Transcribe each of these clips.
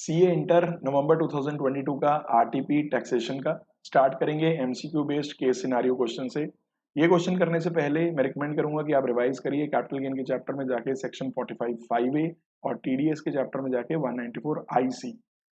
CA inter नवंबर 2022 का RTP taxation का start करेंगे MCQ based case scenario question से। ये क्वेश्चन करने से पहले मैं रिकमेंड करूंगा कि आप रिवाइज करिए कैपिटल गेन के चैप्टर में जाके सेक्शन 45(5)(a) और टीडीएस के चैप्टर में जाके 194 आईसी।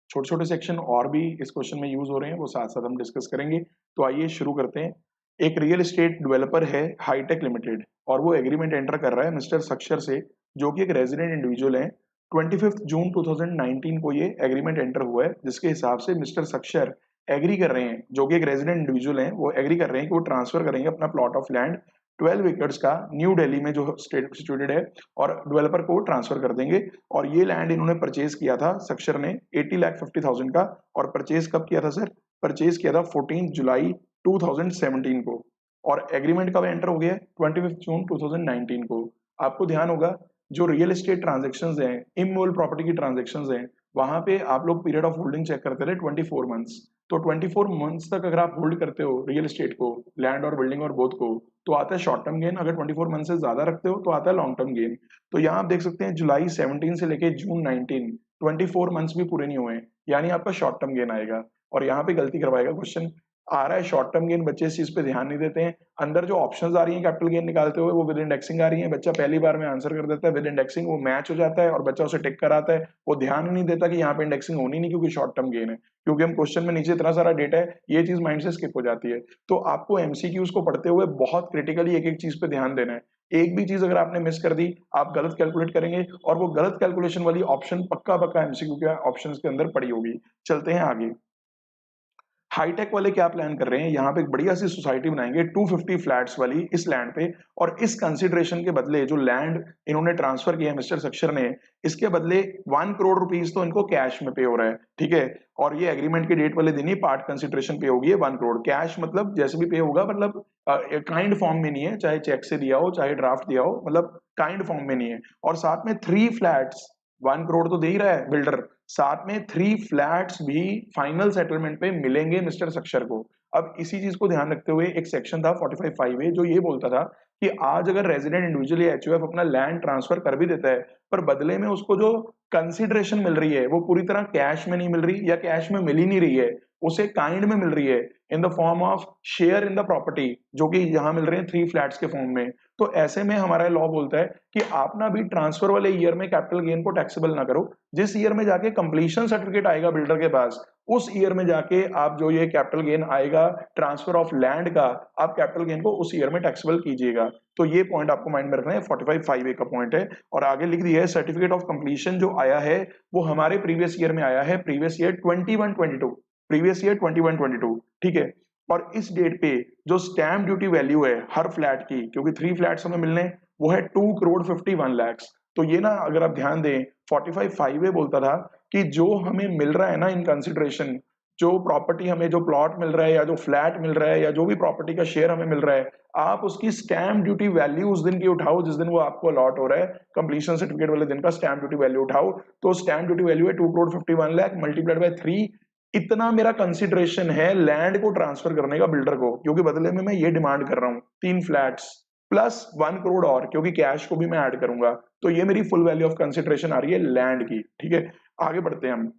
छोटे छोटे सेक्शन और भी इस क्वेश्चन में यूज हो रहे हैं, वो साथ साथ हम डिस्कस करेंगे। तो आइए शुरू करते हैं। एक रियल एस्टेट डेवलपर है हाईटेक लिमिटेड और वो एग्रीमेंट एंटर कर रहा है मिस्टर सक्शर से, जो कि एक रेजिडेंट इंडिविजुअल है। 25 जून 2019 को ये एग्रीमेंट एंटर हुआ है, जिसके हिसाब से मिस्टर सक्शर एग्री कर रहे हैं, जो कि एक रेजिडेंट इंडिविजुअल हैं, वो एग्री कर रहे हैं कि वो ट्रांसफर करेंगे अपना प्लॉट ऑफ लैंड 12 एकर्स का न्यू दिल्ली में जो स्टेट सिचुएटेड है, और डेवलपर को ट्रांसफर कर देंगे। और ये लैंड इन्होंने परचेज किया था सक्शर ने 80,50,000 का। और परचेज कब किया था सर? परचेज किया था 14 जुलाई 2017 को। और एग्रीमेंट कब एंटर हो गया? 25 जून 2019 को। आपको ध्यान होगा जो रियल एस्टेट ट्रांजेक्शन्स हैं, इमूवेबल प्रॉपर्टी की ट्रांजेक्शन्स हैं, वहां पे आप लोग पीरियड ऑफ होल्डिंग चेक करते रहे 24 मंथ्स। तो 24 मंथ्स तक अगर आप होल्ड करते हो रियल एस्टेट को, लैंड और बिल्डिंग और बोथ को, तो आता है शॉर्ट टर्म गेन। अगर 24 मंथ से ज्यादा रखते हो तो आता है लॉन्ग टर्म गेन। तो यहाँ आप देख सकते हैं जुलाई 17 से लेके जून 19, 24 मंथ्स भी पूरे नहीं हुए हैं, यानी आपका शॉर्ट टर्म गेन आएगा। और यहाँ पे गलती करवाएगा क्वेश्चन, आ रहा है शॉर्ट टर्म गेन, बच्चे इस चीज पे ध्यान नहीं देते हैं। अंदर जो ऑप्शंस आ रही हैं कैपिटल गेन निकालते हुए वो विद इंडेक्सिंग आ रही है, बच्चा पहली बार में आंसर कर देता है विद इंडेक्सिंग, वो मैच हो जाता है और बच्चा उसे टिक कराता है। वो ध्यान ही नहीं देता कि यहाँ पे इंडेक्सिंग होनी नहीं, क्योंकि शॉर्ट टर्म गेन है, क्योंकि हम क्वेश्चन में नीचे इतना सारा डेटा है, ये चीज माइंड से स्किप हो जाती है। तो आपको एमसीक्यूज को पढ़ते हुए बहुत क्रिटिकली एक एक चीज पे ध्यान देना है। एक भी चीज अगर आपने मिस कर दी, आप गलत कैलकुलेट करेंगे और वो गलत कैलकुलेशन वाली ऑप्शन पक्का पक्का एमसीक्यू के ऑप्शन के अंदर पड़ी होगी। चलते हैं आगे। हाईटेक वाले क्या प्लान कर रहे हैं, यहाँ पे एक बढ़िया सी सोसाइटी बनाएंगे 250 फ्लैट्स वाली इस लैंड पे। और इस कंसिडरेशन के बदले जो लैंड इन्होंने ट्रांसफर किया है मिस्टर सक्शर ने, इसके बदले 1 करोड़ रुपीस तो इनको कैश में पे हो रहा है, ठीक है। और ये एग्रीमेंट के डेट वाले दिन ही पार्ट कंसिडरेशन पे होगी 1 करोड़ कैश, मतलब जैसे भी पे होगा, मतलब काइंड फॉर्म में नहीं है, चाहे चेक से दिया हो चाहे ड्राफ्ट दिया हो, मतलब काइंड फॉर्म में नहीं है। और साथ में 3 फ्लैट्स, 1 करोड़ तो दे ही रहा है बिल्डर, साथ में 3 फ्लैट्स भी फाइनल सेटलमेंट पे मिलेंगे मिस्टर सक्शर को। अब इसी चीज को ध्यान रखते हुए एक सेक्शन था 45(5)(a) जो ये बोलता था कि आज अगर रेजिडेंट इंडिविजुअल या एचओएफ अपना लैंड ट्रांसफर कर भी देता है, पर बदले में उसको जो कंसिडरेशन मिल रही है वो पूरी तरह कैश में नहीं मिल रही, या कैश में मिल ही नहीं रही है, उसे काइंड में मिल रही है in the form of share in the property, जो कि यहाँ मिल रहे हैं 3 फ्लैट्स के फॉर्म में। तो ऐसे में हमारा लॉ बोलता है कि आप ना भी ट्रांसफर वाले ईयर में कैपिटल गेन को टैक्सेबल ना करो। जिस ईयर में जाके कंप्लीशन सर्टिफिकेट आएगा बिल्डर के पास, उस ईयर में जाके आप जो ये कैपिटल गेन आएगा ट्रांसफर ऑफ लैंड का, आप कैपिटल गेन को उस ईयर में टैक्सेबल कीजिएगा। तो ये पॉइंट आपको माइंड में रखना है, 45(5)(a) का पॉइंट है। और आगे लिख दिया है सर्टिफिकेट ऑफ कंप्लीशन जो आया है वो हमारे प्रीवियस ईयर में आया है, प्रीवियस ईयर 21-22, प्रीवियस ईयर 21-22, ठीक है। और इस डेट पे जो स्टैम्प ड्यूटी वैल्यू है हर फ्लैट की, क्योंकि 3 फ्लैट्स हमें मिलने, वो है 2 करोड़ 51 लाख। तो ये ना अगर आप ध्यान दें 45(5)(a) बोलता था कि जो हमें मिल रहा है ना इन कंसिडरेशन, जो प्रॉपर्टी हमें, जो प्लॉट मिल रहा है या जो फ्लैट मिल रहा है या जो भी प्रॉपर्टी का शेयर हमें मिल रहा है, आप उसकी स्टैम्प ड्यूटी वैल्यू उस दिन की उठाओ जिस दिन वो आपको अलॉट हो रहा है, कंप्लीशन सर्टिफिकेट वाले दिन का स्टैम्प ड्यूटी वैल्यू उठाओ। तो स्टैम्प ड्यूटी वैल्यू है 2 करोड़ 51 लाख मल्टीप्लाइड बाय 3। इतना मेरा कंसिडरेशन है लैंड को ट्रांसफर करने का बिल्डर को, क्योंकि बदले में मैं ये डिमांड कर रहा हूँ 3 फ्लैट्स प्लस 1 करोड़ और, क्योंकि कैश को भी मैं ऐड करूंगा। तो ये मेरी फुल वैल्यू ऑफ कंसिडरेशन आ रही है लैंड की, ठीक है। आगे बढ़ते हैं हम।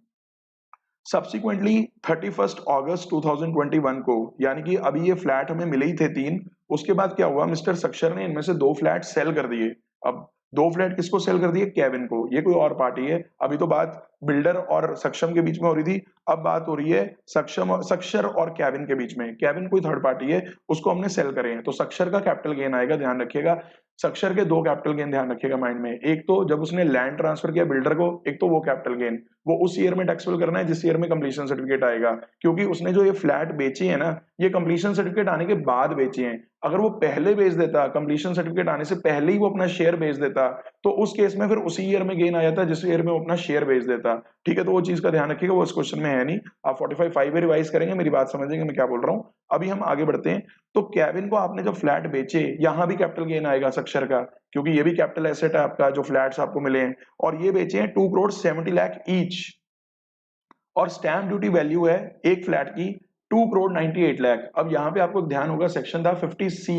सब्सिक्वेंटली 31 अगस्त 2021 को, यानी कि अभी ये फ्लैट हमें मिले ही थे 3, उसके बाद क्या हुआ, मिस्टर सक्शर ने इनमें से 2 फ्लैट सेल कर दिए। अब 2 फ्लैट किसको सेल कर दिए? केविन को। ये कोई और पार्टी है, अभी तो बात बिल्डर और सक्षम के बीच में हो रही थी, अब बात हो रही है सक्शर और केविन के बीच में। केविन कोई थर्ड पार्टी है, उसको हमने सेल करे हैं, तो सक्शर का कैपिटल गेन आएगा, ध्यान रखिएगा। सक्शर के 2 कैपिटल गेन ध्यान रखिएगा माइंड में, एक तो जब उसने लैंड ट्रांसफर किया बिल्डर को, एक तो वो कैपिटल गेन वो उस ईयर में टैक्सेबल करना है जिस ईयर में कंप्लीशन सर्टिफिकेट आएगा, क्योंकि उसने जो ये फ्लैट बेची है ना, ये कंप्लीशन सर्टिफिकेट आने के बाद बेची है। अगर वो पहले बेच देता, कंप्लीशन सर्टिफिकेट आने से पहले ही वो अपना शेयर बेच देता, तो उस केस में फिर उसी ईयर में गेन आ जाता जिस ईयर में वो अपना शेयर बेच देता, ठीक है। तो वो चीज का ध्यान रखिएगा, वो इस क्वेश्चन में है नहीं। आप 45(5) में रिवाइज करेंगे, मेरी बात समझेंगे मैं क्या बोल रहा हूँ। अभी हम आगे बढ़ते हैं। तो केविन को आपने जब फ्लैट बेचे, यहां भी कैपिटल गेन आएगा सक्शर का, क्योंकि ये भी कैपिटल एसेट है आपका, जो फ्लैट्स आपको मिले हैं, और ये बेचे हैं 2 करोड़ 70 लाख ईच। और स्टैंप ड्यूटी वैल्यू है एक फ्लैट की 2 करोड़ 98 लाख। अब यहाँ पे आपको ध्यान होगा, सेक्शन था 50C,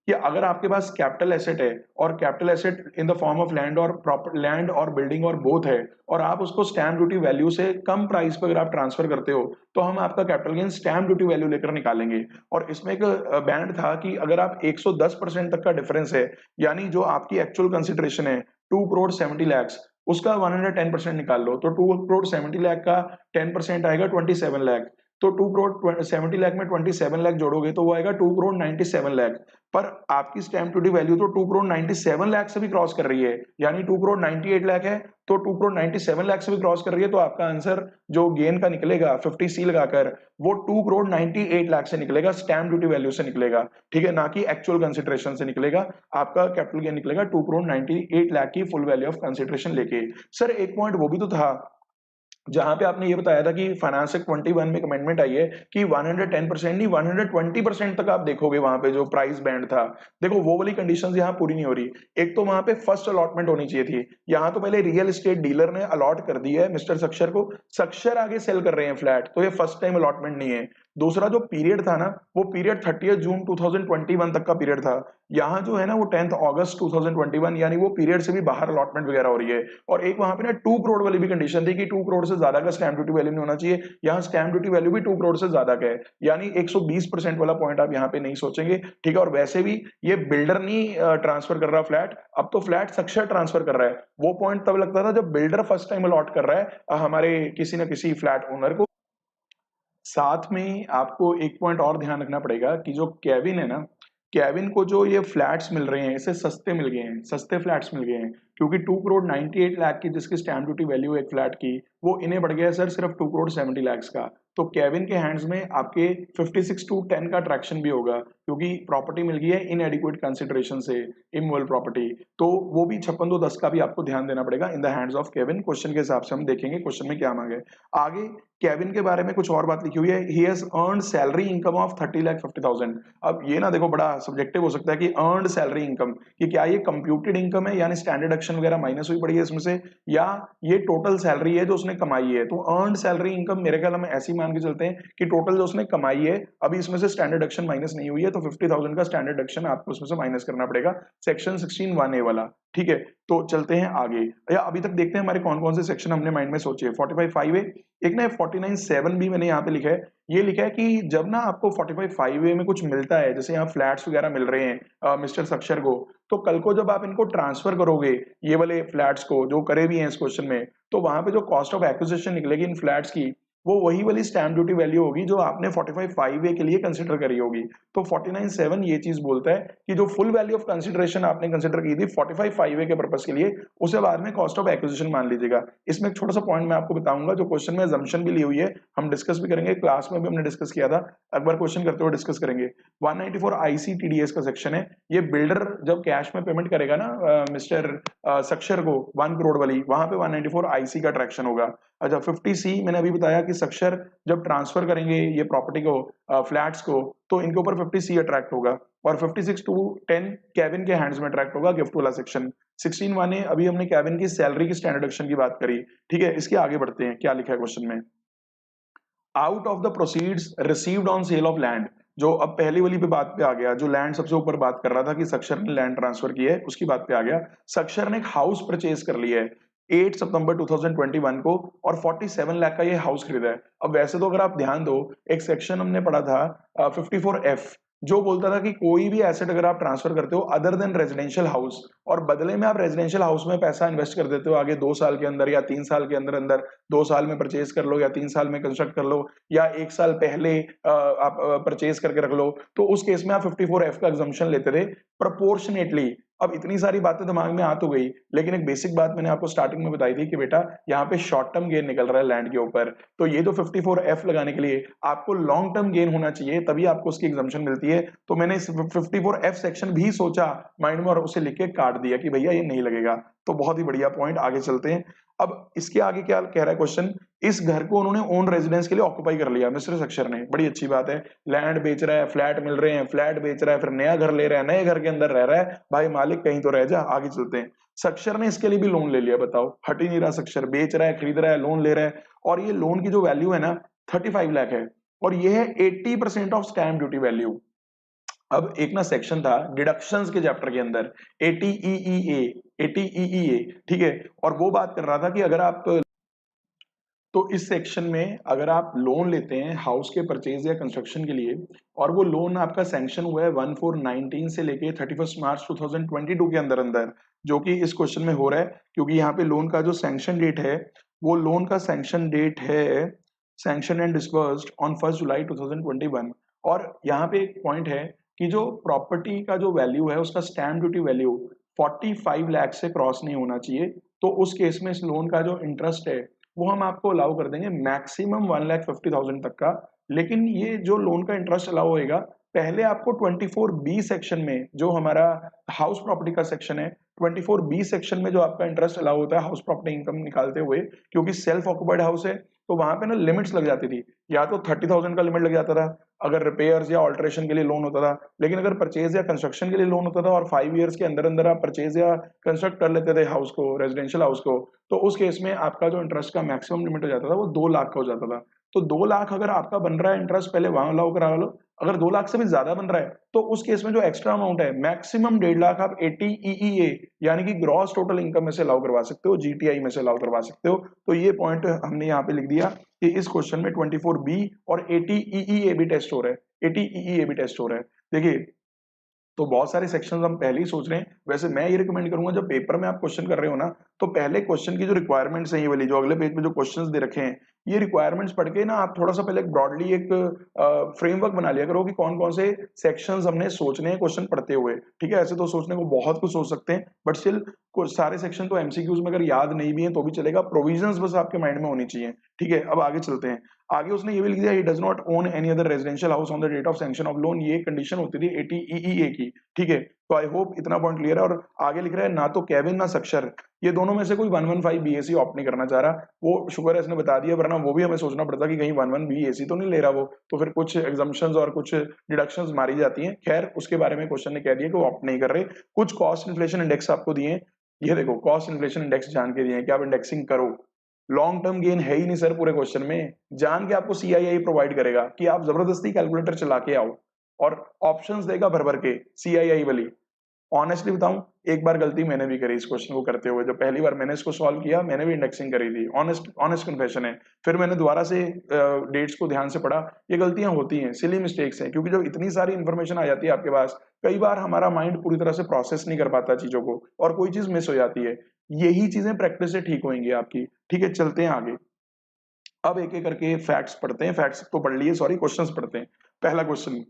कि अगर आपके पास कैपिटल एसेट है और capital asset in the form of land और प्रॉपर लैंड और बिल्डिंग और बोथ है और आप उसको स्टैम्प ड्यूटी वैल्यू से कम प्राइस पर अगर आप ट्रांसफर करते हो तो हम आपका capital gain stamp duty value लेकर निकालेंगे। और इसमें एक बैंड था कि अगर आप 110% तक का डिफरेंस है, यानी जो आपकी एक्चुअल कंसिडरेशन है 2 करोड़ 70 लाख, उसका 110% निकाल लो तो 2 करोड़ 70 लाख का 10% आएगा 27 लाख। तो 2 करोड़ 70 लाख में 27 लाख जोड़ोगे तो वो आएगा 2 करोड़ 97 लाख। पर आपकी स्टैम्प ड्यूटी वैल्यू तो 2 करोड़ 97 लाख से भी क्रॉस कर रही है, यानी 2 करोड़ 98 लाख है तो 2 करोड़ 97 लाख से भी क्रॉस कर रही है। तो आपका आंसर जो गेन का निकलेगा 50C लगाकर वो 2 करोड़ 98 लाख से निकलेगा, स्टैम्प ड्यूटी वैल्यू से निकलेगा, ठीक है, ना कि एक्चुअल कंसिडरेशन से निकलेगा। आपका कैपिटल गेन निकलेगा 2 करोड़ 98 लाख की फुल वैल्यू ऑफ कंसिडरेशन लेके। सर एक पॉइंट वो भी तो था जहां पे आपने ये बताया था कि फाइनेंस एक्ट 21 में अमेंडमेंट आई है कि 110% नहीं 120% तक आप देखोगे वहां पे जो प्राइस बैंड था। देखो वो वाली कंडीशंस यहाँ पूरी नहीं हो रही। एक तो वहां पे फर्स्ट अलॉटमेंट होनी चाहिए थी, यहाँ तो पहले रियल एस्टेट डीलर ने अलॉट कर दिया है मिस्टर सक्षर को, सक्षर आगे सेल कर रहे हैं फ्लैट, तो ये फर्स्ट टाइम अलॉटमेंट नहीं है। दूसरा जो पीरियड था ना वो पीरियड 30 जून 2021 तक का पीरियड था। यहाँ जो है ना वो 10 अगस्त 2021, यानी वो पीरियड से भी बाहर अलॉटमेंट वगैरह हो रही है। और एक वहां पे ना 2 करोड़ वाली भी कंडीशन थी कि 2 करोड़ से ज्यादा का स्टैम्प ड्यूटी वैल्यू नहीं होना चाहिए, यहाँ स्टैम्प ड्यूटी वैल्यू भी 2 करोड़ से ज्यादा का है, यानी 120% वाला पॉइंट आप यहाँ पे नहीं सोचेंगे, ठीक है। और वैसे भी ये बिल्डर नहीं ट्रांसफर कर रहा फ्लैट, अब तो फ्लैट सक्षर ट्रांसफर कर रहा है। वो पॉइंट तब लगता था जब बिल्डर फर्स्ट टाइम अलॉट कर रहा है हमारे किसी न किसी फ्लैट ओनर को। साथ में आपको एक पॉइंट और ध्यान रखना पड़ेगा कि जो केविन है ना, केविन को जो ये फ्लैट्स मिल रहे हैं इसे सस्ते मिल गए हैं, सस्ते फ्लैट्स मिल गए हैं, क्योंकि 2 करोड़ 98 लाख की जिसकी स्टैम्प ड्यूटी वैल्यू है एक फ्लैट की, वो इन्हें बढ़ गया है सर सिर्फ 2 करोड़ 70 लाख का। तो केविन के हैंड्स में आपके 56 टू 10 का अट्रैक्शन भी होगा, क्योंकि प्रॉपर्टी मिल गई है इन एडिक्वेट कंसिडरेशन से, इमोल प्रॉपर्टी। तो वो भी 56-2-10 का भी आपको ध्यान देना पड़ेगा इन the hands of Kevin. Question के हिसाब से हम देखेंगे क्वेश्चन में क्या मांगे। आगे केविन के बारे में कुछ और बात लिखी हुई है, he has earned salary income of 30,50,000। अब ये ना देखो बड़ा सब्जेक्टिव हो सकता है कि अर्नड सैलरी इनकम, कि क्या ये कंप्यूटेड इनकम है यानी स्टैंडर्ड एक्शन वगैरह माइनस हुई पड़ी है इसमें से, या ये टोटल सैलरी है जो उसने कमाई है। तो अर्नड सैलरी इनकम मेरे ख्याल में ऐसी मान के चलते हैं कि टोटल जो उसने कमाई है, अभी इसमें से स्टैंडर्ड एक्शन माइनस नहीं हुई है, तो 50,000 का स्टैंडर्ड एक्शन आपको उसमें से माइनस करना पड़ेगा, सेक्शन 16(1)(a) वाला, ठीक है। तो चलते हैं आगे, या अभी तक देखते हैं हमारे कौन कौन से सेक्शन हमने माइंड में सोचे। 45(5)(a), एक ना 49(7) भी मैंने यहाँ पे लिखा है। ये लिखा है कि जब ना आपको 45(5)(a) में कुछ मिलता है, जैसे यहाँ फ्लैट्स वगैरह मिल रहे हैं मिस्टर सक्षर को, तो कल को जब आप इनको ट्रांसफर करोगे ये वाले फ्लैट्स को जो करे भी हैं इस क्वेश्चन में, तो वहां पे जो कॉस्ट ऑफ एक्विजिशन निकलेगी इन फ्लैट्स की, वो वही वाली स्टैम्प ड्यूटी वैल्यू होगी जो आपने 45(5)(a) के लिए कंसिडर करी होगी। तो 49(7) ये चीज बोलता है कि जो फुल वैल्यू ऑफ कंसिडरेशन आपने कंसिडर की थी 45(5)(a) के पर्पस के लिए, उसे बाद में कॉस्ट ऑफ एक्विजिशन मान लीजिएगा। इसमें एक छोटा सा पॉइंट मैं आपको बताऊंगा जो क्वेश्चन में अजम्पशन भी ली हुई है, हम डिस्कस भी करेंगे, क्लास में भी हमने डिस्कस किया था, अकबर क्वेश्चन करते हुए डिस्कस करेंगे। 194 ICTDS का सेक्शन है, ये बिल्डर जब कैश में पेमेंट करेगा ना मिस्टर सक्षर को 1 करोड़ वाली, वहां पे 194 IC का ट्रैक्शन होगा। अच्छा 50C मैंने अभी बताया कि सक्षर जब ट्रांसफर करेंगे ये प्रॉपर्टी को फ्लैट्स को, तो इनके ऊपर 50C अट्रैक्ट होगा, और 56 टू 10 केविन के हैंड्स में अट्रैक्ट होगा, गिफ्ट वाला सेक्शन। 16(1)(a) अभी हमने केविन की सैलरी की स्टैंडर्ड एक्शन की बात करी, ठीक है। इसके आगे बढ़ते हैं, क्या लिखा है क्वेश्चन में, out of the proceeds received on sale of land. जो अब पहली वाली पे बात पे आ गया, जो लैंड सबसे ऊपर बात कर रहा था कि सक्षर ने लैंड ट्रांसफर की है, उसकी बात पे आ गया। सक्षर ने एक हाउस परचेज कर लिया है 8 सितंबर 2021 को, और 47 लाख का ये हाउस खरीदा है। अब वैसे तो अगर आप ध्यान दो, एक सेक्शन हमने पढ़ा था 54F, जो बोलता था कि कोई भी एसेट अगर आप ट्रांसफर करते हो अदर देन रेजिडेंशियल हाउस, और बदले में आप रेजिडेंशियल हाउस में पैसा इन्वेस्ट कर देते हो आगे 2 साल के अंदर या 3 साल के अंदर अंदर, 2 साल में परचेज कर लो या 3 साल में कंस्ट्रक्ट कर लो, या 1 साल पहले आप परचेज करके रख लो, तो उस केस में आप 54F का एग्जम्पशन लेते थे प्रोपोर्शनेटली। अब इतनी सारी बातें दिमाग में आ तो गई, लेकिन एक बेसिक बात मैंने आपको स्टार्टिंग में बताई थी कि बेटा यहाँ पे शॉर्ट टर्म गेन निकल रहा है लैंड के ऊपर, तो ये जो 54F लगाने के लिए आपको लॉन्ग टर्म गेन होना चाहिए, तभी आपको उसकी एग्जम्पशन मिलती है। तो मैंने इस 54F सेक्शन भी सोचा माइंड में और उसे लिख के काट दिया कि भैया ये नहीं लगेगा। तो बहुत ही बढ़िया पॉइंट, आगे चलते हैं। अब इसके आगे क्या कह रहा है क्वेश्चन, इस घर को उन्होंने ओन रेजिडेंस के लिए ऑक्यूपाई कर लिया मिस्टर सक्षर ने, बड़ी अच्छी बात है। लैंड बेच रहा है, फ्लैट मिल रहे हैं, फ्लैट बेच रहा है, फिर नया घर ले रहा है, नए घर के अंदर रह रहा है, भाई मालिक कहीं तो रह जा। आगे चलते हैं, सक्षर ने इसके लिए भी लोन ले लिया, बताओ हट ही नहीं रहा, सक्षर बेच रहा है, खरीद रहा है, लोन ले रहा है, और ये लोन की जो वैल्यू है ना 35 लाख है, और ये है 80% ऑफ स्टैम्प ड्यूटी वैल्यू। अब एक ना सेक्शन था डिडक्शंस के चैप्टर के अंदर, एटीईईए, ठीक है, और वो बात कर रहा था कि अगर आप, तो इस सेक्शन में अगर आप लोन लेते हैं हाउस के परचेज या कंस्ट्रक्शन के लिए, और वो लोन आपका सैंक्शन हुआ है 1419 से लेके 31 मार्च 2022 के अंदर अंदर, जो कि इस क्वेश्चन में हो रहा है, क्योंकि यहाँ पे लोन का जो सैंक्शन डेट है, वो लोन का सैंक्शन डेट है सैंक्शन एंड डिस्बर्स्ड ऑन 1 जुलाई 2021। और यहाँ पे एक पॉइंट है कि जो प्रॉपर्टी का जो वैल्यू है उसका स्टैम्प ड्यूटी वैल्यू 45 लाख से क्रॉस नहीं होना चाहिए। तो उस केस में इस लोन का जो इंटरेस्ट है वो हम आपको अलाउ कर देंगे मैक्सिमम 1,50,000 तक का। लेकिन ये जो लोन का इंटरेस्ट अलाउ होएगा, पहले आपको 24B सेक्शन में, जो हमारा हाउस प्रॉपर्टी का सेक्शन है, 24B सेक्शन में जो आपका इंटरेस्ट अलाउ होता है हाउस प्रॉपर्टी इनकम निकालते हुए, क्योंकि सेल्फ ऑक्युपाइड हाउस है, तो वहां पे ना लिमिट्स लग जाती थी। या तो 30,000 का लिमिट लग जाता था अगर रिपेयर्स या ऑल्ट्रेशन के लिए लोन होता था, लेकिन अगर परचेज या कंस्ट्रक्शन के लिए लोन होता था और 5 ईयर्स के अंदर अंदर आप परचेज या कंस्ट्रक्ट कर लेते थे हाउस को, रेजिडेंशियल हाउस को, तो उस केस में आपका जो इंटरेस्ट का मैक्सिमम लिमिट हो जाता था वो 2 लाख का हो जाता था। तो 2 लाख अगर आपका बन रहा है इंटरेस्ट, पहले वहां अलाउ करा लो। अगर 2 लाख से भी ज्यादा बन रहा है तो उस केस में जो एक्स्ट्रा अमाउंट है मैक्सिमम 1.5 लाख आप एटीईईए यानी कि ग्रॉस टोटल इनकम में से अलाउ करवा सकते हो, जीटीआई में से अलाउ करवा सकते हो। तो ये पॉइंट हमने यहाँ पे लिख दिया कि इस क्वेश्चन में 24B और एटीईईए भी टेस्ट हो रहा है, एटीईईए भी टेस्ट हो रहा है। देखिए, तो बहुत सारे सेक्शंस हम पहले ही सोच रहे हैं। वैसे मैं ये रिकमेंड करूंगा जब पेपर में आप क्वेश्चन कर रहे हो ना, तो पहले क्वेश्चन की जो रिक्वायरमेंट्स है, ये वाली जो अगले पेज में जो क्वेश्चंस दे रखे हैं, ये रिक्वायरमेंट्स पढ़ के ना आप थोड़ा सा पहले ब्रॉडली एक फ्रेमवर्क बना लिया करो कि कौन कौन से सेक्शंस हमने सोचने हैं क्वेश्चन पढ़ते हुए। ठीक है, ऐसे तो सोचने को बहुत कुछ सोच सकते हैं, बट स्टिल सारे सेक्शन तो एमसीक्यूज में अगर याद नहीं भी है तो भी चलेगा, प्रोविजंस बस आपके माइंड में होनी चाहिए। ठीक है, अब आगे चलते हैं। आगे उसने ये भी लिख दिया, he does not own any other residential house on the date of sanction of loan. ये कंडीशन होती थी एटीईईए की। ठीक है, तो आई होप इतना पॉइंट क्लियर है। और आगे लिख रहा है ना तो केविन ना सक्षर, ये दोनों में से कोई 115 बीएससी ऑप्ट नहीं करना चाह रहा। वो शुक्र है इसने बता दिया, वरना वो भी हमें सोचना पड़ता कि कहीं 11 बीएससी तो नहीं ले रहा वो, तो फिर कुछ एग्जाम्पशंस और कुछ डिडक्शंस मारी जाती हैं। खैर, उसके बारे में क्वेश्चन ने कह दिया कि वो ऑप्ट नहीं कर रहे। कुछ कॉस्ट इन्फ्लेशन इंडेक्स आपको दिए, ये देखो कॉस्ट इन्फ्लेशन इंडेक्स जान के दिए कि आप इंडेक्सिंग करो। लॉन्ग टर्म गेन है ही नहीं सर पूरे क्वेश्चन में, जान के आपको सीआईआई प्रोवाइड करेगा कि आप जबरदस्ती कैलकुलेटर चला के आओ, और ऑप्शंस देगा भर भर के सीआईआई वाली। ऑनेस्टली बताऊं, एक बार गलती मैंने भी करी इस क्वेश्चन को करते हुए। जब पहली बार मैंने इसको सॉल्व किया, मैंने भी इंडेक्सिंग करी थी, ऑनेस्ट ऑनेस्ट कन्फेशन है। फिर मैंने दोबारा से डेट्स को ध्यान से पढ़ा। ये गलतियां होती हैं, सिली मिस्टेक्स हैं, क्योंकि जब इतनी सारी इंफॉर्मेशन आ जाती है आपके पास, कई बार हमारा माइंड पूरी तरह से प्रोसेस नहीं कर पाता चीजों को, और कोई चीज मिस हो जाती है। यही चीजें प्रैक्टिस से ठीक होंगी आपकी। ठीक है, चलते हैं आगे। अब एक एक करके फैक्ट्स पढ़ते हैं, फैक्ट्स तो पढ़ लिए, सॉरी क्वेश्चंस पढ़ते हैं। पहला question,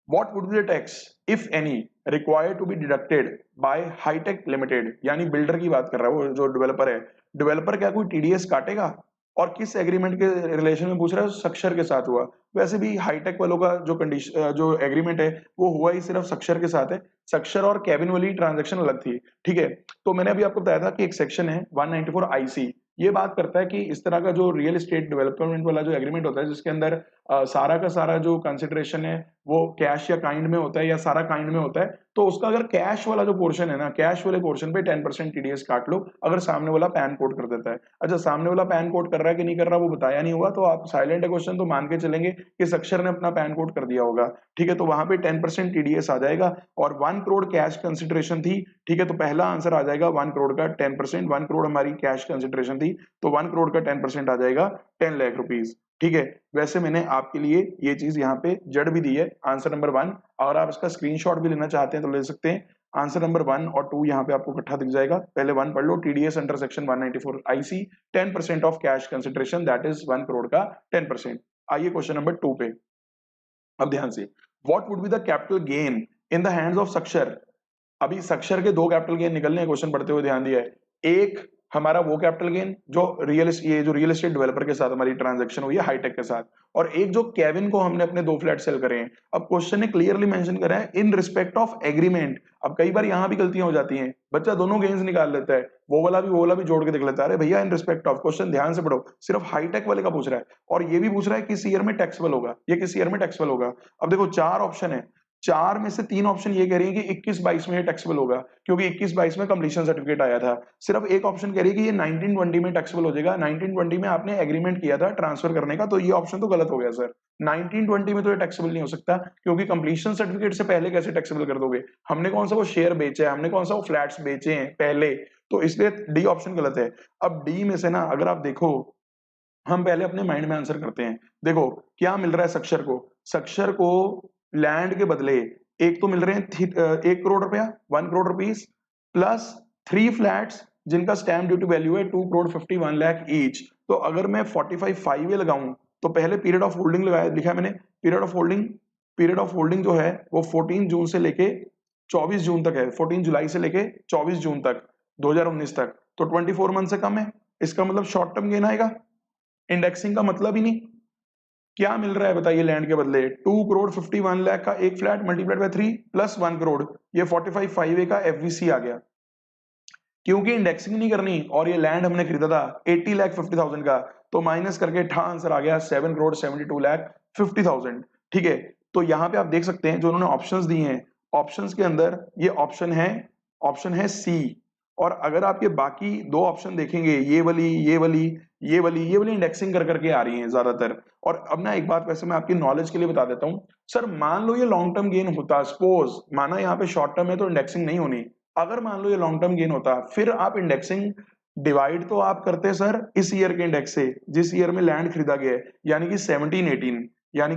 What would be the tax, if any, required to be deducted by Hitech Limited? यानी बिल्डर की बात कर रहा है, वो जो डेवलपर है, डेवलपर क्या कोई टीडीएस काटेगा? और किस एग्रीमेंट के रिलेशन में पूछ रहा है? सक्षर के साथ हुआ। वैसे भी हाईटेक वालों का जो कंडीशन, जो एग्रीमेंट है, वो हुआ ही सिर्फ सक्षर के साथ है। सक्षर और केविन वाली ट्रांजैक्शन अलग थी। ठीक है, तो मैंने अभी आपको बताया था कि एक सेक्शन है 194 आईसी, ये बात करता है कि इस तरह का जो रियल एस्टेट डेवलपमेंट वाला जो एग्रीमेंट होता है, जिसके अंदर सारा का सारा जो कंसिडरेशन है वो कैश या काइंड में होता है, या सारा काइंड में होता है, तो उसका अगर कैश वाला जो पोर्शन है ना, कैश वाले पोर्शन पे 10% टीडीएस काट लो अगर सामने वाला पैन कोड कर देता है। अच्छा, सामने वाला पैन कोड कर रहा है कि नहीं कर रहा वो बताया नहीं हुआ, तो आप साइलेंट है क्वेश्चन, तो मान के चलेंगे कि अक्षर ने अपना पैन कोड कर दिया होगा। ठीक है, तो वहां पे 10% टीडीएस आ जाएगा, और 1 करोड़ कैश कंसिडरेशन थी। ठीक है, तो पहला आंसर आ जाएगा 1 करोड़ का 10%। 1 करोड़ हमारी कैश कंसिडरेशन थी, तो 1 करोड़ का 10% आ जाएगा 10 लाख रुपीज। ठीक है, वैसे मैंने आपके लिए ये चीज यहाँ पे जड़ भी दी है, आंसर नंबर 1। और आप इसका स्क्रीनशॉट भी लेना चाहते हैं तो ले सकते हैं। आंसर नंबर 1 और 2 यहाँ पे आपको इकट्ठा दिख जाएगा। पहले 1 पढ़ लो, TDS under section 194 IC 10% of cash consideration, that is 1 crore का 10%। आइए क्वेश्चन नंबर 2 पे। अब ध्यान से, what would be the capital gain in the hands of सक्षर? अभी सक्षर के 2 कैपिटल गेन निकलने हैं, क्वेश्चन पढ़ते हुए ध्यान दिया है। एक हमारा वो कैपिटल गेन जो रियल एस्टेट डेवलपर के साथ हमारी ट्रांजैक्शन हुई है हाईटेक के साथ, और एक जो केविन को हमने अपने 2 फ्लैट सेल करे हैं। अब क्वेश्चन ने क्लियरली मेंशन करा है इन रिस्पेक्ट ऑफ एग्रीमेंट। अब कई बार यहां भी गलतियां हो जाती हैं, बच्चा दोनों गेन्स निकाल लेता है, वो वाला भी जोड़ के देख लेता है। अरे भैया, इन रिस्पेक्ट ऑफ, क्वेश्चन ध्यान से पढ़ो, सिर्फ हाईटेक वाले का पूछ रहा है, और ये भी पूछ रहा है किस ईयर में टैक्सेबल होगा, ये किस ईयर में टैक्सेबल होगा। अब देखो 4 ऑप्शन है, 4 में से 3 ऑप्शन ये कह रही है कि 21-22 में ये टैक्सेबल होगा, क्योंकि 21-22 में कंप्लीशन सर्टिफिकेट आया था। सिर्फ एक ऑप्शन कह रही है कि ये 1920 में टैक्सेबल हो जाएगा। 1920 में आपने एग्रीमेंट किया था ट्रांसफर करने का, तो ये ऑप्शन तो गलत हो गया सर। 1920 में तो ये टैक्सेबल नहीं हो सकता, क्योंकि कंप्लीशन सर्टिफिकेट से पहले कैसे टैक्सेबल कर दोगे? हमने कौन सा वो शेयर बेचा है, हमने कौन सा वो फ्लैट्स बेचे हैं पहले, तो इसलिए डी ऑप्शन गलत है। अब डी में से ना अगर आप देखो, हम पहले अपने माइंड में आंसर करते हैं। देखो क्या मिल रहा है सक्षर को, सक्षर को लैंड के बदले एक तो मिल रहे हैं 1 करोड़ रुपया, 1 करोड़ रुपीस, प्लस 3 फ्लैट्स जिनका स्टैम्प ड्यूटी वैल्यू है 2 करोड़ 51 लाख ईच। तो अगर मैं 45 ए लगाऊं, तो पहले पीरियड ऑफ होल्डिंग लगाया, लिखा है मैंने पीरियड ऑफ होल्डिंग जो है वो 14 जून से लेके 24 जून तक है, 14 जुलाई से लेके 24 जून तक 2019 तक, तो 24 मंथ से कम है। इसका मतलब शॉर्ट टर्म गेन आएगा, इंडेक्सिंग का मतलब ही नहीं। क्या मिल रहा है बताइए लैंड के बदले? 2 करोड़ 51 लाख का एक flat multiplied by 3 plus 1 crore, ये 45 का एफवीसी आ गया। क्योंकि इंडेक्सिंग नहीं करनी और ये लैंड हमने खरीदा था 80 लाख 50,000 का, तो माइनस करके ठा आंसर आ गया 7 करोड़ 72 लाख 50,000। ठीक है, तो यहाँ पे आप देख सकते हैं जो उन्होंने ऑप्शंस दिए हैं, ऑप्शंस के अंदर ये ऑप्शन है सी। और अगर आप ये बाकी दो ऑप्शन देखेंगे, ये वाली इंडेक्सिंग कर करके आ रही हैं ज्यादातर। और अब ना एक बात वैसे मैं आपकी नॉलेज के लिए बता देता हूँ सर, मान लो ये लॉन्ग टर्म गेन होता, सपोज माना यहाँ पे शॉर्ट टर्म है तो इंडेक्सिंग नहीं होनी, अगर मान लो ये लॉन्ग टर्म गेन होता, फिर आप इंडेक्सिंग डिवाइड तो आप करते सर इस ईयर के इंडेक्स से जिस ईयर में लैंड खरीदा गया है, यानी कि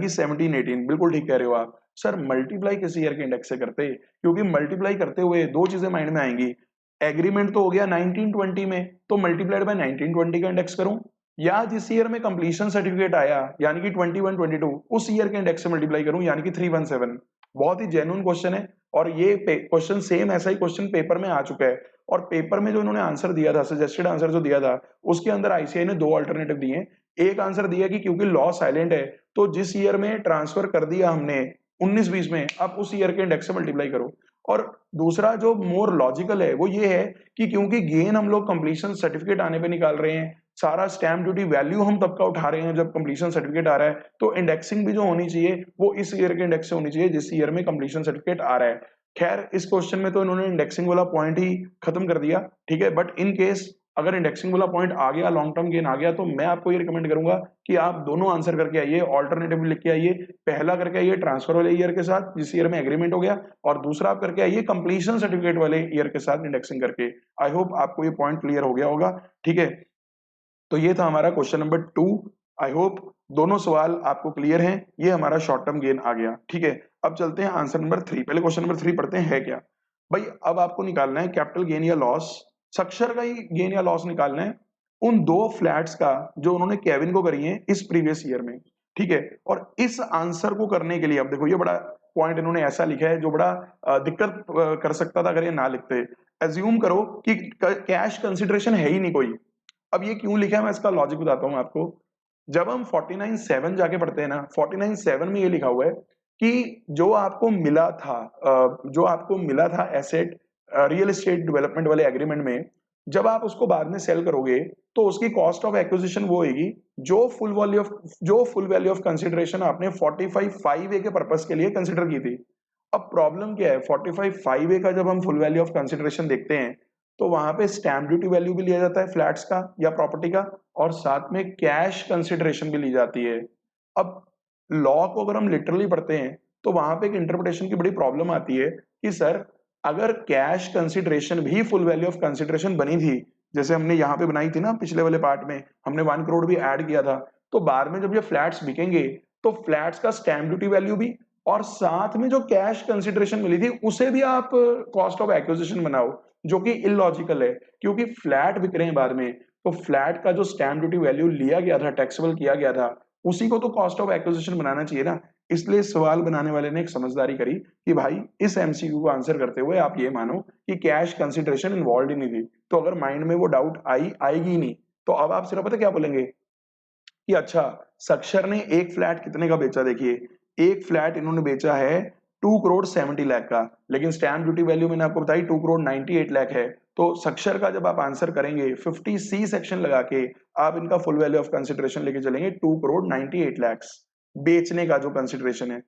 17-18, बिल्कुल ठीक कह रहे हो आप सर। मल्टीप्लाई किस ईयर के इंडेक्स से करते, क्योंकि मल्टीप्लाई करते हुए दो चीजें माइंड में आएंगी। एग्रीमेंट तो हो गया 1920 में, तो मल्टीप्लाइड बाय 1920 का इंडेक्स करूं, या जिस ईयर में कंप्लीशन सर्टिफिकेट आया यानी कि 21-22 उस ईयर के इंडेक्स से मल्टीप्लाई करूं, यानी कि 317। बहुत ही जेन्युइन क्वेश्चन है, और ये क्वेश्चन सेम ऐसा ही क्वेश्चन पेपर में आ चुका है। और पेपर में जो इन्होंने आंसर दिया था, सजेस्टेड आंसर जो दिया था, उसके अंदर आईसीआई ने 2 अल्टरनेटिव दिए हैं। एक आंसर दिया कि क्योंकि लॉ साइलेंट है, तो जिस ईयर में ट्रांसफर कर दिया हमने 19-20 में, अब उस ईयर के इंडेक्स से मल्टीप्लाई करो। और दूसरा जो मोर लॉजिकल है वो ये है कि क्योंकि गेन हम लोग कंप्लीशन सर्टिफिकेट आने पे निकाल रहे हैं, सारा स्टैम्प ड्यूटी वैल्यू हम तब का उठा रहे हैं जब कंप्लीशन सर्टिफिकेट आ रहा है, तो इंडेक्सिंग भी जो होनी चाहिए वो इस ईयर के इंडेक्स से होनी चाहिए जिस ईयर में कंप्लीशन सर्टिफिकेट आ रहा है। खैर इस क्वेश्चन में तो इन्होंने इंडेक्सिंग वाला पॉइंट ही खत्म कर दिया, ठीक है। बट इन केस अगर इंडेक्सिंग वाला पॉइंट आ गया, लॉन्ग टर्म गेन आ गया, तो मैं आपको ये रिकमेंड करूंगा कि आप दोनों आंसर करके आइए, ऑल्टरनेटिव लिख के आइए। पहला करके आइए ट्रांसफर वाले ईयर के साथ जिस ईयर में एग्रीमेंट हो गया, और दूसरा आप करके आइए कंप्लीशन सर्टिफिकेट वाले ईयर के साथ इंडेक्सिंग करके। आई होप आपको ये पॉइंट क्लियर हो गया होगा, ठीक है। तो ये था हमारा क्वेश्चन नंबर 2। आई होप दोनों सवाल आपको क्लियर हैं, ये हमारा शॉर्ट टर्म गेन आ गया, ठीक है। अब चलते हैं आंसर नंबर 3। पहले क्वेश्चन नंबर 3 पढ़ते हैं, है क्या भाई। अब आपको निकालना है कैपिटल गेन या लॉस, सक्षर का ही गेन या लॉस निकालना है उन 2 फ्लैट्स का जो उन्होंने केविन को करी है इस प्रीवियस ईयर में, ठीक है। और इस आंसर को करने के लिए अब देखो ये बड़ा पॉइंट इन्होंने ऐसा लिखा है जो बड़ा दिक्कत कर सकता था अगर ये ना लिखते। एज्यूम करो कि कैश कंसिडरेशन है ही नहीं कोई। अब ये क्यों लिखा है मैं इसका लॉजिक बताता हूं आपको। जब हम 49.7 जाके पढ़ते हैं ना, 49.7 में ये लिखा हुआ है कि जो आपको मिला था एसेट रियल एस्टेट डेवलपमेंट वाले एग्रीमेंट में, जब आप उसको बाद में सेल करोगे तो उसकी कॉस्ट ऑफ एक्विजिशन वो होगी जो फुल वैल्यू ऑफ कंसिडरेशन आपने 45(5)(a) के पर्पस के लिए कंसिडर की थी। अब प्रॉब्लम क्या है, 45(5)(a) का जब हम फुल वैल्यू ऑफ कंसिडरेशन देखते हैं तो वहां पे स्टैम्प ड्यूटी वैल्यू भी लिया जाता है फ्लैट्स का या प्रॉपर्टी का, और साथ में कैश कंसिडरेशन भी ली जाती है। अब लॉ को अगर हम लिटरली पढ़ते हैं तो वहां पे एक इंटरप्रिटेशन की बड़ी प्रॉब्लम आती है कि सर अगर कैश कंसिडरेशन भी फुल वैल्यू ऑफ कंसिडरेशन बनी थी, जैसे हमने यहाँ पे बनाई थी ना पिछले वाले पार्ट में, हमने 1 करोड़ भी ऐड किया था, तो बाद में जब ये फ्लैट्स बिकेंगे तो फ्लैट्स का स्टैम्प ड्यूटी वैल्यू भी और साथ में जो कैश कंसिडरेशन मिली थी उसे भी आप कॉस्ट ऑफ एक्विजिशन बनाओ, जो कि इलॉजिकल है। क्योंकि फ्लैट बिक रहे हैं बाद में, तो फ्लैट का जो स्टैम्प ड्यूटी वैल्यू लिया गया था, टैक्सेबल किया गया था, उसी को तो कॉस्ट ऑफ एक्विजिशन बनाना चाहिए ना। इसलिए सवाल बनाने वाले ने एक समझदारी करी कि भाई इस एमसीक्यू को आंसर करते हुए आप ये मानो कि कैश कंसिडरेशन इन्वॉल्व ही नहीं थी। तो अगर माइंड में वो डाउट आएगी ही नहीं, तो अब आप सिर्फ पता क्या बोलेंगे कि अच्छा सक्षर ने एक फ्लैट कितने का बेचा, देखिए एक फ्लैट इन्होंने बेचा है 2 करोड़ 70 लाख का, लेकिन स्टैम्प ड्यूटी वैल्यू मैंने आपको बताई 2 करोड़ 98 लाख है। तो सक्षर का जब आप आंसर करेंगे 50C सेक्शन लगा के आप इनका फुल वैल्यू ऑफ कंसिडरेशन लेके चलेंगे 2 करोड़ 98 लाख बेचने का जो कंसिडरेशन है।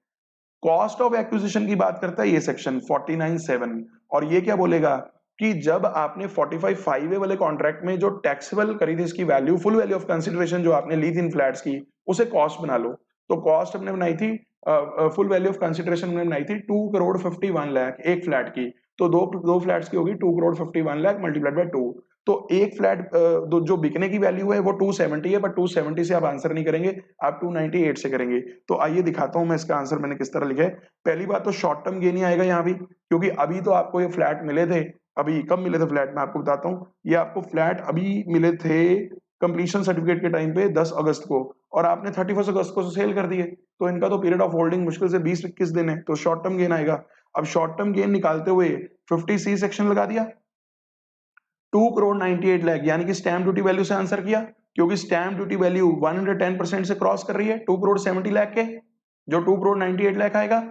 कॉस्ट ऑफ एक्विजिशन की बात करता है ये सेक्शन 49(7) और ये क्या बोलेगा कि जब आपने 45(5)A वाले कॉन्ट्रैक्ट में जो टैक्सेबल करी थी इसकी value, full value of consideration जो आपने ली थी इन फ्लैट्स की, उसे कॉस्ट बना लो। तो कॉस्ट हमने बनाई थी, फुल वैल्यू ऑफ कंसिडरेशन हमने बनाई थी 2,51,00,000 एक फ्लैट की। तो दो फ्लैट्स की होगी 2,51,00,000 मल्टीप्लाइड बाय 2। तो एक फ्लैट जो बिकने की वैल्यू है वो 270 है, बट 270 से आप आंसर नहीं करेंगे, आप 298 से करेंगे। तो आइए दिखाता हूं मैं इसका आंसर मैंने किस तरह लिखा है। पहली बात तो शॉर्ट टर्म गेन ही आएगा यहाँ भी, क्योंकि अभी तो आपको ये फ्लैट मिले थे। अभी कब मिले थे फ्लैट, मैं आपको बताता हूँ। ये आपको फ्लैट अभी मिले थे कंप्लीशन सर्टिफिकेट के टाइम पे 10 अगस्त को, और आपने 31 अगस्त को सेल कर दिए। तो इनका तो पीरियड ऑफ होल्डिंग मुश्किल से 20-21 दिन है, तो शॉर्ट टर्म गेन आएगा। अब शॉर्ट टर्म गेन निकालते हुए 50C सेक्शन लगा दिया, 2,98,00,000 यानी कि स्टैंप ड्यूटी वैल्यू से आंसर किया, क्योंकि स्टैंप ड्यूटी वैल्यू 110% से क्रॉस कर रही है 2,70,00,000 के, जो 2,98,00,000 आएगा,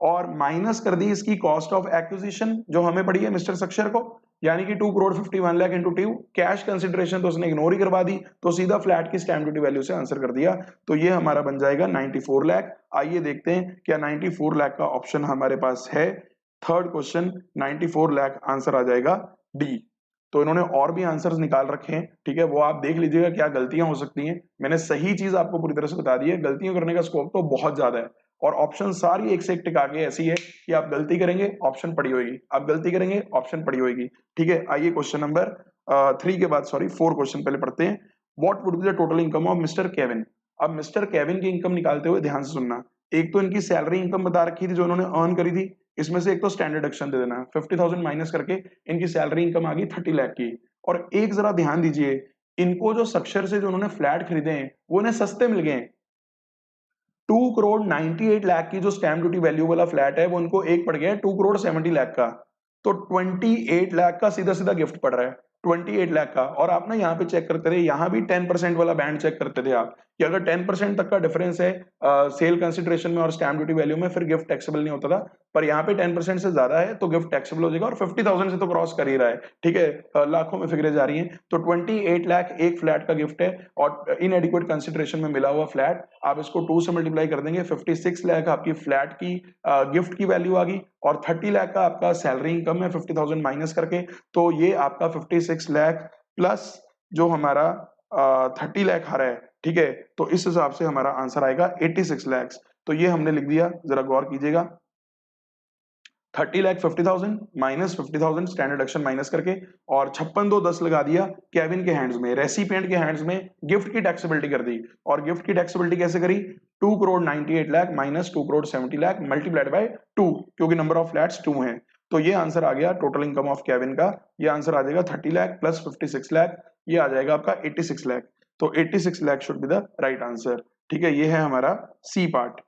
और माइनस कर दी इसकी कॉस्ट ऑफ एक्विजिशन जो हमें पड़ी है मिस्टर सक्सेर को, यानी कि 2,51,00,000 इंटू 2 कैश कंसिडरेशन तो उसने इग्नोर ही करवा दी, तो सीधा फ्लैट की स्टैंप ड्यूटी वैल्यू से आंसर कर दिया। तो ये हमारा बन जाएगा 94 लाख। आइए देखते हैं क्या 94 लाख का ऑप्शन हमारे पास है। थर्ड क्वेश्चन 94 लाख आंसर आ जाएगा डी। तो इन्होंने और भी आंसर्स निकाल रखे हैं, ठीक है, वो आप देख लीजिएगा क्या गलतियां हो सकती हैं। मैंने सही चीज आपको पूरी तरह से बता दी है, गलतियां करने का स्कोप तो बहुत ज्यादा है, और ऑप्शन सारी एक से एक टिका के ऐसी है कि आप गलती करेंगे ऑप्शन पड़ी होगी, आप गलती करेंगे ऑप्शन पड़ी होगी। ठीक है, आइए क्वेश्चन नंबर 3 के बाद 4 क्वेश्चन पहले पढ़ते हैं। What would be the total income of mister Kevin. अब मिस्टर केविन की इनकम निकालते हुए ध्यान से सुनना। एक तो इनकी सैलरी इनकम बता रखी थी जो इन्होंने अर्न करी थी, इसमें से एक तो स्टैंडर्ड डिडक्शन दे देना, 50,000 माइनस करके इनकी सैलरी इनकम आ गई 30 लाख की। और एक जरा ध्यान दीजिए, इनको जो सक्सेर से जो उन्होंने फ्लैट खरीदे हैं वो इन्हें सस्ते मिल गए हैं। 2,98,00,000 की जो स्टैंप ड्यूटी वैल्यू वाला फ्लैट है वो इनको एक पड़ गया है 2,70,00,000 का, तो 28 लाख का सीधा सीधा गिफ्ट पड़ रहा है, 28 लाख का। और आप ना यहाँ पे चेक करते रहे, यहाँ भी 10% वाला बैंड चेक करते थे आप, कि अगर 10% तक का डिफरेंस है सेल कंसिडरेशन में और स्टैंप ड्यूटी वैल्यू में, फिर गिफ्ट टैक्सेबल नहीं होता था। पर यहाँ पे 10% से ज्यादा है तो गिफ्ट टैक्सेबल हो जाएगा, और 50,000 से तो क्रॉस कर ही रहा है, ठीक है, लाखों में फिगरें जा रही हैं। तो 28 लाख एक फ्लैट का गिफ्ट है, और इनएडिक्वेट कंसिडरेशन में मिला हुआ फ्लैट, आप इसको 2 से मल्टीप्लाई कर देंगे, 56 लाख आपकी फ्लैट की गिफ्ट की वैल्यू आ गई, और 30 लाख का आपका सैलरी इनकम है 50,000 माइनस करके, तो ये आपका 56 लाख प्लस जो हमारा 30 लाख आ रहा है, ठीक है, तो इस हिसाब से हमारा आंसर आएगा 86 लाख। तो ये हमने लिख दिया, जरा गौर कीजिएगा, 30 lakh 50,000 minus 50,000 standard deduction minus करके, और 56,210 लगा दिया केविन के हैंड्स में, रेसिपिएंट के हैंड्स में, गिफ्ट की टैक्सेबिलिटी कर दी। और गिफ्ट की टैक्सेबिलिटी कैसे करी, 2,98,00,000 माइनस 2,70,00,000 मल्टीप्लाइड बाय 2, क्योंकि नंबर ऑफ फ्लैट्स 2 हैं। तो ये आंसर आ गया टोटल इनकम ऑफ केविन का, ये आंसर आ जाएगा 30 लाख प्लस 56 लाख, ये आ जाएगा आपका 86 लाख। तो 86 lakh should be the right answer. ठीक है, ये है हमारा सी पार्ट।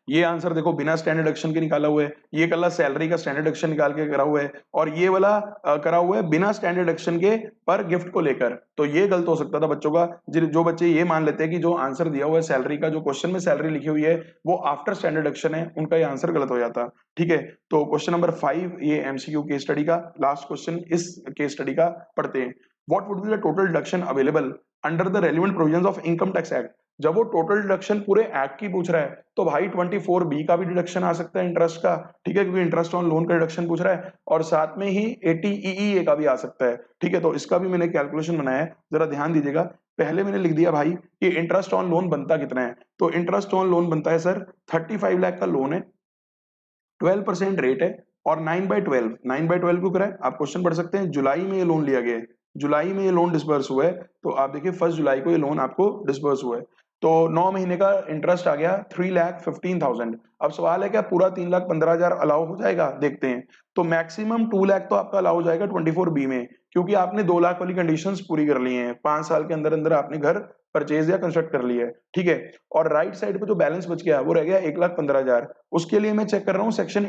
ये आंसर देखो बिना स्टैंडर्ड डिडक्शन के निकाला हुआ है, ये कल सैलरी का स्टैंडर्ड डिडक्शन निकाल के करा हुआ है, और ये वाला करा हुआ है बिना स्टैंडर्ड डिडक्शन के पर गिफ्ट को लेकर। तो ये गलत हो सकता था बच्चों का, जो बच्चे ये मान लेते हैं कि जो आंसर दिया हुआ है सैलरी का, जो क्वेश्चन में सैलरी लिखी हुई है वो आफ्टर स्टैंडर्ड डिडक्शन है, उनका ये आंसर गलत हो जाता। ठीक है, तो क्वेश्चन नंबर 5 ये एमसीक्यू केस स्टडी का लास्ट क्वेश्चन इस केस स्टडी का पढ़ते हैं। What would be the total deduction available under the relevant provisions of income tax act. जब वो टोटल डिडक्शन पूरे एक्ट की पूछ रहा है तो भाई 24B का भी डिडक्शन आ सकता है इंटरेस्ट का, ठीक है, क्योंकि इंटरेस्ट ऑन लोन का डिडक्शन पूछ रहा है, और साथ में ही 80EE का भी आ सकता है। ठीक है, तो इसका भी मैंने कैलकुलेशन बनाया है, जरा ध्यान दीजिएगा। पहले मैंने लिख दिया भाई कि इंटरेस्ट ऑन लोन बनता कितना है, तो इंटरेस्ट ऑन लोन बनता है सर 35 लाख का लोन है, 12% रेट है, और 9/12 क्यों करा है आप क्वेश्चन पढ़ सकते हैं। जुलाई में ये लोन लिया गया है, जुलाई में ये लोन डिस्बर्स हुआ है, तो आप देखिए 1 जुलाई को ये लोन आपको डिस्बर्स हुआ है, तो 9 महीने का इंटरेस्ट आ गया 3,15,000। अब सवाल है क्या पूरा 3,15,000 अलाउ हो जाएगा, देखते हैं। तो मैक्सिमम 2 लाख तो आपका अलाउ हो जाएगा 24B में, क्योंकि आपने 2 लाख वाली कंडीशंस पूरी कर ली हैं, 5 साल के अंदर अंदर आपने घर परचेज या कंस्ट्रक्ट कर लिया है। ठीक है, और राइट साइड पे जो बैलेंस बच गया वो रह गया 1,15,000। उसके लिए मैं चेक कर रहा हूँ सेक्शन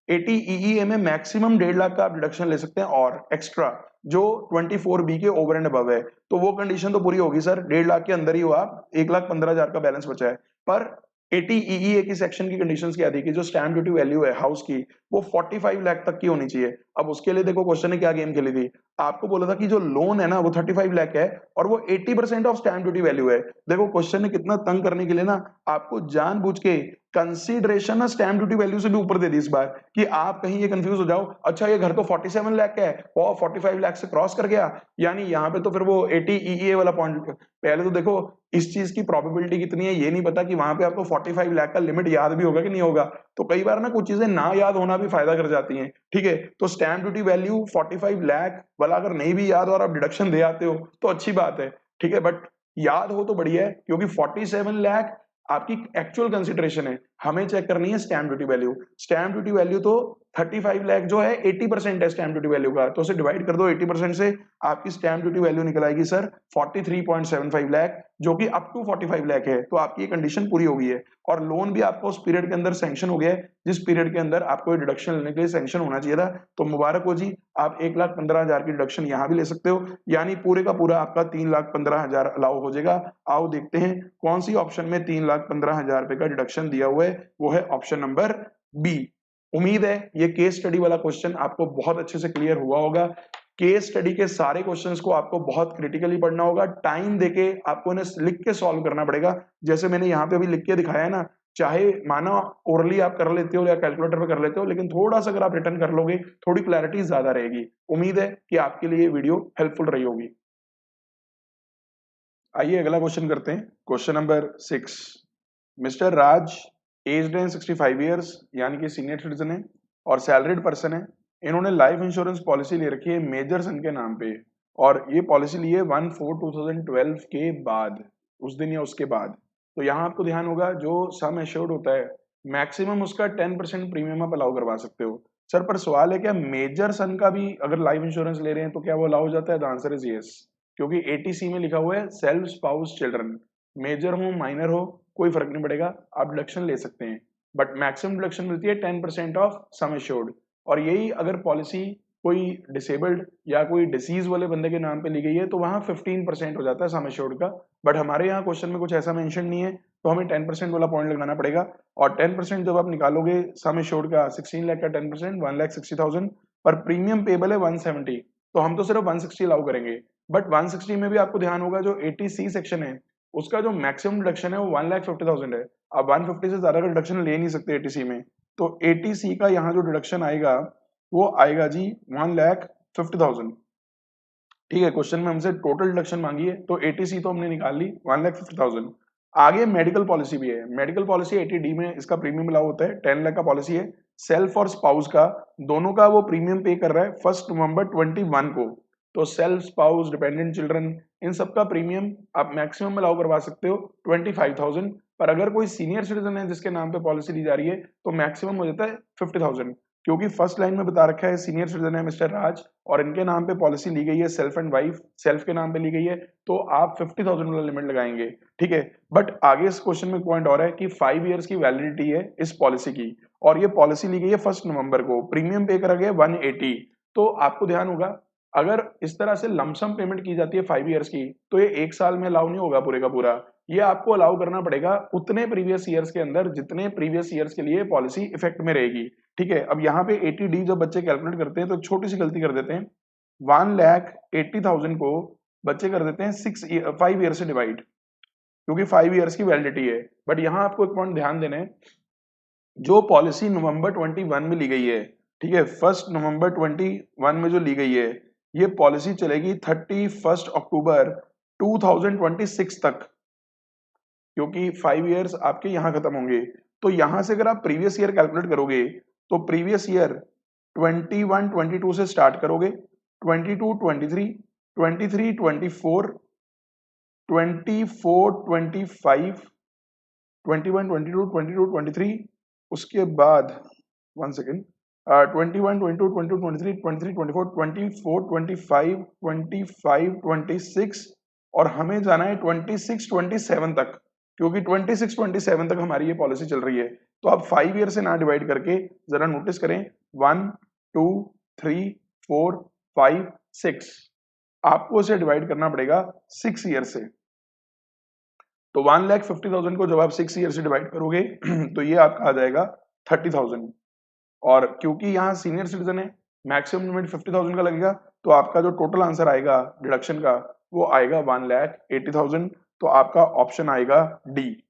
80EE में मैक्सिमम 1.5 लाख का आप डिडक्शन ले सकते हैं, और एक्स्ट्रा जो 24B के ओवर एंड अबव है, तो वो कंडीशन तो पूरी होगी सर, 1.5 लाख के अंदर ही हो आप, 1,15,000 का बैलेंस बचा है। पर 80 की सेक्शन की कंडीशंस क्या थी कि जो स्टैंप ड्यूटी वैल्यू है हाउस की वो 45 लाख तक की होनी चाहिए। अब उसके लिए देखो क्वेश्चन ने क्या गेम खेली थी, आपको बोला था कि जो लोन है ना वो 35 लाख है और वो 80% ऑफ स्टैंप ड्यूटी वैल्यू है। देखो क्वेश्चन ने कितना तंग करने के लिए ना आपको जानबूझ के कंसीडरेशन ना स्टैंप ड्यूटी वैल्यू से भी ऊपर दे दी इस बार, कि आप कहीं ये कंफ्यूज हो जाओ, अच्छा ये घर तो 47 लाख का है और 45 लाख से क्रॉस कर गया, यानी यहाँ पे तो फिर वो 80 ईईए वाला पॉइंट। पहले तो देखो इस चीज की प्रोबेबिलिटी कितनी है ये नहीं पता कि वहां पे आपको 45 लाख का लिमिट याद भी होगा कि नहीं होगा। तो कई बार ना कुछ चीजें ना याद होना भी फायदा कर जाती हैं। ठीक है, तो स्टैंप ड्यूटी वैल्यू 45 लाख वाला अगर नहीं भी याद और आप डिडक्शन दे आते हो तो अच्छी बात है। ठीक है, बट याद हो तो बढ़िया है, क्योंकि 47 लाख आपकी एक्चुअल कंसिडरेशन है, हमें चेक करनी है stamp duty value. Stamp duty value तो 35 लाख जो है 80% है स्टैंप ड्यूटी वैल्यू का, तो उसे डिवाइड कर दो 80% से, आपकी स्टैंप ड्यूटी वैल्यू निकल आएगी सर 43.75 लाख, जो कि अप टू 45 लाख है। तो आपकी ये कंडीशन पूरी हो गई है और लोन भी आपको उस पीरियड के अंदर सैंक्शन हो गया है जिस पीरियड के अंदर आपको डिडक्शन लेने के लिए सैंक्शन होना चाहिए था। तो मुबारक हो जी, आप 1,15,000 की डिडक्शन यहाँ भी ले सकते हो, यानी पूरे का पूरा आपका 3,15,000 अलाउ हो जाएगा। आओ देखते हैं कौन सी ऑप्शन में 3,15,000 रुपए का डिडक्शन दिया हुआ है, वो है ऑप्शन नंबर बी। उम्मीद है ये केस स्टडी वाला क्वेश्चन आपको बहुत अच्छे से क्लियर हुआ होगा। केस स्टडी के सारे क्वेश्चंस को आपको बहुत क्रिटिकली पढ़ना होगा, टाइम देके आपको इन्हें लिख के सॉल्व करना पड़ेगा, जैसे मैंने यहाँ पे अभी लिख के दिखाया है ना। चाहे माना ओरली आप कर लेते हो या कैलकुलेटर पे कर लेते हो, लेकिन थोड़ा सा अगर आप रिटर्न कर लोगे थोड़ी क्लैरिटी ज्यादा रहेगी। उम्मीद है कि आपके लिए वीडियो हेल्पफुल रही होगी। आइए अगला क्वेश्चन करते हैं, question number 6। Mister Raj aged and 65 years, यानी कि सीनियर सिटीजन है और सैलरीड पर्सन है। इन्होंने लाइफ इंश्योरेंस पॉलिसी ले रखी है मेजर सन के नाम पे, और ये पॉलिसी ली है 1/4/2012 के बाद, उस दिन या उसके बाद। तो यहाँ आपको ध्यान होगा जो सम एश्योर्ड होता है मैक्सिमम उसका 10% प्रीमियम आप अलाउ करवा सकते हो। सर पर सवाल है क्या मेजर सन का भी अगर लाइफ इंश्योरेंस ले रहे हैं तो क्या वो अलाउ हो जाता है? द आंसर इज यस, क्योंकि 80C में लिखा हुआ है सेल्फ स्पाउस चिल्ड्रन, मेजर हो माइनर हो कोई फर्क नहीं पड़ेगा, आप डिडक्शन ले सकते हैं, बट मैक्सिमम डिडक्शन मिलती है 10% ऑफ सम एश्योर्ड। और यही अगर पॉलिसी कोई डिसेबल्ड या कोई डिसीज वाले बंदे के नाम पे ली गई है तो वहां 15% हो जाता है सम एश्योर्ड का, बट हमारे यहाँ क्वेश्चन में कुछ ऐसा मेंशन नहीं है, तो हमें 10% वाला पॉइंट लगाना पड़ेगा। और 10% जब आप निकालोगे सम एश्योर्ड का 16 लाख का 10% 1,60,000, पर प्रीमियम पेबल है 170, तो हम तो सिर्फ 160 अलाउ करेंगे। बट 160 में भी आपको ध्यान होगा जो 80C सेक्शन है उसका जो मैक्सिमम डिडक्शन है वो 1,50,000 है। अब 150 से ज्यादा का डिडक्शन ले नहीं सकते 80C में, तो 80C का यहाँ जो डिडक्शन आएगा वो आएगा जी 1,50,000। ठीक है, क्वेश्चन में हमसे टोटल डिडक्शन मांगी है तो 80C तो हमने निकाल ली 1,50,000। आगे मेडिकल पॉलिसी भी है, मेडिकल पॉलिसी 80D में इसका प्रीमियम अलाउ होता है, 10 लाख का पॉलिसी है। सेल्फ और स्पाउस का दोनों का वो प्रीमियम पे कर रहा है 1 नवंबर 21 को। तो self spouse dependent children in सब का प्रीमियम आप मैक्सिमम अलाउ करवा सकते हो 25,000, पर अगर कोई सीनियर सिटीजन है जिसके नाम पे पॉलिसी ली जा रही है तो मैक्सिमम हो जाता है 50,000, क्योंकि फर्स्ट लाइन में बता रखा है सीनियर सिटीजन है मिस्टर राज और इनके नाम पे पॉलिसी ली गई है सेल्फ एंड वाइफ, सेल्फ के नाम पे ली गई है, तो आप 50,000 वाला लिमिट लगाएंगे। ठीक है, बट आगे इस क्वेश्चन में पॉइंट और है कि 5 इयर्स की वैलिडिटी है इस पॉलिसी की, और ये पॉलिसी ली गई है 1 नवंबर को, प्रीमियम पे करा गया 180। तो आपको ध्यान होगा अगर इस तरह से लमसम पेमेंट की जाती है 5 इयर्स की तो ये एक साल में अलाउ नहीं होगा पूरे का पूरा, ये आपको अलाउ करना पड़ेगा उतने प्रीवियस ईयर्स के अंदर जितने प्रीवियस ईयर्स के लिए पॉलिसी इफेक्ट में रहेगी। ठीक है, अब यहाँ पे 80D जब बच्चे कैलकुलेट करते हैं तो छोटी सी गलती कर देते हैं, 1,80,000 को बच्चे कर देते हैं 5 ईयर से डिवाइड, क्योंकि 5 ईयर्स की वैलिडिटी है। बट यहाँ आपको एक पॉइंट ध्यान देना है, जो पॉलिसी नवंबर 21 में ली गई है, ठीक है 1 नवंबर 21 में जो ली गई है, ये पॉलिसी चलेगी 31 अक्टूबर 2026 तक, क्योंकि 5 इयर्स आपके यहाँ खत्म होंगे। तो यहां से अगर आप प्रीवियस ईयर कैलकुलेट करोगे तो प्रीवियस ईयर 21-22 से स्टार्ट करोगे, 22-23, 23-24, 24-25, 21-22, 22-23, उसके बाद 1 सेकेंड, 21-22, 22-23, 23-24, 24-25, 25-26, और हमें जाना है 26-27 तक, क्योंकि 26-27 तक हमारी ये पॉलिसी चल रही है। तो आप 5 ईयर से ना डिवाइड करके जरा नोटिस करें 1, 2, 3, 4, 5, 6, आपको इसे डिवाइड करना पड़ेगा 6 ईयर से। तो 1,50,000 को जब आप 6 ईयर से डिवाइड करोगे तो ये आपका आ जाएगा 30,000। और क्योंकि यहाँ सीनियर सिटीजन है, मैक्सिमम लिमिट 50,000 का लगेगा, तो आपका जो टोटल आंसर आएगा डिडक्शन का वो आएगा 1,80,000। तो आपका ऑप्शन आएगा डी।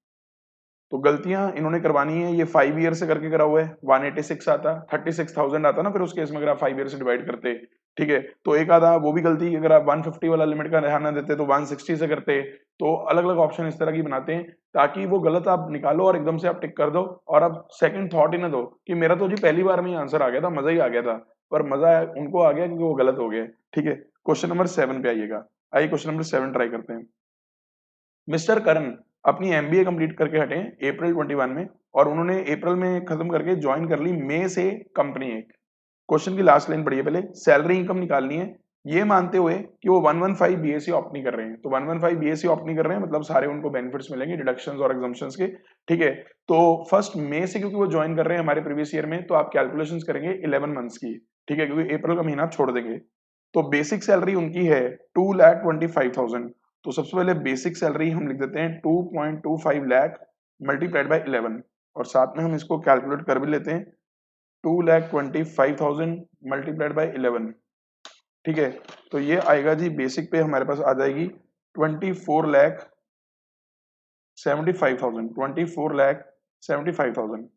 तो गलतियां इन्होंने करवानी है, ये 5 ईयर से करके करा हुआ है, 186 आता, 36,000 आता ना फिर उस केस में अगर आप 5 ईयर से डिवाइड करते, ठीक है। तो एक आधा वो भी गलती, अगर आप 150 वाला लिमिट का ध्यान ना देते तो 160 से करते। तो अलग अलग ऑप्शन इस तरह की बनाते हैं ताकि वो गलत आप निकालो और एकदम से आप टिक कर दो और आप सेकंड थॉट ही ना दो कि मेरा तो जी पहली बार में ही आंसर आ गया था, मजा ही आ गया था। पर मजा उनको आ गया क्योंकि वो गलत हो गए, ठीक है। क्वेश्चन नंबर 7 पे आइएगा। आइए क्वेश्चन नंबर 7 ट्राई करते हैं। मिस्टर करण अपनी एमबीए कंप्लीट करके हटे अप्रैल 21 में, और उन्होंने अप्रैल में खत्म करके ज्वाइन कर ली मई से कंपनी एक। क्वेश्चन की लास्ट लाइन पढ़िए पहले। सैलरी इनकम निकालनी है ये मानते हुए कि वो 115 बीएससी ऑप्ट नहीं कर रहे हैं। तो 115 बीएससी ऑप्ट नहीं कर रहे हैं मतलब सारे उनको बेनिफिट्स मिलेंगे डिडक्शंस और एग्जम्पशंस के, ठीक है। तो फर्स्ट मई से क्योंकि वो ज्वाइन कर रहे हैं हमारे प्रीवियस ईयर में, तो आप कैलकुलेशंस करेंगे 11 मंथ्स की, ठीक है, क्योंकि अप्रैल का महीना आप छोड़ देंगे। तो बेसिक सैलरी उनकी है 2,25,000। तो सबसे पहले बेसिक सैलरी हम लिख देते हैं 2.25 लाख मल्टीप्लाइड बाय 11, और साथ में हम इसको कैलकुलेट कर भी लेते हैं 2,25,000 मल्टीप्लाइड बाय 11, ठीक है। तो ये आएगा जी बेसिक पे हमारे पास आ जाएगी 24,75,000।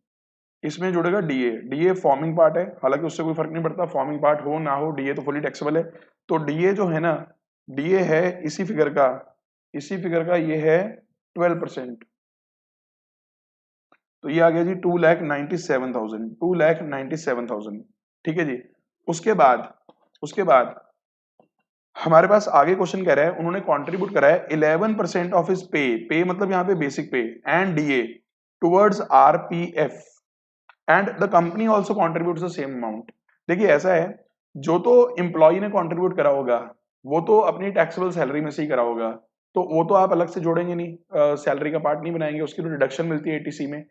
इसमें जुड़ेगा डीए। डीए फॉर्मिंग पार्ट है, हालांकि उससे कोई फर्क नहीं पड़ता, फॉर्मिंग पार्ट हो ना हो डीए तो फुली टैक्सेबल है। तो डीए जो है ना, डीए है इसी फिगर का, ये है 12%। तो ये आ गया जी 2,97,000, ठीक है जी। उसके बाद हमारे पास आगे क्वेश्चन कह रहा है उन्होंने कंट्रीब्यूट करा है 11% ऑफ हिज पे मतलब यहाँ पे बेसिक पे and DA towards RPF and the company also contribute the same amount. देखिए ऐसा है, जो तो एम्प्लॉय ने कॉन्ट्रीब्यूट करा होगा वो तो अपनी टैक्सेबल सैलरी में से ही करा होगा, तो वो तो आप अलग से जोड़ेंगे नहीं, सैलरी का पार्ट नहीं बनाएंगे, उसकी तो डिडक्शन मिलती है एटीसी में।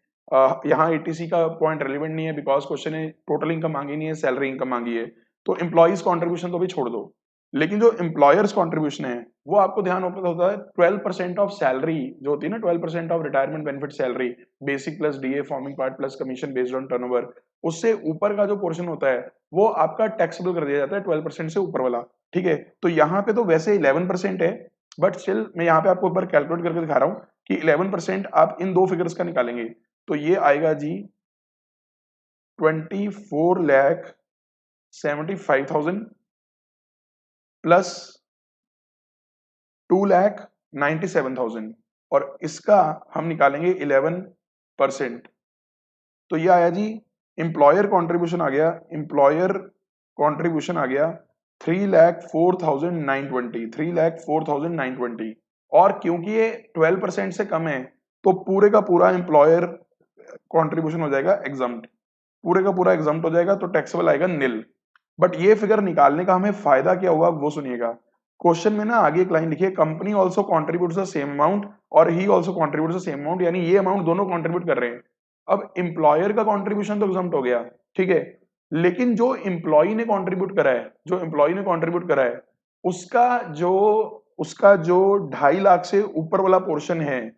यहाँ एटीसी का पॉइंट रेलिवेंट नहीं है बिकॉज क्वेश्चन है टोटल इनकम मांगी नहीं है, सैलरी इनकम मांगी है। तो एम्प्लॉयज कॉन्ट्रीब्यूशन तो भी छोड़ दो, लेकिन जो एम्प्लॉयर्स कॉन्ट्रीब्यूशन है वो आपको ध्यान होता है 12% ऑफ सैलरी जो होती है ना, 12% of retirement benefit salary, basic plus DA forming part plus commission based on turnover, उससे ऊपर का जो पोर्शन होता है वो आपका टैक्सेबल कर दिया जाता है 12% से ऊपर वाला, ठीक है। तो यहाँ पे तो वैसे 11% है, बट स्टिल मैं यहाँ पे आपको एक बार कैलकुलेट करके दिखा रहा हूँ कि 11% आप इन दो फिगर्स का निकालेंगे तो ये आएगा जी 24,75,000 प्लस 2,97,000 और इसका हम निकालेंगे 11%। तो ये आया जी एम्प्लॉयर कॉन्ट्रीब्यूशन आ गया 3,04,920 और क्योंकि ये 12% से कम है तो पूरे का पूरा एम्प्लॉयर कॉन्ट्रीब्यूशन हो जाएगा एग्जम्प्ट, पूरे का पूरा एग्जम्प्ट हो जाएगा, तो टैक्सेबल आएगा निल। बट ये फिगर निकालने का हमें फायदा क्या हुआ वो सुनिएगा। क्वेश्चन में ना आगे एक लाइन लिखी है company also contribute the same amount और he also contribute the same amount, यानी ये अमाउंट दोनों कॉन्ट्रीब्यूट कर रहे हैं। अब एम्प्लॉयर का कॉन्ट्रीब्यूशन तो एग्जम्प्ट हो गया, ठीक है, लेकिन जो एम्प्लॉय ने कॉन्ट्रीब्यूट करा है उसका जो 2.5 लाख से ऊपर वाला पोर्शन है,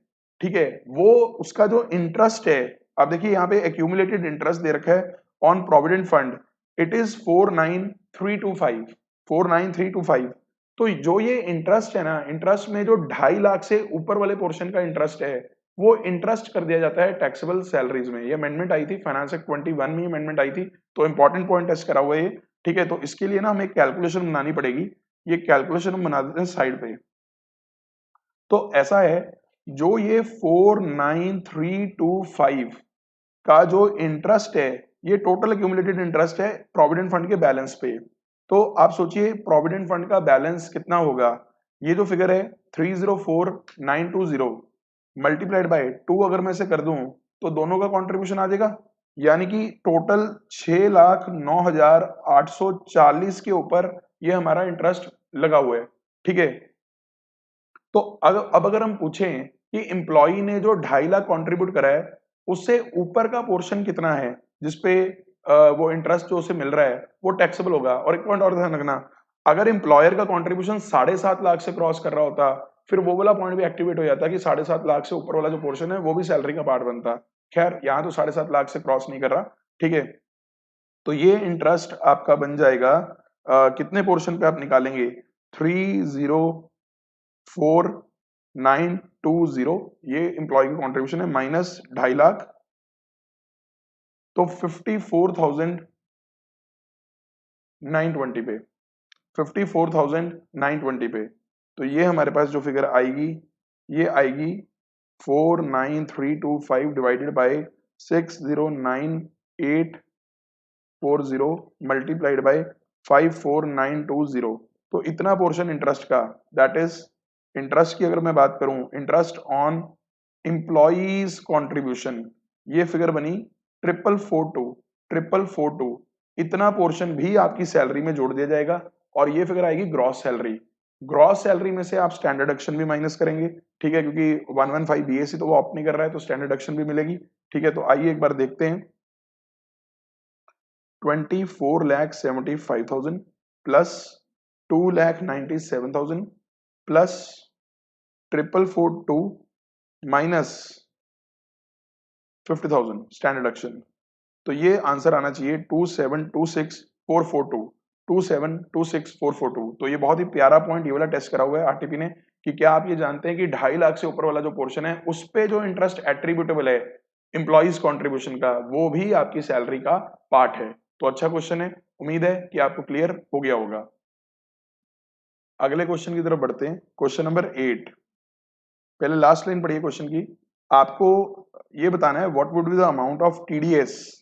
ठीक है, वो उसका जो इंटरेस्ट है, आप देखिए यहाँ पे एक्यूमुलेटेड इंटरेस्ट दे रखा है on provident fund, it is 49325। तो जो ये इंटरेस्ट है ना, इंटरेस्ट में जो 2.5 लाख से ऊपर वाले पोर्शन का इंटरेस्ट है वो इंटरेस्ट कर दिया जाता है टैक्सेबल सैलरीज में। ये अमेंडमेंट आई थी फाइनेंस एक्ट 21 में, अमेंडमेंट आई थी, तो इंपॉर्टेंट पॉइंट टेस्ट करा हुआ है ये, ठीक है। तो इसके लिए ना हमें कैलकुलेशन बनानी पड़ेगी, ये कैलकुलेशन हम बना देते हैं साइड पे। तो ऐसा है, जो ये 49325 का जो इंटरेस्ट है ये टोटल एक्यूमुलेटेड इंटरेस्ट है प्रोविडेंट फंड के बैलेंस पे। तो आप सोचिए प्रोविडेंट फंड का बैलेंस कितना होगा, ये जो फिगर है 304,920 मल्टीप्लाइड बाय 2 अगर मैं इसे कर दूं तो दोनों का कंट्रीब्यूशन आ जाएगा, यानी कि टोटल 6,09,840 के ऊपर ये हमारा इंटरेस्ट लगा हुआ है, ठीक है। तो अब अगर हम पूछें कि एम्प्लॉय ने जो 2.5 लाख कंट्रीब्यूट करा है उससे ऊपर का पोर्शन कितना है जिसपे वो इंटरेस्ट जो उसे मिल रहा है वो टैक्सेबल होगा। और एक पॉइंट और ध्यान रखना, अगर एम्प्लॉयर का कंट्रीब्यूशन 7.5 लाख से क्रॉस कर रहा होता फिर वो वाला पॉइंट भी एक्टिवेट हो जाता है कि 7.5 लाख से ऊपर वाला जो पोर्शन है वो भी सैलरी का पार्ट बनता है। खैर यहाँ तो 7.5 लाख से क्रॉस नहीं कर रहा, ठीक है। तो ये इंटरेस्ट आपका बन जाएगा कितने पोर्शन पे आप निकालेंगे, 304,920, ये एम्प्लॉय की कॉन्ट्रीब्यूशन है, माइनस 2.5 लाख, तो 54,920 पे, 54,920 पे, तो ये हमारे पास जो फिगर आएगी ये आएगी 49325 डिवाइडेड बाय 609,840 मल्टीप्लाइड बाय 54920, तो इतना पोर्शन इंटरेस्ट का, दैट इज इंटरेस्ट की अगर मैं बात करूं, इंटरेस्ट ऑन एम्प्लॉइज कॉन्ट्रीब्यूशन, ये फिगर बनी 444,442, इतना पोर्शन भी आपकी सैलरी में जोड़ दिया जाएगा और ये फिगर आएगी ग्रॉस सैलरी। ग्रॉस सैलरी में से आप स्टैंडर्ड एक्शन भी माइनस करेंगे, ठीक है, क्योंकि 115 बीएससी तो वो ऑप्ट नहीं कर रहा है, तो स्टैंडर्ड एक्शन भी मिलेगी, ठीक है। तो आइए एक बार देखते हैं, 24,75,000 plus 2,97,000 plus 442 minus 50,000 standard action, तो ये आंसर आना चाहिए 2,726,442, 2,726,442। तो ये बहुत ही प्यारा पॉइंट ये वाला टेस्ट करा हुआ है आरटीपी ने कि क्या आप ये जानते हैं कि 2.5 लाख से ऊपर वाला जो पोर्शन है उस पे जो इंटरेस्ट एट्रीब्यूटेबल है एम्प्लॉइज कॉन्ट्रीब्यूशन का, वो भी आपकी सैलरी का पार्ट है। तो अच्छा क्वेश्चन है, उम्मीद है कि आपको क्लियर हो गया होगा। अगले क्वेश्चन की तरफ बढ़ते हैं, क्वेश्चन नंबर 8। पहले लास्ट लाइन पढ़िए क्वेश्चन की, आपको ये बताना है what would be the amount of TDS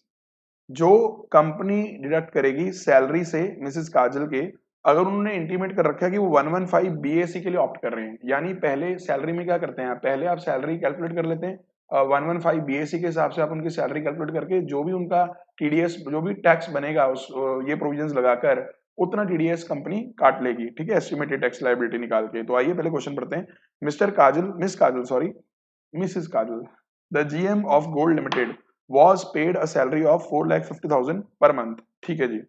जो कंपनी डिडक्ट करेगी सैलरी से मिसेस काजल के, अगर उन्होंने इंटीमेट कर रखा है कि वो 115 बीएससी के लिए ऑप्ट कर रहे हैं। यानी पहले सैलरी में क्या करते हैं, पहले आप सैलरी कैलकुलेट कर लेते हैं 115 बीएससी के हिसाब से, आप उनकी सैलरी कैलकुलेट करके जो भी उनका टीडीएस जो भी टैक्स बनेगा उस ये प्रोविजंस लगाकर उतना टीडीएस कंपनी काट लेगी, ठीक है, एस्टिमेटेड टैक्स लायबिलिटी निकाल के। तो आइए पहले क्वेश्चन पढ़ते हैं। Mrs Kajal, the GM of gold limited was paid a salary of 4,50,000 per month, ठीक है जी।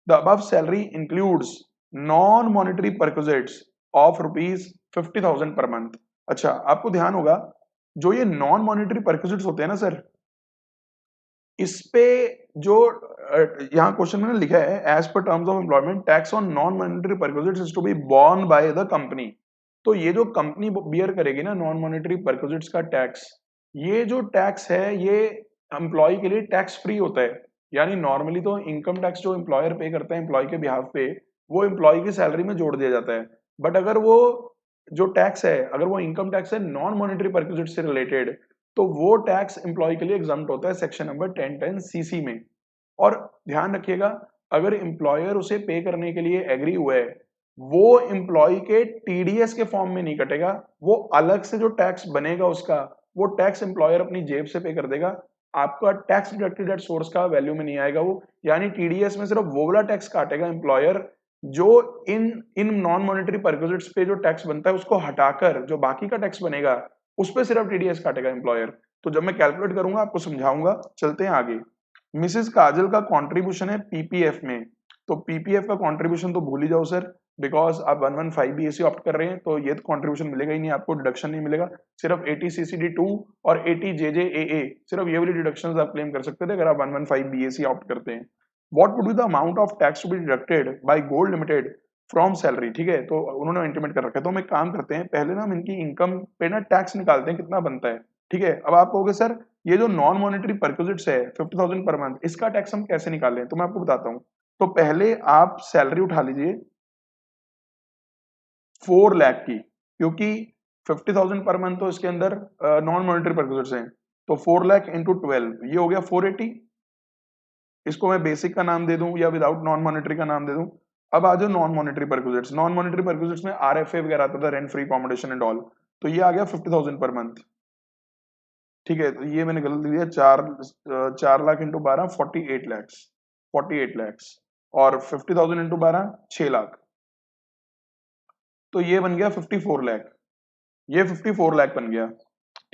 The above salary includes non-monetary perquisites of rupees 50,000 per month। अच्छा, आपको ध्यान होगा जो ये नॉन मॉनिटरी परक्विजिट्स होते हैं ना सर, इस पे जो यहाँ क्वेश्चन में लिखा है as per terms of employment tax on non monetary perquisites is to be borne by the company. तो ये जो कंपनी बियर करेगी ना नॉन मॉनिटरी परक्विजिट्स का टैक्स, ये जो टैक्स है ये एम्प्लॉय के लिए टैक्स फ्री होता है। यानी नॉर्मली तो इनकम टैक्स जो एम्प्लॉयर पे करता है एम्प्लॉय के बिहाफ पे, वो एम्प्लॉय की सैलरी में जोड़ दिया जाता है। बट अगर वो जो टैक्स है, अगर वो इनकम टैक्स है नॉन मॉनिटरी परक्विजिट से रिलेटेड, तो वो टैक्स एम्प्लॉय के लिए एग्जम्प्ट होता है सेक्शन नंबर 1010 सीसी में। और ध्यान रखिएगा, अगर एम्प्लॉयर उसे पे करने के लिए एग्री हुआ है, वो एम्प्लॉय के टीडीएस के फॉर्म में नहीं कटेगा, वो अलग से जो टैक्स बनेगा उसका, वो टैक्स एम्प्लॉयर अपनी जेब से पे कर देगा, आपका टैक्स डिडक्टेड एट सोर्स का वैल्यू में नहीं आएगा वो। यानी टीडीएस में सिर्फ वो वाला टैक्स काटेगा एम्प्लॉयर जो इन इन नॉन मॉनेटरी परक्विजिट्स पे जो टैक्स बनता है उसको हटाकर जो बाकी का टैक्स बनेगा उस पे सिर्फ टीडीएस काटेगा एम्प्लॉयर। तो जब मैं कैलकुलेट करूंगा आपको समझाऊंगा, चलते हैं आगे। मिसेस काजल का कंट्रीब्यूशन है पीपीएफ में, तो पीपीएफ का कंट्रीब्यूशन तो भूल ही जाओ सर, बिकॉज आप 115 बीएससी ऑप्ट कर रहे हैं तो ये तो कंट्रीब्यूशन मिलेगा ही नहीं आपको, डिडक्शन नहीं मिलेगा। सिर्फ 80 CCD2 और 80 JJAA, सिर्फ ये वाली डिडक्शंस आप क्लेम कर सकते थे अगर आप 115 बीएससी ऑप्ट करते हैं। What would be the amount of tax to be deducted by Gold Limited from salary, ठीक है, तो उन्होंने इंटीमेट कर रखा है। तो हम एक काम करते हैं, पहले ना हम इनकी इनकम पे ना टैक्स निकालते हैं कितना बनता है, ठीक है। अब आप कहोगे सर ये जो नॉन मॉनेटरी परक्विजिट्स है 50,000 पर मंथ, इसका टैक्स हम कैसे निकालें, तो मैं आपको बताता हूं। तो पहले आप सैलरी उठा लीजिए 4 लाख की, क्योंकि 50,000 पर मंथ तो इसके अंदर नॉन मॉनेटरी परक्विजिट्स हैं, तो 4 लाख इंटू 12 ये हो गया 480। इसको मैं बेसिक का नाम दे दूं या विदाउट नॉन मॉनेटरी का नाम दे दूं। अब आ जाओ non monetary perquisites, non monetary perquisites में आरएफए वगैरह आता था, rent free accommodation and all, तो ये आ गया 50,000 पर मंथ, ठीक है। तो ये मैंने गलत लिख दिया, 4 लाख इंटू 12 48 लैक्स, 48 लैक्स, और 50,000 इंटू 12 6 लाख, तो ये बन गया 54 लाख, ये 54 लाख बन गया,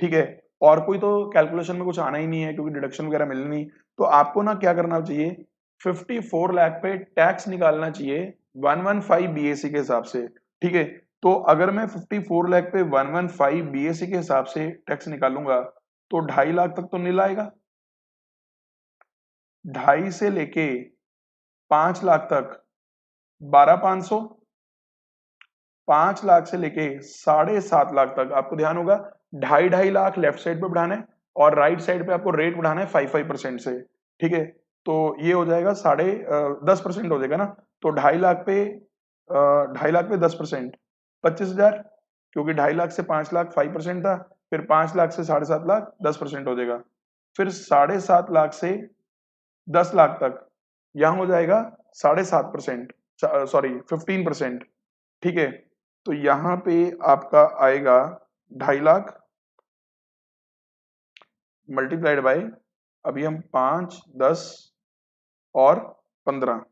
ठीक है। और कोई तो कैलकुलेशन में कुछ आना ही नहीं है क्योंकि डिडक्शन वगैरह मिलनी नहीं, तो आपको ना क्या करना चाहिए, 54 लाख पे टैक्स निकालना चाहिए 115 बीएससी के हिसाब से, ठीक है। तो अगर मैं 54 लाख पे 115 बीएससी के हिसाब से टैक्स निकालूंगा तो 2.5 लाख तक तो नील आएगा। 2.5 से लेके 5 लाख तक 12,500, 5 लाख से लेके 7.5 लाख तक आपको ध्यान होगा 2.5 लाख लेफ्ट साइड पे बढ़ाना है और राइट साइड पे आपको रेट बढ़ाना है 5% से। ठीक है, तो ये हो जाएगा 10% हो जाएगा ना। तो 2.5 लाख पे 2.5 लाख पे 10% 25,000, क्योंकि 2.5 लाख से 5 लाख 5% था, फिर 5 लाख से 7.5 लाख 10% हो जाएगा, फिर 7.5 लाख से 10 लाख तक यहां हो जाएगा 7.5%, सॉरी 15%। ठीक है, तो यहां पे आपका आएगा 2.5 लाख मल्टीप्लाइड बाय, अभी हम 5, 10 और 15,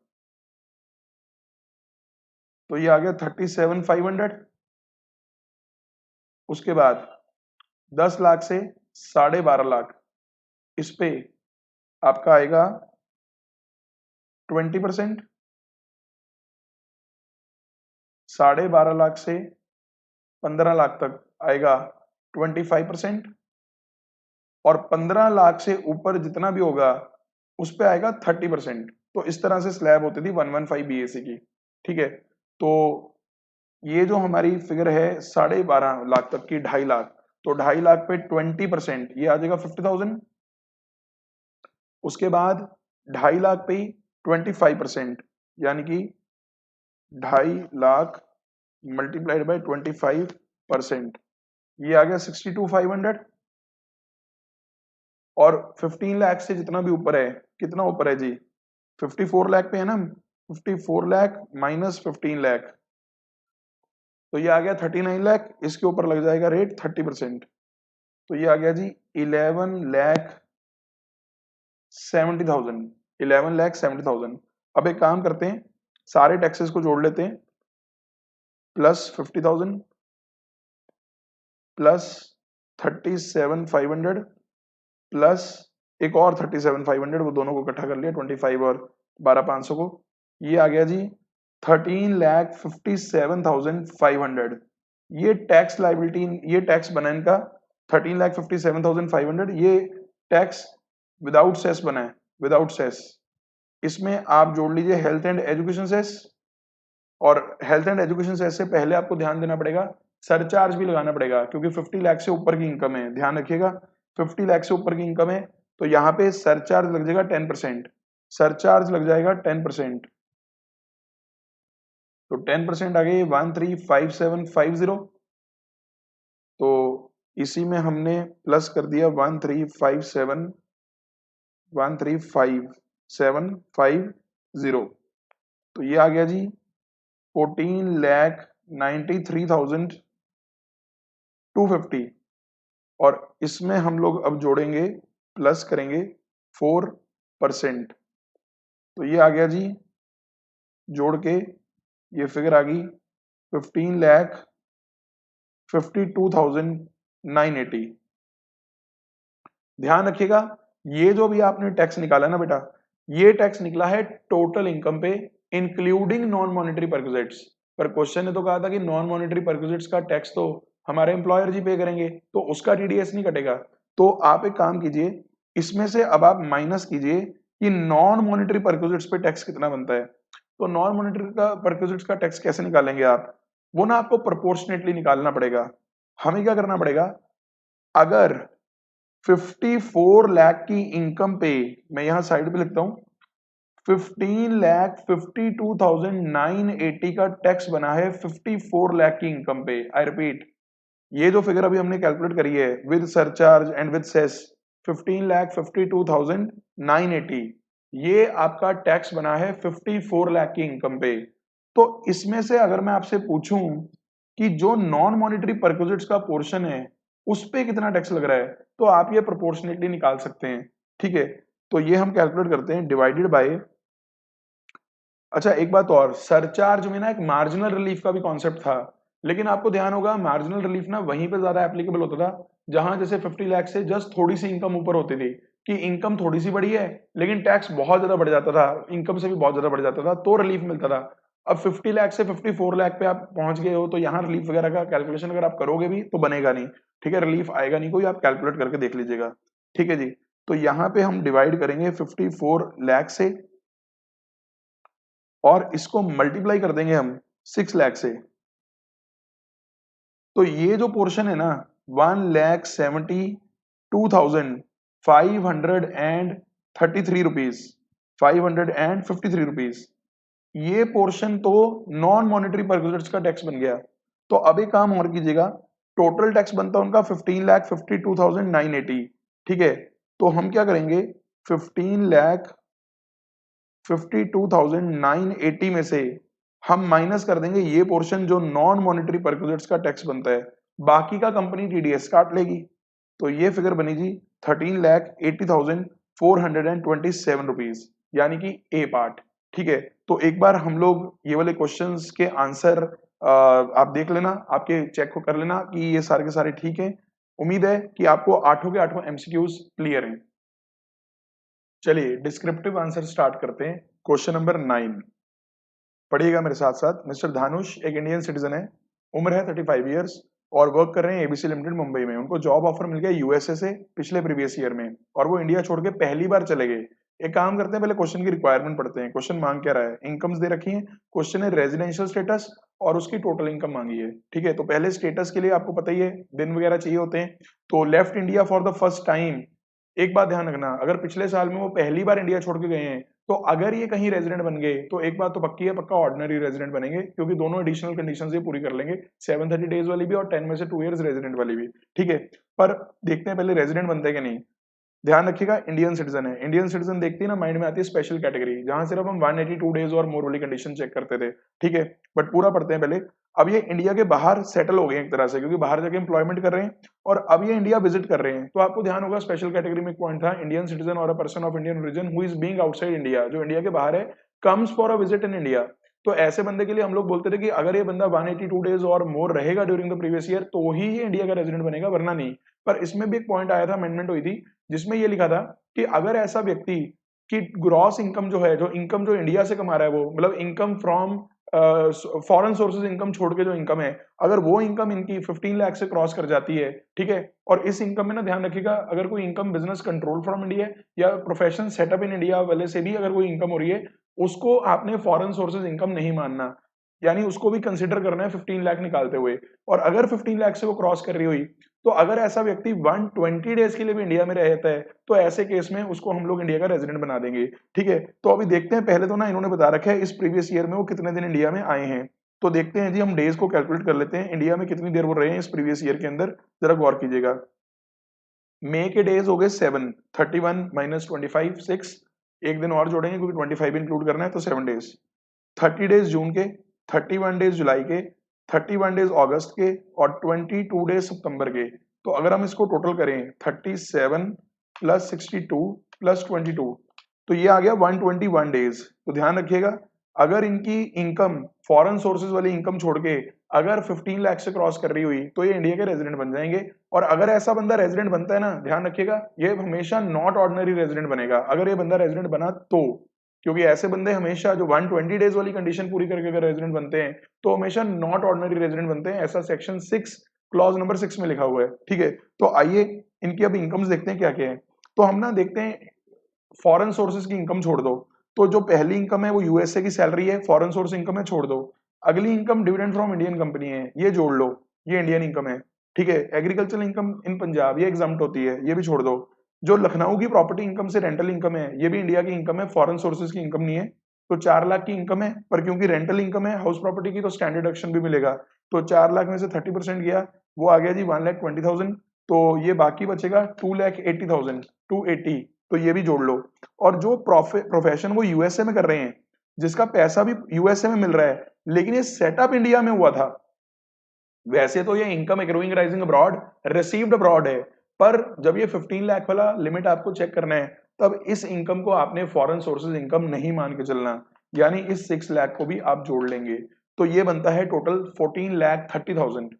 तो ये आ गया 37,500। उसके बाद 10 लाख से 12.5 लाख, इस पे आपका आएगा 20%, 12.5 लाख से 15 लाख तक आएगा 25%, और 15 लाख से ऊपर जितना भी होगा उस पे आएगा 30%। तो इस तरह से स्लैब होती थी 115 बीएससी की। ठीक है, तो ये जो हमारी फिगर है 12.5 लाख तक की 2.5 लाख, तो 2.5 लाख पे 20% ये आ जाएगा 50,000। उसके बाद 2.5 लाख पे 25%, यानी कि 2.5 लाख मल्टीप्लाइड बाय 25%, ये आ गया 62,500। और 15 लाख से जितना भी ऊपर है, कितना ऊपर है जी, 54 लाख पे है ना, 54 लाख माइनस 15 लाख, तो ये आ गया 39 लाख, इसके ऊपर लग जाएगा रेट 30%, तो ये आ गया जी 11,70,000, 11,70,000। अब एक काम करते हैं, सारे टैक्सेस को जोड़ लेते हैं, प्लस 50,000 प्लस 37,500 प्लस एक और 37,500, वो दोनों को इकट्ठा कर लिया 25 और 12,500 को, ये आ गया जी 13,57,500। ये टैक्स लाइबिलिटी, ये टैक्स बना इनका 13,57,500, ये टैक्स विदाउट सेस बना है, विदाउट सेस। इसमें आप जोड़ लीजिए हेल्थ एंड एजुकेशन सेस, और हेल्थ एंड एजुकेशन सेस से पहले आपको ध्यान देना पड़ेगा सरचार्ज भी लगाना पड़ेगा, क्योंकि 50 लाख से ऊपर की इनकम है, ध्यान रखिएगा 50 लाख से ऊपर की इनकम है तो यहाँ पे सरचार्ज लग जाएगा 10%, सरचार्ज लग जाएगा 10%, तो 10% आ गई 135750, तो इसी में हमने प्लस कर दिया 135750, तो ये आ गया जी 14,93,250, और इसमें हम लोग अब जोड़ेंगे, प्लस करेंगे 4%, तो ये आ गया जी, जोड़ के ये फिगर आ गई 15,52,980। ध्यान रखिएगा, ये जो भी आपने टैक्स निकाला ना बेटा, ये टैक्स निकला है टोटल इनकम पे इंक्लूडिंग नॉन मॉनेटरी परक्विजिट्स। पर क्वेश्चन ने तो कहा था कि नॉन मॉनेटरी परक्विजिट्स का टैक्स तो हमारे एम्प्लॉयर जी पे करेंगे, तो उसका टीडीएस नहीं कटेगा। तो आप एक काम कीजिए, इसमें से अब आप माइनस कीजिए कि नॉन मॉनेटरी परक्विजिट्स पे टैक्स कितना बनता है। तो नॉन मॉनेटरी का परक्विजिट्स का टैक्स कैसे निकालेंगे आप, वो ना आपको प्रोपोर्शनेटली निकालना पड़ेगा। हमें क्या करना पड़ेगा, अगर 54 लाख की इनकम पे, मैं यहां साइड पे लिखता हूं, 15,52,980 का टैक्स बना है 54 लाख की इनकम पे। आई रिपीट, ये जो फिगर अभी हमने कैलकुलेट करी है with surcharge and with cess 15,52,980, ये आपका टैक्स बना है 54 लाख की इनकम पे। तो इसमें से अगर मैं आपसे पूछूं कि जो नॉन मॉनेटरी परक्विजिट्स का पोर्शन है उस पे कितना टैक्स लग रहा है, तो आप ये प्रोपोर्शनेटली निकाल सकते हैं। ठीक है, तो ये हम कैलकुलेट करते हैं, डिवाइडेड बाय, अच्छा एक बात और, सरचार्ज में ना एक मार्जिनल रिलीफ का भी कॉन्सेप्ट था, लेकिन आपको ध्यान होगा मार्जिनल रिलीफ ना वहीं पे ज्यादा एप्लीकेबल होता था जहां जैसे 50 लाख से जस्ट थोड़ी सी इनकम ऊपर होती थी, कि इनकम थोड़ी सी बढ़ी है लेकिन टैक्स बहुत ज्यादा बढ़ जाता था, इनकम से भी बहुत ज्यादा बढ़ जाता था, तो रिलीफ मिलता था। अब 50 लाख से 54 लाख पे आप पहुंच गए हो, तो यहाँ रिलीफ वगैरह का कैलकुलेशन अगर आप करोगे भी तो बनेगा नहीं, ठीक है, रिलीफ आएगा नहीं कोई, आप कैलकुलेट करके देख लीजिएगा, ठीक है जी। तो यहाँ पे हम डिवाइड करेंगे 54 लाख से और इसको मल्टीप्लाई कर देंगे हम 6 लाख से। तो ये जो पोर्शन है ना 1,72,533 रुपीज, 553 रुपीज, ये पोर्शन तो नॉन मॉनेटरी परक्विजिट्स का टैक्स बन गया। तो अब एक काम और कीजिएगा, टोटल टैक्स बनता है उनका 15,52,980, ठीक है। तो हम क्या करेंगे, 15,52,980 में से हम माइनस कर देंगे ये पोर्शन जो नॉन मॉनेटरी परक्विजिट्स का टैक्स बनता है, बाकी का कंपनी टीडीएस काट लेगी। तो ये फिगर बनी जी 13,80,427 रुपीज, यानी कि ए पार्ट, ठीक है। तो एक बार हम लोग ये वाले क्वेश्चंस के आंसर आप देख लेना, आपके चेक को कर लेना कि ये सारे के सारे ठीक हैं। उम्मीद है कि आपको आठों के आठों एमसीक्यूज क्लियर हैं। चलिए डिस्क्रिप्टिव आंसर स्टार्ट करते हैं। क्वेश्चन नंबर 9 पढ़िएगा मेरे साथ साथ। मिस्टर धानुष एक इंडियन सिटीजन है, उम्र है 35 ईयर्स और वर्क कर रहे हैं एबीसी लिमिटेड मुंबई में। उनको जॉब ऑफर मिल गया यूएसए से पिछले प्रीवियस ईयर में और वो इंडिया छोड़ के पहली बार चले गए। एक काम करते हैं, पहले क्वेश्चन की रिक्वायरमेंट पढ़ते हैं। क्वेश्चन मांग क्या रहा है, इनकम्स दे रखी है, क्वेश्चन है रेजिडेंशियल स्टेटस और उसकी टोटल इनकम मांगी है, ठीक है। तो पहले स्टेटस के लिए आपको पता ही है दिन वगैरह चाहिए होते हैं। तो left India for the first time, एक बात ध्यान रखना, अगर पिछले साल में वो पहली बार इंडिया छोड़ के गए हैं तो अगर ये कहीं रेजिडेंट बन गए तो एक बात तो पक्की है, पक्का ऑर्डिनरी रेजिडेंट बनेंगे, क्योंकि दोनों एडिशनल कंडीशंस ये पूरी कर लेंगे, 730 डेज वाली भी और 10 में से 2 इयर्स रेजिडेंट वाली भी, ठीक है। पर देखते हैं पहले रेजिडेंट बनते हैं कि नहीं। ध्यान रखिएगा इंडियन सिटीजन है, इंडियन सिटीजन देखते ही ना माइंड में आती है स्पेशल कैटेगरी, जहां सिर्फ हम 182 डेज और मोर वाली कंडीशन चेक करते थे, ठीक है। बट पूरा पढ़ते हैं पहले। अब ये इंडिया के बाहर सेटल हो गए एक तरह से, क्योंकि बाहर जाके एम्प्लॉयमेंट कर रहे हैं और अब ये इंडिया विजिट कर रहे हैं। तो आपको ध्यान होगा स्पेशल कैटेगरी में एक पॉइंट था, इंडियन सिटीजन और a person of Indian origin who is being outside India, जो इंडिया के बाहर है, comes for a visit in India. तो ऐसे बंदे के लिए हम लोग बोलते थे कि अगर ये बंदा 182 डेज और मोर रहेगा ड्यूरिंग द प्रीवियस ईयर तो ही ये इंडिया का रेजिडेंट बनेगा, वरना नहीं। पर इसमें भी एक पॉइंट आया था, अमेंडमेंट हुई थी, जिसमें ये लिखा था कि अगर ऐसा व्यक्ति की ग्रॉस इनकम जो है, जो इनकम जो इंडिया से कमा रहा है, वो मतलब income from foreign sources income छोड़ के जो इनकम है, अगर वो इनकम इनकी 15 लाख से क्रॉस कर जाती है, ठीक है। और इस इनकम में ना ध्यान रखिएगा, अगर कोई income business control from India या प्रोफेशन सेटअप इन इंडिया वाले से भी अगर कोई इनकम हो रही है, उसको आपने फॉरेन सोर्सेज इनकम नहीं मानना, यानी उसको भी कंसिडर करना है 15 लाख निकालते हुए। और अगर 15 लाख से वो क्रॉस कर रही हुई, तो अगर ऐसा व्यक्ति 120 डेज के लिए भी इंडिया में रहता है तो ऐसे केस में उसको हम लोग इंडिया का रेजिडेंट बना देंगे, ठीक है। तो अभी देखते हैं, पहले तो ना इन्होंने बता रखा है इस प्रीवियस ईयर में वो कितने दिन इंडिया में आए हैं। तो देखते हैं जी, हम डेज को कैलकुलेट कर लेते हैं, इंडिया में कितनी देर वो रहे हैं इस प्रीवियस ईयर के अंदर, जरा गौर कीजिएगा। मई के डेज हो गए 7, 31 माइनस 25 6, एक दिन और जोड़ेंगे क्योंकि 25 इंक्लूड करना है, तो 7 डेज। 30 डेज जून के, 31 डेज जुलाई के, 31 डेज अगस्त के और 22 डेज सितंबर के। तो अगर हम इसको टोटल करें 37 प्लस 62 प्लस 22, तो ये आ गया 121 डेज। तो ध्यान रखिएगा, अगर इनकी इनकम फॉरेन सोर्सेज वाली इनकम छोड़ के अगर 15 लाख से क्रॉस कर रही हुई तो ये इंडिया के रेजिडेंट बन जाएंगे। और अगर ऐसा बंदा रेजिडेंट बनता है ना, ध्यान रखिएगा, ये हमेशा नॉट ऑर्डिनरी रेजिडेंट बनेगा अगर ये बंदा रेजिडेंट बना तो, क्योंकि ऐसे बंदे हमेशा जो 120 डेज वाली कंडीशन पूरी करके अगर रेजिडेंट बनते हैं तो हमेशा नॉट ऑर्डिनरी रेजिडेंट बनते हैं, ऐसा सेक्शन 6 क्लॉज नंबर 6 में लिखा हुआ है, ठीक है। तो आइए इनकी अब इनकम्स देखते हैं क्या क्या है। तो हम ना देखते हैं, फॉरेन सोर्सेज की इनकम छोड़ दो, तो जो पहली इनकम है वो यूएसए की सैलरी है, फॉरेन सोर्स इनकम है, छोड़ दो। अगली income dividend from Indian company है, ये जोड़ लो, ये इंडियन इनकम है, ठीक है। एग्रीकल्चरल इनकम इन पंजाब, ये एग्जाम्प्ट होती है, ये भी छोड़ दो। जो लखनऊ की प्रॉपर्टी इनकम से रेंटल इनकम है, ये भी इंडिया की इनकम है, फॉरेन सोर्सेज की इनकम नहीं है। तो 4 लाख की इनकम है, पर क्योंकि रेंटल इनकम है हाउस प्रॉपर्टी की तो स्टैंडर्ड डिडक्शन भी मिलेगा। तो 4 लाख में से 30% गया, वो आ गया जी 1,20,000। तो ये बाकी बचेगा 2,80,000, 280, तो ये भी जोड़ लो। और जो प्रोफेशन वो यूएसए में कर रहे हैं, जिसका पैसा भी यूएसए में मिल रहा है, लेकिन ये सेटअप इंडिया में हुआ था। वैसे तो ये income accruing rising abroad received abroad है, पर जब ये 15 लाख वाला लिमिट आपको चेक करना है, तब इस इनकम को आपने फॉरेन सोर्सेज इनकम नहीं मान के चलना, यानी इस 6 लाख को भी आप जोड़ लेंगे। तो ये बनता है टोटल 14,30,000।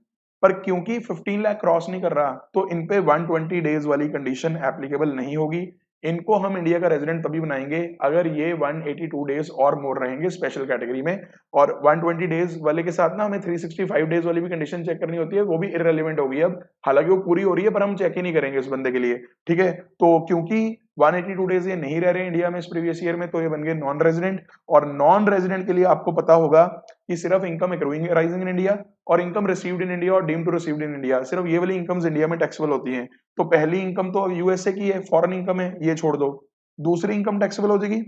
पर क्योंकि 15 लाख क्रॉस नहीं कर रहा, तो इन पे 120 डेज वाली कंडीशन एप्लीकेबल नहीं होगी। इनको हम इंडिया का रेजिडेंट तभी बनाएंगे अगर ये 182 डेज और मोर रहेंगे स्पेशल कैटेगरी में, और 120 डेज वाले के साथ ना हमें 365 डेज वाली भी कंडीशन चेक करनी होती है, वो भी इररिलेवेंट होगी अब, हालांकि वो पूरी हो रही है पर हम चेक ही नहीं करेंगे उस बंदे के लिए, ठीक है। तो क्योंकि 182 डेज ये नहीं रह रहे इंडिया में इस प्रीवियस ईयर में, तो ये बन गए नॉन रेजिडेंट। और नॉन रेजिडेंट के लिए आपको पता होगा कि सिर्फ income accruing arising in India और इनकम रिसीव्ड इन इंडिया और deemed to received in India, सिर्फ ये वाली इनकम्स इंडिया में टैक्सेबल होती हैं। तो पहली इनकम तो यूएसए की है, फॉरेन इनकम है, ये छोड़ दो। दूसरी इनकम टैक्सेबल हो जाएगी,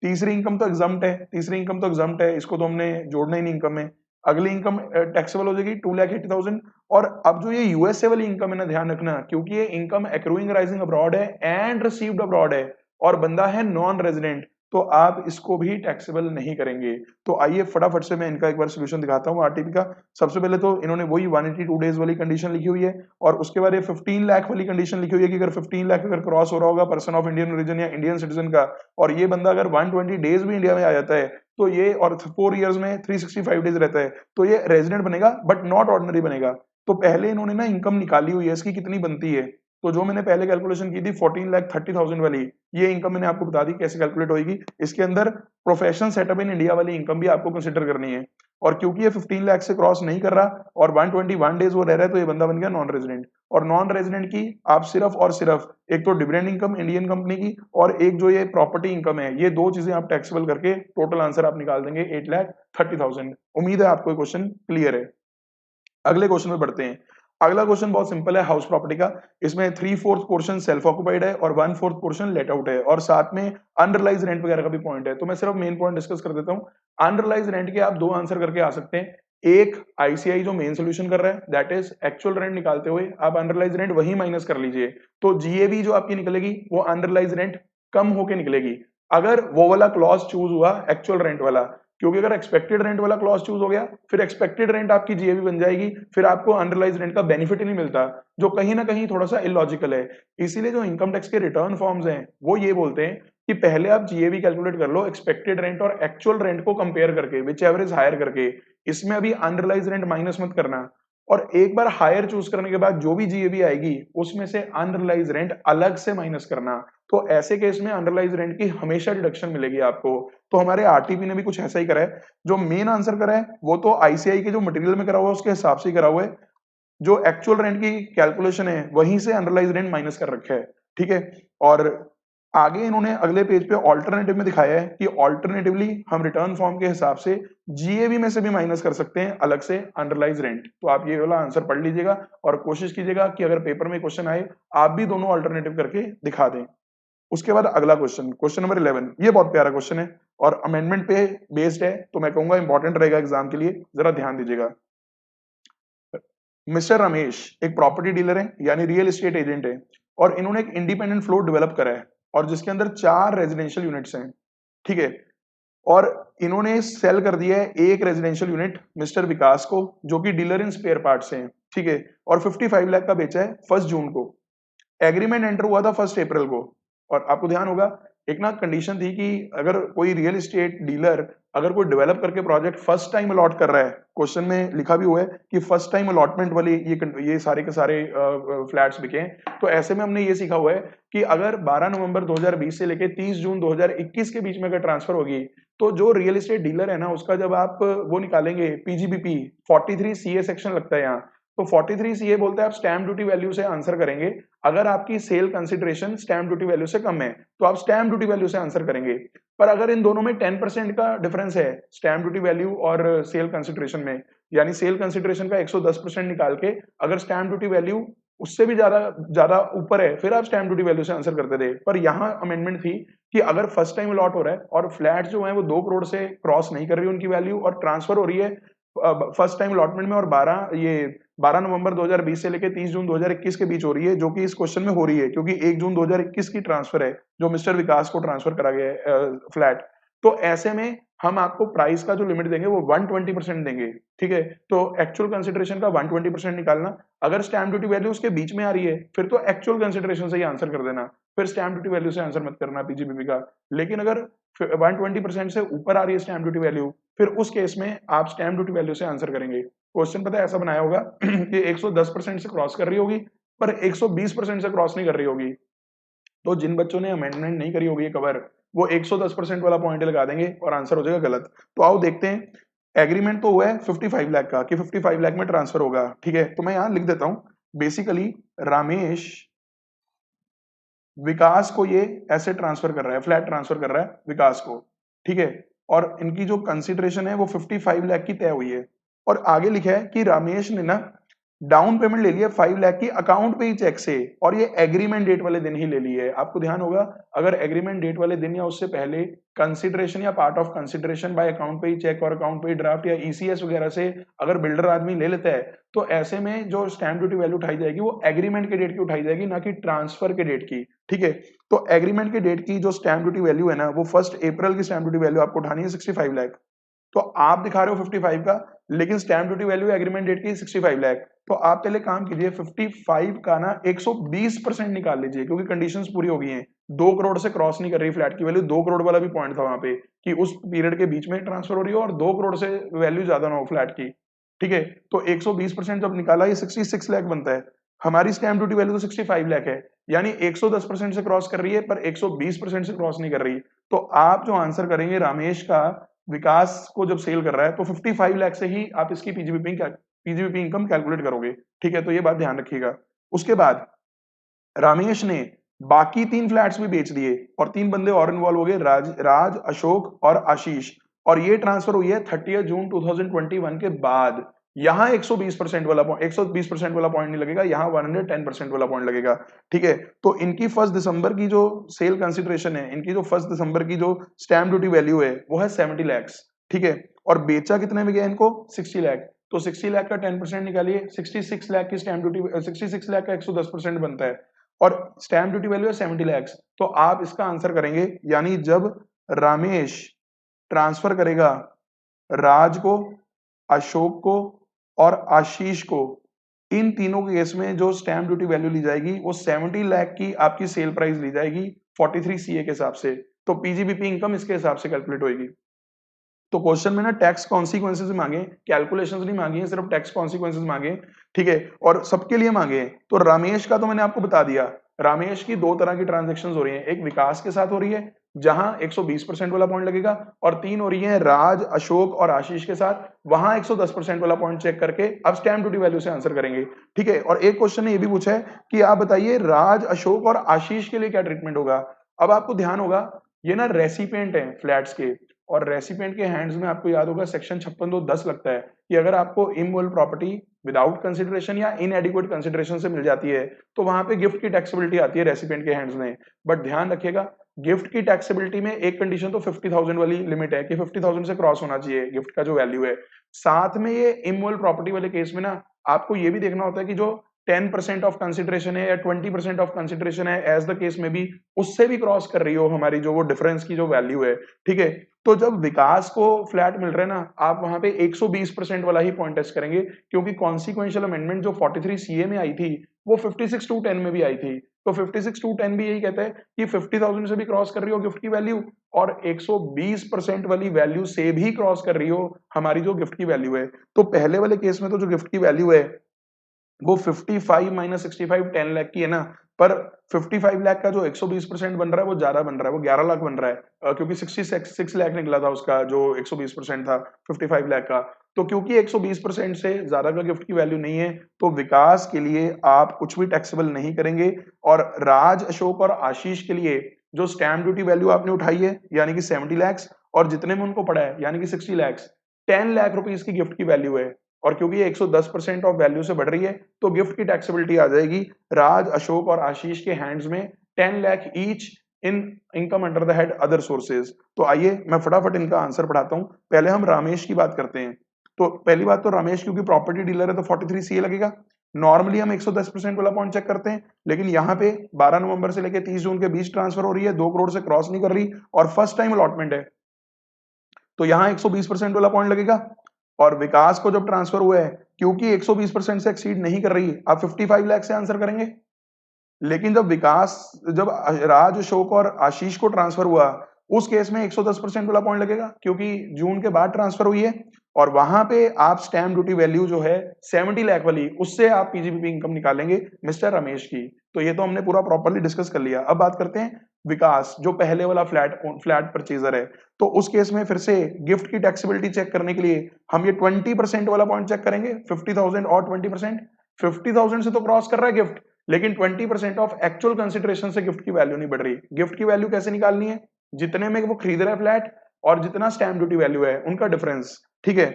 तीसरी इनकम तो एग्जम्प्ट है, तीसरी इनकम तो एग्जम्प्ट है, इसको तो हमने जोड़ना ही नहीं इनकम में। अगली इनकम टैक्सेबल हो जाएगी 2,80,000। और अब जो ये यूएसए वाली इनकम है ना, ध्यान रखना, क्योंकि ये इनकम एक्रूइंग राइजिंग अब्रॉड है एंड रिसीव्ड अब्रॉड है और बंदा है नॉन रेजिडेंट, तो आप इसको भी टैक्सेबल नहीं करेंगे। तो आइए फटाफट से मैं इनका एक बार सोल्यूशन दिखाता हूँ आरटीपी का। सबसे पहले तो इन्होंने वही 182 डेज वाली कंडीशन लिखी हुई है, और उसके बाद ये 15 लाख वाली कंडीशन लिखी हुई है कि अगर 15 लाख अगर क्रॉस हो रहा होगा पर्सन ऑफ इंडियन ओरिजिन या इंडियन सिटीजन का, और ये बंदा अगर 120 डेज भी इंडिया में आ जाता है तो ये, और 4 इयर्स में 365 डेज रहता है, तो ये रेजिडेंट बनेगा बट नॉट ऑर्डिनरी बनेगा। तो पहले इन्होंने ना इनकम निकाली हुई है इसकी कितनी बनती है, तो जो मैंने पहले कैलकुलेशन की थी 14,30,000 वाली, ये इनकम मैंने आपको बता दी कैसे कैलकुलेट होगी। इसके अंदर प्रोफेशनल सेटअप इन इंडिया वाली इनकम भी आपको कंसिडर करनी है, और क्योंकि ये 15 लाख से क्रॉस नहीं कर रहा और 121 डेज वो रह रहा है, तो ये बंदा बन गया नॉन रेजिडेंट। और नॉन रेजिडेंट की आप सिर्फ और सिर्फ एक तो डिविडेंड इनकम इंडियन कंपनी की, और एक जो ये प्रॉपर्टी इनकम है, ये दो चीजें आप टैक्सेबल करके टोटल आंसर आप निकाल देंगे 8,30,000। उम्मीद है आपको क्वेश्चन क्लियर है। अगले क्वेश्चन में बढ़ते हैं। अगला क्वेश्चन बहुत सिंपल है हाउस प्रॉपर्टी का। इसमें 3/4 पोर्शन सेल्फ ऑक्युपाइड है और 1/4 पोर्शन लेट आउट है, और साथ में अनरिलाइज रेंट वगैरह का भी पॉइंट है। तो मैं सिर्फ मेन पॉइंट डिस्कस कर देता हूँ। अनरिलाइज रेंट के आप दो आंसर करके आ सकते हैं। एक आईसीआई जो मेन सोल्यूशन कर रहा है, दैट इज एक्चुअल रेंट निकालते हुए आप अनरिलाइज रेंट वही माइनस कर लीजिए, तो जीएवी जो आपकी निकलेगी वो अनरिलाइज रेंट कम होके निकलेगी, अगर वो वाला क्लॉज चूज हुआ एक्चुअल रेंट वाला। क्योंकि अगर एक्सपेक्टेड रेंट वाला क्लॉज चूज हो गया, फिर एक्सपेक्टेड रेंट आपकी जीएवी बन जाएगी, फिर आपको अनरिलाइज रेंट का बेनिफिट ही नहीं मिलता, जो कहीं ना कहीं थोड़ा सा इलॉजिकल है। इसीलिए जो इनकम टैक्स के रिटर्न फॉर्म्स हैं वो ये बोलते हैं कि पहले आप जीएवी कैलकुलेट कर लो एक्सपेक्टेड रेंट और एक्चुअल रेंट को कंपेयर करके, विच एवरेज हायर करके। इसमें अभी अनरिलाइज रेंट माइनस मत करना, और एक बार हायर चूज करने के बाद जो भी जीएवी आएगी उसमें से अनरिलाइज रेंट अलग से माइनस करना। तो ऐसे केस में अनरिलाइज रेंट की हमेशा डिडक्शन मिलेगी आपको। तो हमारे आरटीपी ने भी कुछ ऐसा ही करा है। जो मेन आंसर करा है वो तो आईसीआई के जो मटेरियल में करा हुआ है उसके हिसाब से ही करा हुआ है, जो एक्चुअल रेंट की कैलकुलेशन है वहीं से अनरिलाइज रेंट माइनस कर रखा है, ठीक है। और आगे इन्होंने अगले पेज पे ऑल्टरनेटिव में दिखाया है कि ऑल्टरनेटिवली हम रिटर्न फॉर्म के हिसाब से जीएवी में से भी माइनस कर सकते हैं अलग से अनरिलाइज रेंट। तो आप ये वाला आंसर पढ़ लीजिएगा और कोशिश कीजिएगा कि अगर पेपर में क्वेश्चन आए आप भी दोनों ऑल्टरनेटिव करके दिखा दें। उसके बाद अगला क्वेश्चन, क्वेश्चन नंबर 11, ये बहुत प्यारा क्वेश्चन है और अमेंडमेंट पे बेस्ड है, तो मैं कहूंगा इंपॉर्टेंट रहेगा एग्जाम के लिए, जरा ध्यान दीजिएगा। मिस्टर रमेश एक प्रॉपर्टी डीलर है यानी रियल एस्टेट एजेंट है, और इन्होंने एक इंडिपेंडेंट फ्लोर डेवलप करा है और जिसके अंदर 4 रेजिडेंशियल यूनिट्स हैं, ठीक है। और इन्होंने सेल कर दिया है एक रेजिडेंशियल यूनिट मिस्टर विकास को, जो कि डीलर इन स्पेयर पार्ट्स हैं, ठीक है, और 55 लाख का बेचा है 1 जून को। एग्रीमेंट एंटर हुआ था 1 अप्रैल को। और आपको ध्यान होगा एक ना कंडीशन थी कि अगर कोई रियल एस्टेट डीलर अगर कोई डेवलप करके प्रोजेक्ट फर्स्ट टाइम अलॉट कर रहा है, क्वेश्चन में लिखा भी हुआ है कि फर्स्ट टाइम अलॉटमेंट वाली ये सारे के सारे फ्लैट्स बिके हैं। तो ऐसे में हमने ये सीखा हुआ है कि अगर 12 नवंबर 2020 से लेके 30 जून 2021 के बीच में अगर ट्रांसफर होगी, तो जो रियल एस्टेट डीलर है ना उसका जब आप वो निकालेंगे पीजीबीपी 43 सीए सेक्शन लगता है यहाँ, तो 43 सीए बोलता है आप स्टैम्प ड्यूटी वैल्यू से आंसर करेंगे। अगर आपकी sale consideration stamp duty value से कम है तो आप स्टैम्प ड्यूटी वैल्यू से आंसर करेंगे। पर अगर इन दोनों में 10% का डिफरेंस है स्टैम्प ड्यूटी वैल्यू और सेल कंसिडरेशन में, यानी सेल कंसिडरेशन का 110% निकाल के अगर स्टैम्प ड्यूटी वैल्यू उससे भी ज्यादा ज्यादा ऊपर है, फिर आप स्टैम्प ड्यूटी वैल्यू से आंसर करते थे। पर यहाँ अमेंडमेंट थी कि अगर फर्स्ट टाइम अलॉट हो रहा है और फ्लैट जो है वो 2 करोड़ से क्रॉस नहीं कर रही उनकी वैल्यू, और ट्रांसफर हो रही है फर्स्ट टाइम अलॉटमेंट में, और 12 नवंबर 2020 से लेकर 30 जून 2021 के बीच हो रही है, जो कि इस क्वेश्चन में हो रही है क्योंकि 1 जून 2021 की ट्रांसफर है जो मिस्टर विकास को ट्रांसफर करा गया है फ्लैट। तो ऐसे में हम आपको प्राइस का जो लिमिट देंगे वो 120% देंगे, ठीक है। तो एक्चुअल कंसिडरेशन का 120% निकालना। अगर स्टैम्प ड्यूटी वैल्यू उसके बीच में आ रही है फिर तो एक्चुअल कंसिडरेशन से ही आंसर कर देना, फिर स्टैम्प ड्यूटी वैल्यू से आंसर मत करना पीजीबीपी का। लेकिन अगर 120% से ऊपर आ रही है स्टैम्प ड्यूटी वैल्यू, फिर उस केस में आप स्टैम्प ड्यूटी वैल्यू से आंसर करेंगे। क्वेश्चन पता है ऐसा बनाया होगा कि 110% से क्रॉस कर रही होगी पर 120% से क्रॉस नहीं कर रही होगी, तो जिन बच्चों ने अमेंडमेंट नहीं करी होगी कवर, वो 110% वाला पॉइंट लगा देंगे और आंसर हो जाएगा गलत। तो आओ देखते हैं, एग्रीमेंट तो हुआ है 55 लाख का कि 55 लाख में ट्रांसफर होगा, ठीक है। तो मैं यहां लिख देता हूं, बेसिकली रामेश विकास को ये ऐसे ट्रांसफर कर रहा है, फ्लैट ट्रांसफर कर रहा है विकास को, ठीक है। और इनकी जो कंसिडरेशन है वो 55 लाख की तय हुई है। और आगे लिखा है कि रामेश ने ना डाउन पेमेंट ले लिया 5 लाख की अकाउंट पे ही चेक से, और ये एग्रीमेंट डेट वाले दिन ही ले ली है। आपको ध्यान होगा, अगर एग्रीमेंट डेट वाले दिन या उससे पहले कंसिडरेशन या part of consideration bye account पे ही चेक और अकाउंट पे ही ड्राफ्ट या ईसीएस वगैरह से अगर बिल्डर आदमी ले लेता है, तो ऐसे में जो स्टैंप ड्यूटी वैल्यू उठाई जाएगी वो एग्रीमेंट के डेट की उठाई जाएगी, ना कि ट्रांसफर के डेट की, ठीक है। तो एग्रीमेंट के डेट की जो स्टैंप ड्यूटी वैल्यू है ना, वो 1 अप्रैल की स्टैंप ड्यूटी वैल्यू आपको उठानी है 65 लाख। तो आप दिखा रहे हो 55 का, लेकिन stamp duty value agreement date की 65 लाख। तो आप पहले काम कीजिए, 55 का ना 120% निकाल लीजिए, क्योंकि कंडीशंस पूरी हो गई हैं। 2 करोड़ से क्रॉस नहीं कर रही फ्लैट की वैल्यू, 2 करोड़ वाला भी पॉइंट था वहां पे कि उस पीरियड के बीच में ट्रांसफर हो रही हो और 2 करोड़ से वैल्यू ज्यादा ना हो फ्लैट की, ठीक है। तो 120% जब निकाला, ये 66 लाख बनता है। हमारी स्टैंप ड्यूटी वैल्यू तो 65 लाख है, यानी 110% से क्रॉस कर रही है पर 120% से क्रॉस नहीं कर रही। तो आप जो आंसर करेंगे रामेश का, विकास को जब सेल कर रहा है तो 55 लाख से ही आप इसकी पीजीबीपी इनकम कैलकुलेट करोगे, ठीक है। तो ये बात ध्यान रखिएगा। उसके बाद रामेश ने बाकी 3 फ्लैट्स भी बेच दिए और 3 बंदे और इन्वॉल्व हो गए, राज, अशोक और आशीष। और ये ट्रांसफर हुई है 30 जून 2021 के बाद। यहां 120% वाला पॉइंट, 120% वाला पॉइंट नहीं लगेगा, यहां 110% वाला पॉइंट लगेगा, ठीक है। तो इनकी 1 दिसंबर की जो सेल कंसिडरेशन है, इनकी जो 1 दिसंबर की जो स्टैंप ड्यूटी वैल्यू है वो है 70 लाख, ठीक है। और बेचा कितने में गया इनको, 60 लाख। तो 60 लाख का 10% निकालिए, 66 लाख की स्टैंप ड्यूटी, 66 लाख का 110% बनता है और स्टैंप ड्यूटी वैल्यू है 70 लाख। तो आप इसका आंसर करेंगे, यानी जब रामेश ट्रांसफर करेगा राज को, अशोक को और आशीष को, इन तीनों के केस में जो स्टैंप ड्यूटी वैल्यू ली जाएगी वो 70 लाख की आपकी सेल प्राइस ली जाएगी 43 सीए के हिसाब से। तो पीजीबीपी इनकम इसके हिसाब से कैलकुलेट होगी। तो क्वेश्चन में ना टैक्स कॉन्सिक्वेंसेस मांगे, कैलकुलेशंस नहीं मांगी है, सिर्फ टैक्स कॉन्सिक्वेंसेस मांगे, ठीक है। और सबके लिए मांगे। तो रमेश का तो मैंने आपको बता दिया, रमेश की 2 तरह की ट्रांजेक्शंस हो रही हैं, एक विकास के साथ हो रही है जहां 120% वाला पॉइंट लगेगा, और 3 हो रही है राज, अशोक और आशीष के साथ, वहां 110% वाला पॉइंट चेक करके अब स्टैंप ड्यूटी वैल्यू से आंसर करेंगे, ठीक है। और एक क्वेश्चन ने ये भी पूछा है कि आप बताइए राज, अशोक और आशीष के लिए क्या ट्रीटमेंट होगा। अब आपको ध्यान होगा, ये ना रेसिपिएंट है फ्लैट्स के, और रेसिपिएंट के हैंड्स में आपको याद होगा सेक्शन 56(2)(10) लगता है कि अगर आपको इमूवेबल प्रॉपर्टी विदाउट कंसिडरेशन या इनएडिक्वेट कंसिडरेशन से मिल जाती है तो वहां पे गिफ्ट की टैक्सेबिलिटी आती है रेसिपिएंट के हैंड्स में। बट ध्यान रखिएगा, गिफ्ट की टैक्सेबिलिटी में एक कंडीशन तो 50,000 वाली लिमिट है कि 50,000 से क्रॉस होना चाहिए गिफ्ट का जो वैल्यू है। साथ में ये इमूवेबल प्रॉपर्टी वाले केस में ना आपको ये भी देखना होता है कि जो 10% ऑफ कंसिडरेशन है या 20% ऑफ कंसिडरेशन है, एज द केस में भी, उससे भी क्रॉस कर रही हो हमारी जो वो डिफरेंस की जो वैल्यू है, ठीक है। तो जब विकास को फ्लैट मिल रहा है ना, आप वहां पे 120% वाला ही पॉइंट टेस्ट करेंगे, क्योंकि कॉन्सिक्वेंशियल अमेंडमेंट जो 43 सीए में आई थी वो 56(2)(10) में भी आई थी। तो 56(2)(10) भी यही कहता है कि 50,000 से भी क्रॉस कर रही हो गिफ्ट की वैल्यू और 120% वाली वैल्यू से भी क्रॉस कर रही हो हमारी जो गिफ्ट की वैल्यू है। तो पहले वाले केस में तो जो गिफ्ट की वैल्यू है वो 55 माइनस 65 10 लाख की है ना, पर 55 लाख का जो 120% बन रहा है वो ज्यादा बन रहा है, वो 11 लाख बन रहा है, क्योंकि 66 लाख निकला था उसका जो 120% था 55 लाख का। तो क्योंकि 120% से ज्यादा का गिफ्ट की वैल्यू नहीं है, तो विकास के लिए आप कुछ भी टैक्सेबल नहीं करेंगे। और राज, अशोक और आशीष के लिए जो स्टैंप ड्यूटी वैल्यू आपने उठाई है यानी कि 70 लाख, और जितने में उनको पड़ा है यानी कि 60 लाख, 10 लाख रुपीज की गिफ्ट की वैल्यू है, और क्योंकि ये 110% ऑफ वैल्यू से बढ़ रही है तो गिफ्ट की टैक्सेबिलिटी आ जाएगी राज, अशोक और आशीष के हैंड्स में 10 lakh each in income under the head other sources. तो आइए मैं फटाफट इनका आंसर पढ़ाता हूं। पहले हम रामेश की बात करते हैं। तो पहली बात तो रामेश क्योंकि प्रॉपर्टी डीलर है तो 43 सीए लगेगा। नॉर्मली हम 110% वाला पॉइंट चेक करते हैं, लेकिन यहाँ पे 12 नवंबर से लेकर 30 जून के बीच ट्रांसफर हो रही है, 2 करोड़ से क्रॉस नहीं कर रही और फर्स्ट टाइम अलॉटमेंट है, तो यहाँ 120% वाला पॉइंट लगेगा। और विकास को जब ट्रांसफर हुआ है, क्योंकि 120% से एक्सीड नहीं कर रही, आप 55 लाख से आंसर करेंगे। लेकिन जब राज, अशोक और आशीष को ट्रांसफर हुआ, उस केस में 110% वाला पॉइंट लगेगा क्योंकि जून के बाद ट्रांसफर हुई है, और वहां पे आप स्टैंप ड्यूटी वैल्यू जो है 70 लाख वाली, उससे आप पीजीबीपी इनकम निकालेंगे मिस्टर रमेश की। तो ये तो हमने पूरा प्रॉपरली डिस्कस कर लिया। अब बात करते हैं विकास, जो पहले वाला फ्लैट परचेजर है। तो उस केस में फिर से गिफ्ट की टैक्सेबिलिटी चेक करने के लिए हम ये 20% वाला पॉइंट चेक करेंगे। 50,000 और 20%, 50,000 से तो क्रॉस कर रहा है गिफ्ट, लेकिन 20% ऑफ एक्चुअल कंसिडरेशन से गिफ्ट की वैल्यू नहीं बढ़ रही। गिफ्ट की वैल्यू कैसे निकालनी है? जितने में वो खरीद रहा है फ्लैट और जितना स्टैम्प ड्यूटी वैल्यू है उनका डिफरेंस, ठीक है।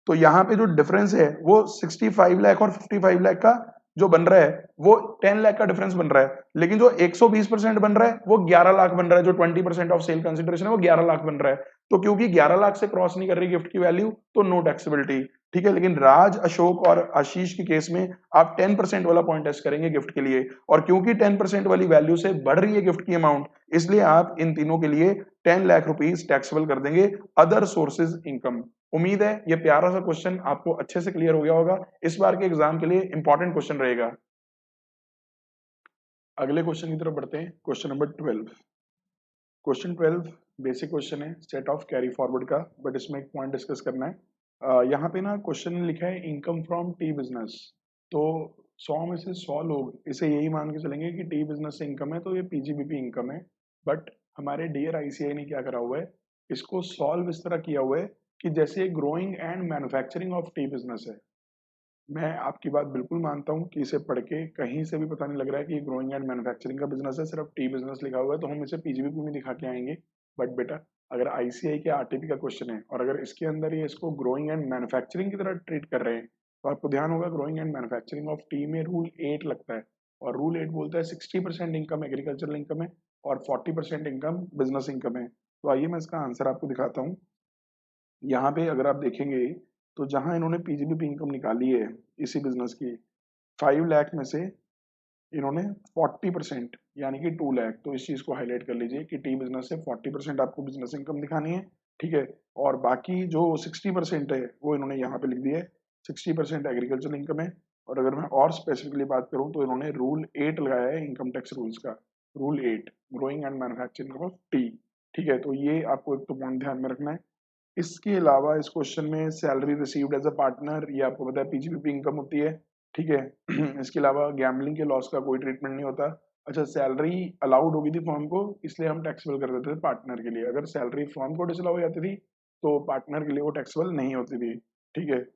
तो यहाँ पे जो डिफरेंस है वो 65 लाख और 55 लाख का जो बन रहा है वो 10 लाख का डिफरेंस बन रहा है, लेकिन जो 120% बन रहा है वो 11 लाख बन रहा है। जो 20% ऑफ सेल कंसिडरेशन है वो 11 लाख बन रहा है। तो क्योंकि 11 लाख से क्रॉस नहीं कर रही गिफ्ट की वैल्यू, तो नो टैक्सेबिलिटी, ठीक है। लेकिन राज, अशोक और आशीष के केस में आप 10% वाला पॉइंट टेस्ट करेंगे गिफ्ट के लिए, और क्योंकि 10% वाली वैल्यू से बढ़ रही है गिफ्ट की अमाउंट, इसलिए आप इन तीनों के लिए 10 लाख रुपीज टैक्सेबल कर देंगे अदर सोर्सेज इनकम। उम्मीद है ये प्यारा सा क्वेश्चन आपको अच्छे से क्लियर हो गया होगा। इस बार के एग्जाम के लिए इंपॉर्टेंट क्वेश्चन रहेगा। अगले क्वेश्चन की तरफ बढ़ते हैं, question number 12। Question 12 basic question है सेट ऑफ कैरी फॉरवर्ड का, बट इसमें एक पॉइंट डिस्कस करना है। यहाँ पे ना क्वेश्चन में लिखा है इनकम फ्रॉम टी बिजनेस। तो 100 में से 100 लोग इसे यही मान के चलेंगे कि टी बिजनेस से इनकम है तो ये पीजीबीपी इनकम है। बट हमारे डियर आईसीआई ने क्या करा हुआ है, इसको सॉल्व इस तरह किया हुआ है कि जैसे growing and manufacturing of T business है। मैं आपकी बात बिल्कुल मानता हूँ कि इसे पढ़ के कहीं से भी पता नहीं लग रहा है कि ग्रोइंग एंड मैन्युफैक्चरिंग का बिजनेस है, सिर्फ टी बिजनेस लिखा हुआ है, तो हम इसे पीजीबीपी में दिखा के आएंगे। बट बेटा अगर आईसीआई के आरटीपी का क्वेश्चन है और अगर इसके अंदर ये इसको ग्रोइंग एंड मैन्युफैक्चरिंग की तरह ट्रीट कर रहे हैं, तो आपको ध्यान होगा growing and manufacturing of T में रूल 8 लगता है, और रूल 8 बोलता है 60% इनकम एग्रीकल्चरल इनकम है और 40% इनकम बिजनेस इनकम है। तो आइए मैं इसका आंसर आपको दिखाता हूँ। यहाँ पे अगर आप देखेंगे तो जहां इन्होंने पीजीबीपी इनकम निकाली है इसी बिजनेस की 5 लाख में से इन्होंने 40% यानी कि 2 लाख, तो इस चीज को हाईलाइट कर लीजिए कि टी बिजनेस से 40% आपको बिजनेस इनकम दिखानी है, ठीक है। और बाकी जो 60% है वो इन्होंने यहाँ पे लिख दिया है, 60% एग्रीकल्चर इनकम है। और अगर मैं और स्पेसिफिकली बात करूँ तो इन्होंने रूल 8 लगाया है इनकम टैक्स रूल्स का, rule 8 growing and manufacturing of T, ठीक है। तो ये आपको एक तो पॉइंट ध्यान में रखना है। इसके अलावा इस क्वेश्चन में salary received as a partner, ये आपको पता है पीजीबीपी इनकम होती है, ठीक है। इसके अलावा गैम्बलिंग के लॉस का कोई ट्रीटमेंट नहीं होता। अच्छा, सैलरी अलाउड होगी थी फर्म को, इसलिए हम टैक्सेबल कर देते थे पार्टनर के लिए। अगर सैलरी फर्म को डिसअलाउ हो जाती थी तो पार्टनर के लिए वो टैक्सेबल नहीं होती थी, ठीक है।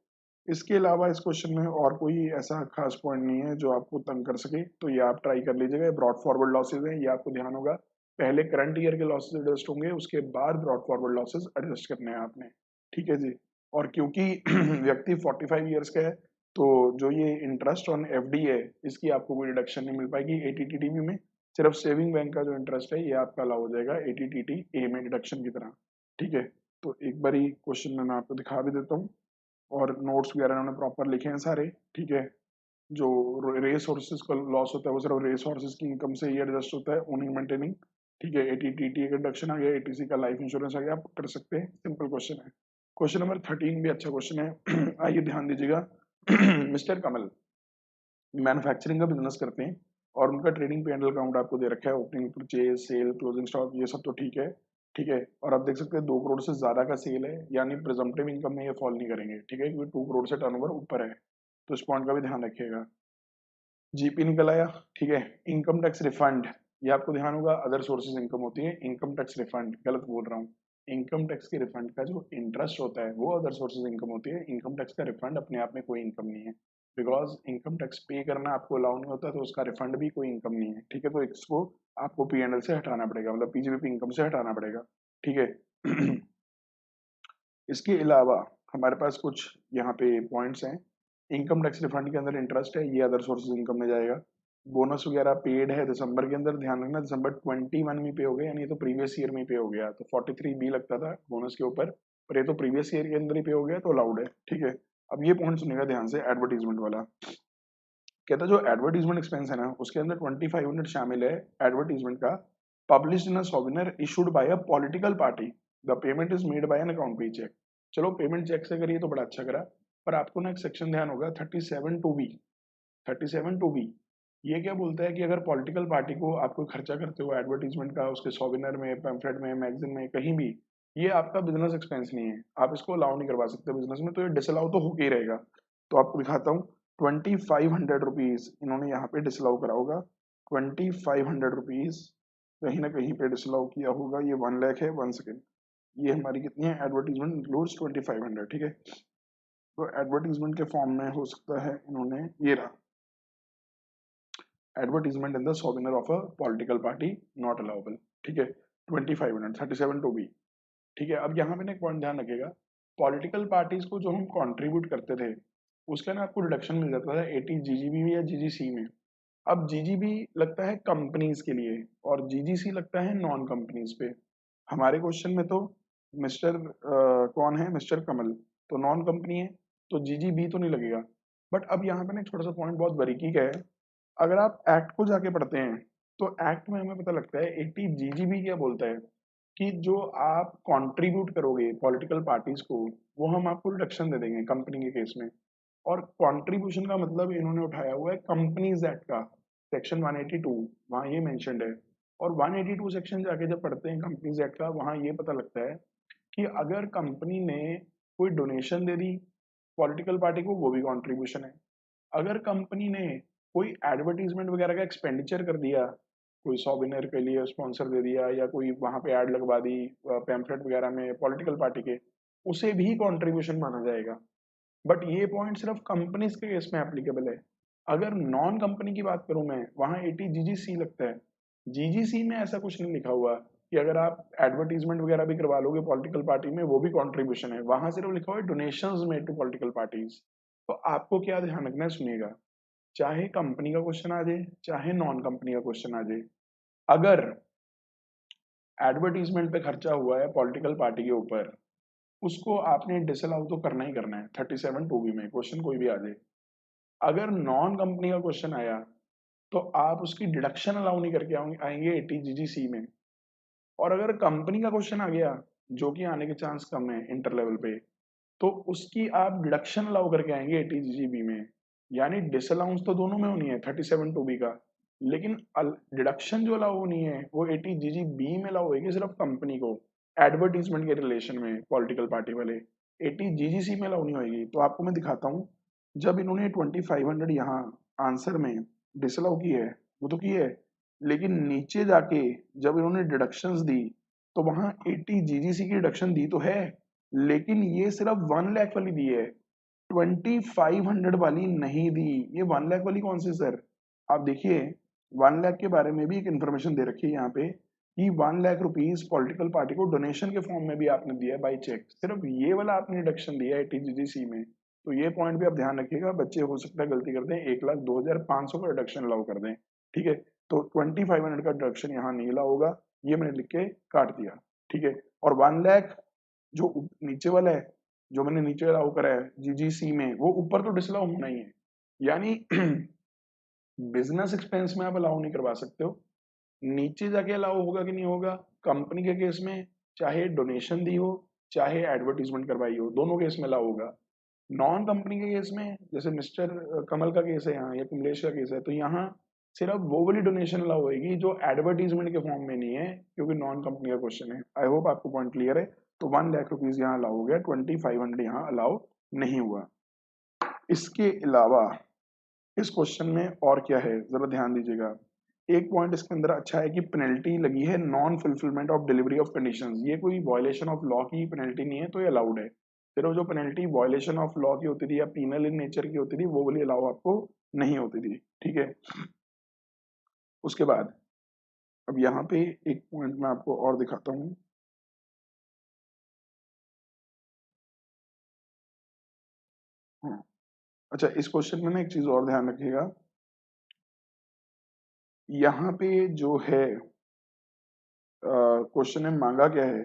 इसके अलावा इस क्वेश्चन में और कोई ऐसा खास पॉइंट नहीं है जो आपको तंग कर सके, तो ये आप ट्राई कर लीजिएगा। ब्रॉड फॉरवर्ड लॉसेज हैं, ये आपको ध्यान होगा पहले करंट ईयर के लॉसेज एडजस्ट होंगे, उसके बाद ब्रॉड फॉरवर्ड लॉसेज एडजस्ट करने हैं आपने, ठीक है जी। और क्योंकि व्यक्ति 45 ईयर्स का है तो जो ये इंटरेस्ट ऑन एफडी है इसकी आपको कोई डिडक्शन नहीं मिल पाएगी एटीटीटीबी में। सिर्फ सेविंग बैंक का जो इंटरेस्ट है ये आपका अलाउ हो जाएगा एटीटीटी ए में डिडक्शन की तरह, ठीक है। तो एक बार क्वेश्चन में मैं आपको दिखा भी देता हूँ, और नोट्स वगैरह उन्होंने प्रॉपर लिखे हैं सारे, ठीक है। जो रेस हॉर्सेस का लॉस होता है वो सिर्फ रेस हॉर्सेस की इनकम से ही एडजस्ट होता है, ओनिंग मेंटेनिंग, ठीक है। एटीटीटी का डिडक्शन आ गया, एटीसी का लाइफ इंश्योरेंस आ गया, आप कर सकते हैं, सिंपल क्वेश्चन है। क्वेश्चन नंबर 13 भी अच्छा क्वेश्चन है। आइए ध्यान दीजिएगा। मिस्टर कमल मैन्युफैक्चरिंग का बिजनेस करते हैं और उनका ट्रेडिंग पे एंडल अकाउंट आपको दे रखा है, opening purchase sale closing stock ये सब तो ठीक है, ठीक है। और आप देख सकते हैं 2 करोड़ से ज्यादा का सेल है, यानी प्रिजम्पटिव इनकम में ये फॉल नहीं करेंगे, ठीक है, क्योंकि 2 करोड़ से टर्नओवर ऊपर है, तो इस पॉइंट का भी ध्यान रखिएगा। जीपी निकल आया, ठीक है। इनकम टैक्स रिफंड, ये आपको ध्यान होगा अदर सोर्सेज इनकम होती है, इनकम टैक्स रिफंड गलत बोल रहा हूँ। इनकम टैक्स के रिफंड का जो इंटरेस्ट होता है वो अदर सोर्सेज इनकम होती है, इनकम टैक्स का रिफंड अपने आप में कोई इनकम नहीं है, बिकॉज इनकम टैक्स पे करना आपको अलाउ नहीं होता, तो उसका रिफंड भी कोई इनकम नहीं है, ठीक है। तो इसको आपको पीएनएल से हटाना पड़ेगा, मतलब पीजीबीपी इनकम से हटाना पड़ेगा, ठीक है। इसके अलावा हमारे पास कुछ यहाँ पे पॉइंट्स हैं। इनकम टैक्स रिफंड के अंदर इंटरेस्ट है, ये अदर सोर्सेज इनकम में जाएगा। बोनस वगैरह पेड है दिसंबर के अंदर, ध्यान रखना दिसंबर 21 में पे हो गया, यानी ये तो प्रीवियस ईयर में पे हो गया, तो 43B लगता था बोनस के ऊपर, पर ये तो प्रीवियस ईयर के अंदर ही पे हो गया तो अलाउड है, ठीक है। अब ये पॉइंट सुनेगा ध्यान से, एडवर्टीजमेंट वाला कहता है जो एडवर्टीजमेंट एक्सपेंस है ना उसके अंदर 2500 शामिल है एडवर्टीजमेंट का, published in a souvenir issued by a political party, the payment is made by an account payee cheque. चलो पेमेंट चेक से करिए तो बड़ा अच्छा करा, पर आपको ना एक सेक्शन ध्यान होगा 37(2)(b) ये क्या बोलता है कि अगर पॉलिटिकल पार्टी को आप कोई खर्चा करते हो एडवर्टीजमेंट का, उसके सॉवेनिर में, पैम्फलेट में, मैगजीन में, कहीं भी, ये आपका बिजनेस एक्सपेंस नहीं है, आप इसको अलाउ नहीं करवा सकते बिजनेस में, तो ये डिसअलाउ तो होके ही रहेगा। तो आपको दिखाता हूँ 2500 रुपीज इन्होंने यहाँ पे डिसअलाउ करा होगा, 2500 रुपीज कहीं ना कहीं पे डिसअलाउ किया होगा। ये 1 लाख है। 1 सेकेंड, ये हमारी कितनी है? एडवर्टीजमेंट इंक्लूड्स 2500, ठीक है। तो एडवर्टीजमेंट के फॉर्म में हो सकता है इन्होंने, ये रहा, advertisement in the souvenir of a political party not allowable, ठीक है। 2500, 37 टू बी, ठीक है। अब यहाँ पे ना एक पॉइंट ध्यान रखिएगा, पॉलिटिकल पार्टीज को जो हम कंट्रीब्यूट करते थे उसका ना आपको रिडक्शन मिल जाता था 80 जीजीबी में या जीजीसी में। अब जीजीबी लगता है कंपनीज के लिए और जीजीसी लगता है नॉन कंपनीज पे। हमारे क्वेश्चन में तो मिस्टर कौन है, मिस्टर कमल, तो नॉन कंपनी है, तो जीजीबी तो नहीं लगेगा। बट अब यहाँ पे ना एक छोटा सा पॉइंट बहुत बारीकी का है, अगर आप एक्ट को जाके पढ़ते हैं तो एक्ट में हमें पता लगता है 80 जीजीबी क्या बोलता है कि जो आप कंट्रीब्यूट करोगे पॉलिटिकल पार्टीज को वो हम आपको रिडक्शन दे देंगे कंपनी के केस में। और कंट्रीब्यूशन का मतलब इन्होंने उठाया हुआ है कंपनीज एक्ट का सेक्शन 182, वहां ये मेंशन्ड है। और 182 सेक्शन जाके जब पढ़ते हैं कंपनीज एक्ट का, वहां ये पता लगता है कि अगर कंपनी ने कोई donation they the political party को, वो भी कंट्रीब्यूशन है। अगर कंपनी ने कोई एडवर्टीजमेंट वगैरह का एक्सपेंडिचर कर दिया, कोई सॉवेनियर के लिए स्पॉन्सर दे दिया या कोई वहां पे ऐड लगवा दी पैम्फलेट वगैरह में पॉलिटिकल पार्टी के, उसे भी कंट्रीब्यूशन माना जाएगा। बट ये पॉइंट सिर्फ कंपनीज के केस में एप्लीकेबल है। अगर नॉन कंपनी की बात करूं मैं, वहां 80 जीजीसी लगता है। जीजीसी में ऐसा कुछ नहीं लिखा हुआ कि अगर आप एडवर्टीजमेंट वगैरह भी करवा लोगे पॉलिटिकल पार्टी में वो भी कंट्रीब्यूशन है, वहां सिर्फ लिखा हुआ है donations made to political parties. तो आपको क्या ध्यान रखना है, सुनिएगा, चाहे कंपनी का क्वेश्चन आ जाए चाहे नॉन कंपनी का क्वेश्चन आ जाए, अगर एडवर्टीजमेंट पे खर्चा हुआ है पॉलिटिकल पार्टी के ऊपर, उसको आपने डिसअलाउ तो करना ही करना है। 37 टू बी में क्वेश्चन कोई भी आ जाए, अगर नॉन कंपनी का क्वेश्चन आया तो आप उसकी डिडक्शन अलाउ नहीं करके आएंगे 80 जीजीसी में। और अगर कंपनी का क्वेश्चन आ गया, जो कि आने के चांस कम है इंटर लेवल पे, तो उसकी आप डिडक्शन अलाउ करके आएंगे 80 जीजीबी में। यानी डिसअलाउंस तो दोनों में होनी है 37 टू बी का, लेकिन डिडक्शन जो अलाउ होनी है वो 80 जीजीबी में अलाउ होगी सिर्फ कंपनी को, एडवर्टीजमेंट के रिलेशन में पॉलिटिकल पार्टी वाले। 80 जीजीसी में अलाउ नहीं होगी। तो आपको मैं दिखाता हूँ, जब इन्होंने 2500 यहाँ आंसर में डिसअलाउ की है, वो तो की है, लेकिन नीचे जाके जब इन्होंने डिडक्शंस दी तो वहां 80 जीजीसी की डिडक्शन दी तो है, लेकिन ये सिर्फ 1 लाख वाली दी है, 2500 वाली नहीं दी। ये 1 लाख वाली कौन सी सर? आप देखिए, 1 लाख के बारे में भी एक इंफॉर्मेशन दे रखी है यहाँ पे कि 1 लाख रुपीज पॉलिटिकल पार्टी को डोनेशन के फॉर्म में भी आपने दिया है बाई चेक, सिर्फ ये वाला आपने डिडक्शन दिया है टीजीजीसी में। तो ये पॉइंट भी आप ध्यान रखिएगा, बच्चे हो सकता है गलती करते हैं 1,02,500 का डिडक्शन अलाउ कर दें, ठीक है। तो 2500 का डिडक्शन यहाँ नहीं अलाउ होगा, ये मैंने लिख के काट दिया, ठीक है। और 1 लाख जो नीचे वाला है, जो मैंने नीचे अलाउ करा है जीजीसी में, वो ऊपर तो डिसअलाउ होना ही है। यानी बिजनेस एक्सपेंस में आप अलाउ नहीं करवा सकते हो, नीचे जाके अलाउ होगा कि नहीं होगा? कंपनी के केस में चाहे डोनेशन दी हो चाहे एडवर्टीजमेंट करवाई हो, दोनों केस में अलाउ होगा। नॉन कंपनी के केस में, जैसे मिस्टर कमल का केस है यहाँ या कमलेश का केस है, तो यहाँ सिर्फ वो वाली डोनेशन अलाउ होगी जो एडवर्टीजमेंट के फॉर्म में नहीं है, क्योंकि नॉन कंपनी का क्वेश्चन है। आई होप आपको पॉइंट क्लियर है। तो 1 लाख रुपीज यहाँ अलाउ हो गया, 2500 यहाँ अलाउ नहीं हुआ। इसके अलावा इस क्वेश्चन में और क्या है जरा ध्यान दीजिएगा। एक पॉइंट इसके अंदर अच्छा है कि पेनल्टी लगी है non fulfilment of delivery of conditions. ये कोई वायलेशन ऑफ लॉ की पेनल्टी नहीं है, तो ये अलाउड है। सिर्फ जो पेनल्टी वायलेशन ऑफ लॉ की होती थी या पीनल इन नेचर की होती थी वो वाली अलाउ आपको नहीं होती थी, ठीक है। उसके बाद अब यहाँ पे एक पॉइंट मैं आपको और दिखाता हूँ। हाँ, अच्छा, इस क्वेश्चन में ना एक चीज और ध्यान रखिएगा, यहाँ पे जो है क्वेश्चन में मांगा क्या है?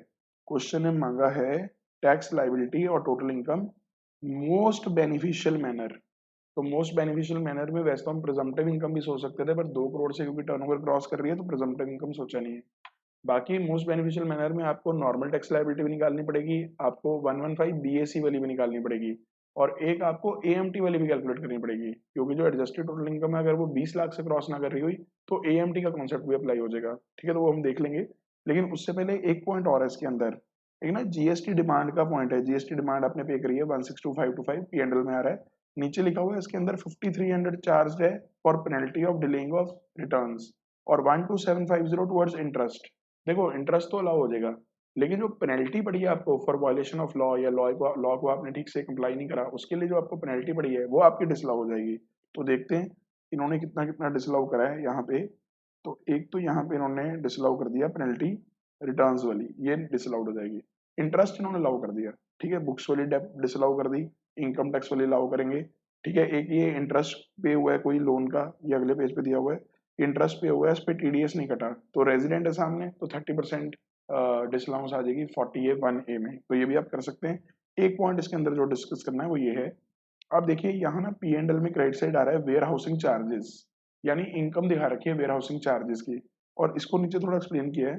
क्वेश्चन में मांगा है टैक्स लाइबिलिटी और total income most beneficial manner. तो मोस्ट बेनिफिशियल मैनर में वैसे तो हम प्रिजम्पटिव इनकम भी सोच सकते थे, पर 2 करोड़ से क्योंकि टर्नओवर क्रॉस कर रही है तो प्रिजम्पटिव इनकम सोचा नहीं है। बाकी मोस्ट बेनिफिशियल मैनर में आपको नॉर्मल टैक्स लाइबिलिटी भी निकालनी पड़ेगी, आपको 115 बीएसी वाली भी निकालनी पड़ेगी, और एक आपको एएमटी वाली भी कैलकुलेट करनी पड़ेगी, क्योंकि जो एडजस्टेड टोटल इनकम है अगर वो 20 लाख से क्रॉस ना कर रही हुई तो एएमटी का कॉन्सेप्ट भी अप्लाई हो जाएगा, ठीक है। तो वो हम देख लेंगे, लेकिन उससे पहले एक पॉइंट और है इसके अंदर, एक ना जीएसटी डिमांड का पॉइंट है। जीएसटी डिमांड आपने पे करी है 162525 पीएनएल में आ रहा है। नीचे लिखा हुआ है इसके अंदर 5300 चार्ज है for penalty of delaying of returns और 12750 टुवर्ड्स इंटरेस्ट। देखो इंटरेस्ट तो अलाउ हो जाएगा, लेकिन जो पेनल्टी पड़ी है आपको फॉर वायलेशन ऑफ लॉ या लॉ को आपने ठीक से कंप्लाई नहीं करा, उसके लिए जो आपको पेनल्टी पड़ी है वो आपकी डिसअलाउ हो जाएगी। तो देखते हैं इन्होंने कितना कितना डिसअलाउ करा है यहाँ पे। तो एक तो यहाँ पे इन्होंने डिसअलाउ कर दिया पेनल्टी रिटर्न्स वाली, ये डिसअलाउड हो जाएगी। इंटरेस्ट इन्होंने अलाउ कर दिया, ठीक है, बुक्स वाली डेप डिसअलाउ कर दी, इनकम टैक्स वाली अलाउ करेंगे, ठीक है। एक ये इंटरेस्ट पे हुआ है कोई लोन का, ये अगले पेज पे दिया हुआ है, इंटरेस्ट पे हुआ है, इस पे टीडीएस नहीं कटा, तो रेजिडेंट है सामने तो 30% डिसअलाउंस आ जाएगी 40A(1)(a) में, तो ये भी आप कर सकते हैं। एक पॉइंट इसके अंदर जो डिस्कस करना है वो ये है, अब देखिए यहाँ ना P&L में क्रेडिट साइड आ रहा है वेयर हाउसिंग चार्जेस, यानी इनकम दिखा रखी है वेयर हाउसिंग चार्जेस की, और इसको नीचे थोड़ा एक्सप्लेन किया है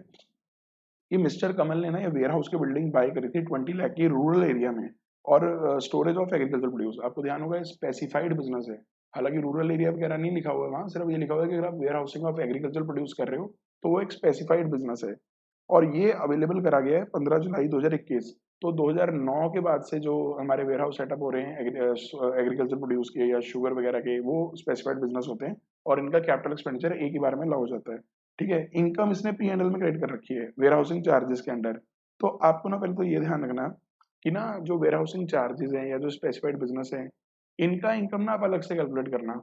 कि मिस्टर कमल ने ना ये वेयर हाउस की बिल्डिंग बाय करी थी 20 लाख की रूरल एरिया में, और स्टोरेज ऑफ एग्रीकल्चर प्रोड्यूस, आपको ध्यान होगा स्पेसिफाइड बिजनेस है, हालांकि रूरल एरिया वगैरह नहीं लिखा हुआ है वहाँ, सिर्फ ये लिखा हुआ है कि अगर आप warehousing of agriculture produce कर रहे हो तो वो एक स्पेसिफाइड बिजनेस है, और ये अवेलेबल करा गया है 15 जुलाई 2021। तो 2009 के बाद से जो हमारे वेयर हाउस सेटअप हो रहे हैं एग्रीकल्चर प्रोड्यूस के या शुगर वगैरह के, वो स्पेसिफाइड बिजनेस होते हैं और इनका कैपिटल एक्सपेंडिचर एक ही बार में ला हो जाता है, ठीक है। इनकम इसने P&L में क्रेडिट कर रखी है वेयर हाउसिंग चार्जेस के अंडर। तो आपको ना पहले तो ये ध्यान रखना कि ना जो वेयर हाउसिंग चार्जेस हैं या जो स्पेसिफाइड बिजनेस है, इनका इनकम ना आप अलग से कैलकुलेट करना,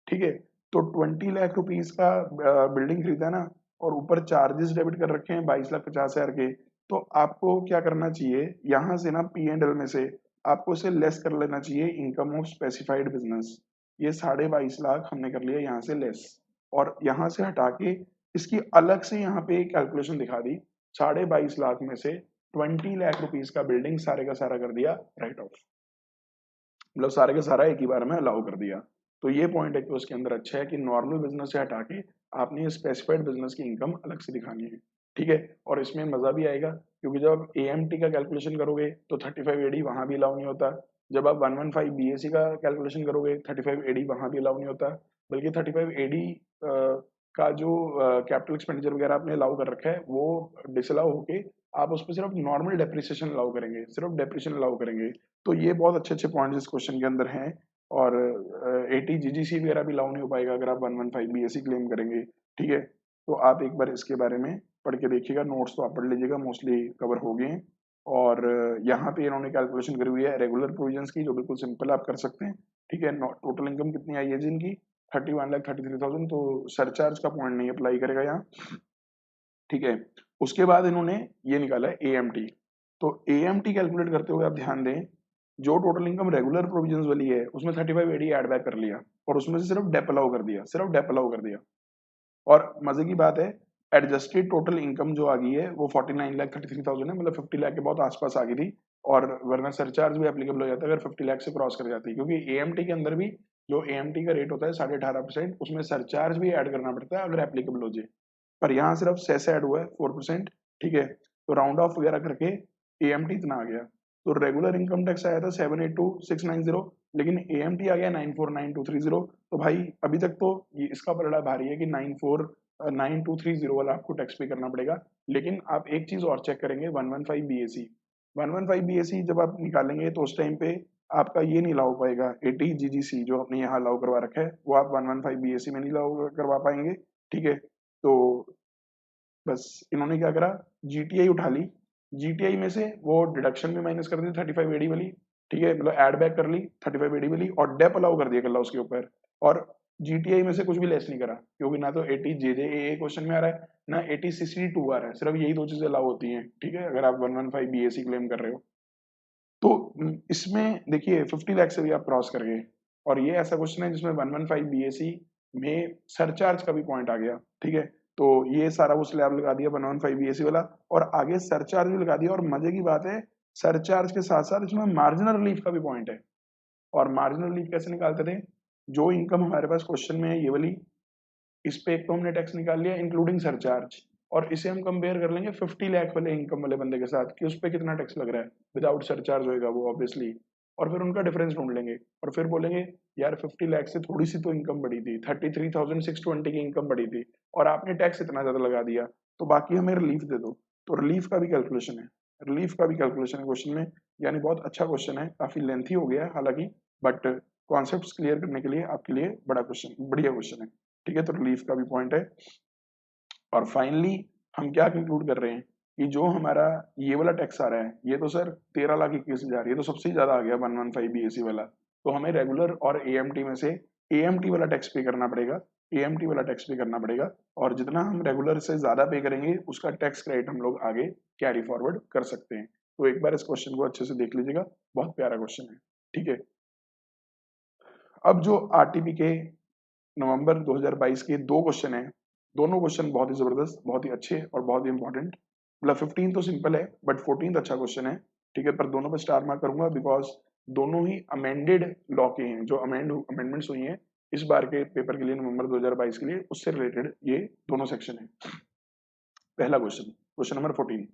ठीक है। तो 20 लाख रुपीज का बिल्डिंग खरीदा ना, और ऊपर चार्जेस डेबिट कर रखे हैं 22,50,000 के, तो आपको क्या करना चाहिए, यहाँ से ना P&L में से आपको इसे लेस कर लेना चाहिए इनकम ऑफ स्पेसिफाइड बिजनेस। ये 22.5 लाख हमने कर लिया यहाँ से लेस, और यहाँ से हटा के इसकी अलग से यहाँ पे कैलकुलेशन दिखा दी, 22.5 लाख में से 20 लाख रुपीज का बिल्डिंग सारे का सारा कर दिया राइट ऑफ, मतलब सारे का सारा एक ही बार में अलाउ कर दिया। तो ये पॉइंट है कि उसके अंदर अच्छा है कि नॉर्मल बिजनेस से हटा के आपने स्पेसिफाइड बिजनेस की इनकम अलग से दिखानी है, ठीक है। और इसमें मजा भी आएगा क्योंकि जब आप AMT का कैलकुलेशन करोगे तो 35AD वहां भी अलाउ नहीं होता, जब आप 115 BAC का कैलकुलेशन करोगे 35AD वहां भी अलाउ नहीं होता, बल्कि 35AD का जो कैपिटल एक्सपेंडिचर वगैरह आपने अलाउ कर रखा है वो डिसअलाउ होके आप उस पर सिर्फ नॉर्मल डेप्रिसिएशन अलाउ करेंगे, सिर्फ डेप्रिसिएशन अलाउ करेंगे। तो ये बहुत अच्छे अच्छे पॉइंट्स इस क्वेश्चन के अंदर हैं, और 80 GGC वगैरह भी अलाउ नहीं हो पाएगा अगर आप 115 BAC क्लेम करेंगे, ठीक है। तो आप एक बार इसके बारे में पढ़ के देखिएगा, नोट्स तो आप पढ़ लीजिएगा, मोस्टली कवर हो गए हैं। और यहाँ पे इन्होंने कैलकुलेशन करी हुई है रेगुलर प्रोविजंस की, जो बिल्कुल सिंपल आप कर सकते हैं, ठीक है। टोटल इनकम कितनी आई है जिनकी 31,33,000, तो सरचार्ज का पॉइंट नहीं अप्लाई करेगा यहाँ, ठीक है। उसके बाद इन्होंने ये निकाला है AMT। तो AMT कैलकुलेट करते हुए आप ध्यान दें, जो टोटल इनकम रेगुलर प्रोविजंस वाली है उसमें 35AD ऐड बैक कर लिया, और उसमें से सिर्फ डेप अलाउ कर दिया, सिर्फ डेप अलाउ कर दिया। और मजे की बात है एडजस्टेड टोटल इनकम जो आ गई है वो 49,33,000 है, मतलब 50 लाख के बहुत आसपास आ गई थी, और वरना सरचार्ज भी एप्लीकेबल हो जाता है अगर 50 लाख से क्रॉस कर जाती है, क्योंकि AMT के अंदर भी जो AMT का रेट होता है 18.5%, उसमें सरचार्ज भी ऐड करना पड़ता है अगर एप्लीकेबल हो जाए, पर यहाँ सिर्फ सेस ऐड हुआ है 4%, ठीक है। तो राउंड ऑफ वगैरह करके AMT इतना आ गया। तो रेगुलर इनकम टैक्स आया था 782,690, लेकिन AMT आ गया 949,230। तो भाई अभी तक तो ये इसका पलड़ा भारी है कि 949,230 वाला आपको टैक्स पे करना पड़ेगा, लेकिन आप एक चीज और चेक करेंगे 115 BAC, 115 BAC जब आप निकालेंगे तो उस टाइम पे आपका ये नहीं लाओ पाएगा 80 GGC जो आपने यहाँ अलाउ करवा रखा है, वो आप 115 BAC में नहीं लाओ करवा पाएंगे, ठीक है। तो बस इन्होंने क्या करा, GTI उठा ली, GTI में से वो डिडक्शन भी माइनस कर दी 35AD वाली, ठीक है, मतलब ऐड बैक कर ली 35AD वाली, और डेप अलाउ कर दिया कल्ला उसके ऊपर, और GTI में से कुछ भी लेस नहीं करा, क्योंकि ना तो 80 JJAA क्वेश्चन में आ रहा है ना 80 CCD2 आ रहा है, सिर्फ यही दो चीजें अलाउ होती हैं, ठीक है, अगर आप 115 BAC क्लेम कर रहे हो। तो इसमें देखिए 50 लाख से भी आप क्रॉस कर गए, और ये ऐसा क्वेश्चन है जिसमें 115 BAC में सरचार्ज का भी पॉइंट आ गया, ठीक है। तो ये सारा वो स्लैब लगा दिया 115 BAC वाला, और आगे सरचार्ज भी लगा दिया, और मजे की बात है सरचार्ज के साथ साथ इसमें मार्जिनल रिलीफ का भी पॉइंट है। और मार्जिनल रिलीफ कैसे निकालते थे, जो इनकम हमारे पास क्वेश्चन में है ये वाली, इस पे एक तो हमने टैक्स निकाल लिया इंक्लूडिंग सरचार्ज, और इसे हम कंपेयर कर लेंगे 50 लाख वाले इनकम वाले बंदे के साथ कि उस पे कितना टैक्स लग रहा है, विदाउट सरचार्ज होएगा वो ऑब्वियसली, और फिर उनका डिफरेंस ढूंढ लेंगे, और फिर बोलेंगे यार 50 लाख से थोड़ी सी तो इनकम बढ़ी थी, 33,620 की इनकम बढ़ी थी, और आपने टैक्स इतना ज्यादा लगा दिया, तो बाकी हमें रिलीफ दे दो। तो रिलीफ का भी कैलकुलेशन है, रिलीफ का भी कैलकुलेशन है क्वेश्चन में, यानी बहुत अच्छा क्वेश्चन है, काफी लेंथी हो गया है हालांकि, बट कॉन्सेप्ट्स क्लियर करने के लिए आपके लिए बढ़िया क्वेश्चन है। ठीक है, तो रिलीफ का भी पॉइंट है। और फाइनली हम क्या कंक्लूड कर रहे हैं कि जो हमारा ये वाला टैक्स आ रहा है, ये तो सर 13,21,000, ये तो सबसे ज्यादा आ गया 115 BAC वाला। तो हमें रेगुलर और AMT में से AMT वाला टैक्स पे करना पड़ेगा, AMT वाला टैक्स पे करना पड़ेगा। और जितना हम रेगुलर से ज्यादा पे करेंगे उसका टैक्स क्रेडिट हम लोग आगे कैरी फॉरवर्ड कर सकते हैं। तो एक बार इस क्वेश्चन को अच्छे से देख लीजिएगा, बहुत प्यारा क्वेश्चन है। ठीक है, अब जो RTP के नवंबर 2022 के दो क्वेश्चन हैं, दोनों क्वेश्चन बहुत ही जबरदस्त, बहुत ही अच्छे और बहुत ही इंपॉर्टेंट। मतलब 15 तो सिंपल है बट 14 अच्छा क्वेश्चन है। ठीक है, पर दोनों पे स्टार मार्क करूंगा बिकॉज दोनों ही अमेंडेड लॉ के हैं, जो अमेंडमेंट्स हुई हैं इस बार के पेपर के लिए नवंबर 2022 के लिए, उससे रिलेटेड ये दोनों सेक्शन है। पहला question, question number 14,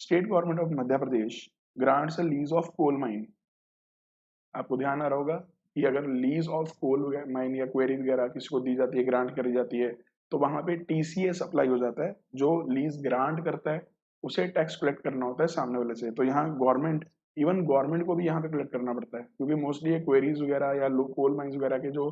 state government of Madhya Pradesh grants a lease of coal mine. आपको ध्यान आ रहा होगा कि अगर लीज ऑफ कोल माइन या क्वेरी वगैरह किसी को दी जाती है, ग्रांट करी जाती है, तो वहां पे TCS अप्लाई हो जाता है। जो लीज ग्रांट करता है उसे टैक्स कलेक्ट करना होता है सामने वाले से। तो यहाँ गवर्नमेंट, इवन गवर्नमेंट को भी यहाँ पे कलेक्ट करना पड़ता है, क्योंकि मोस्टली क्वेरीज वगैरह या कोल माइंस वगैरह के जो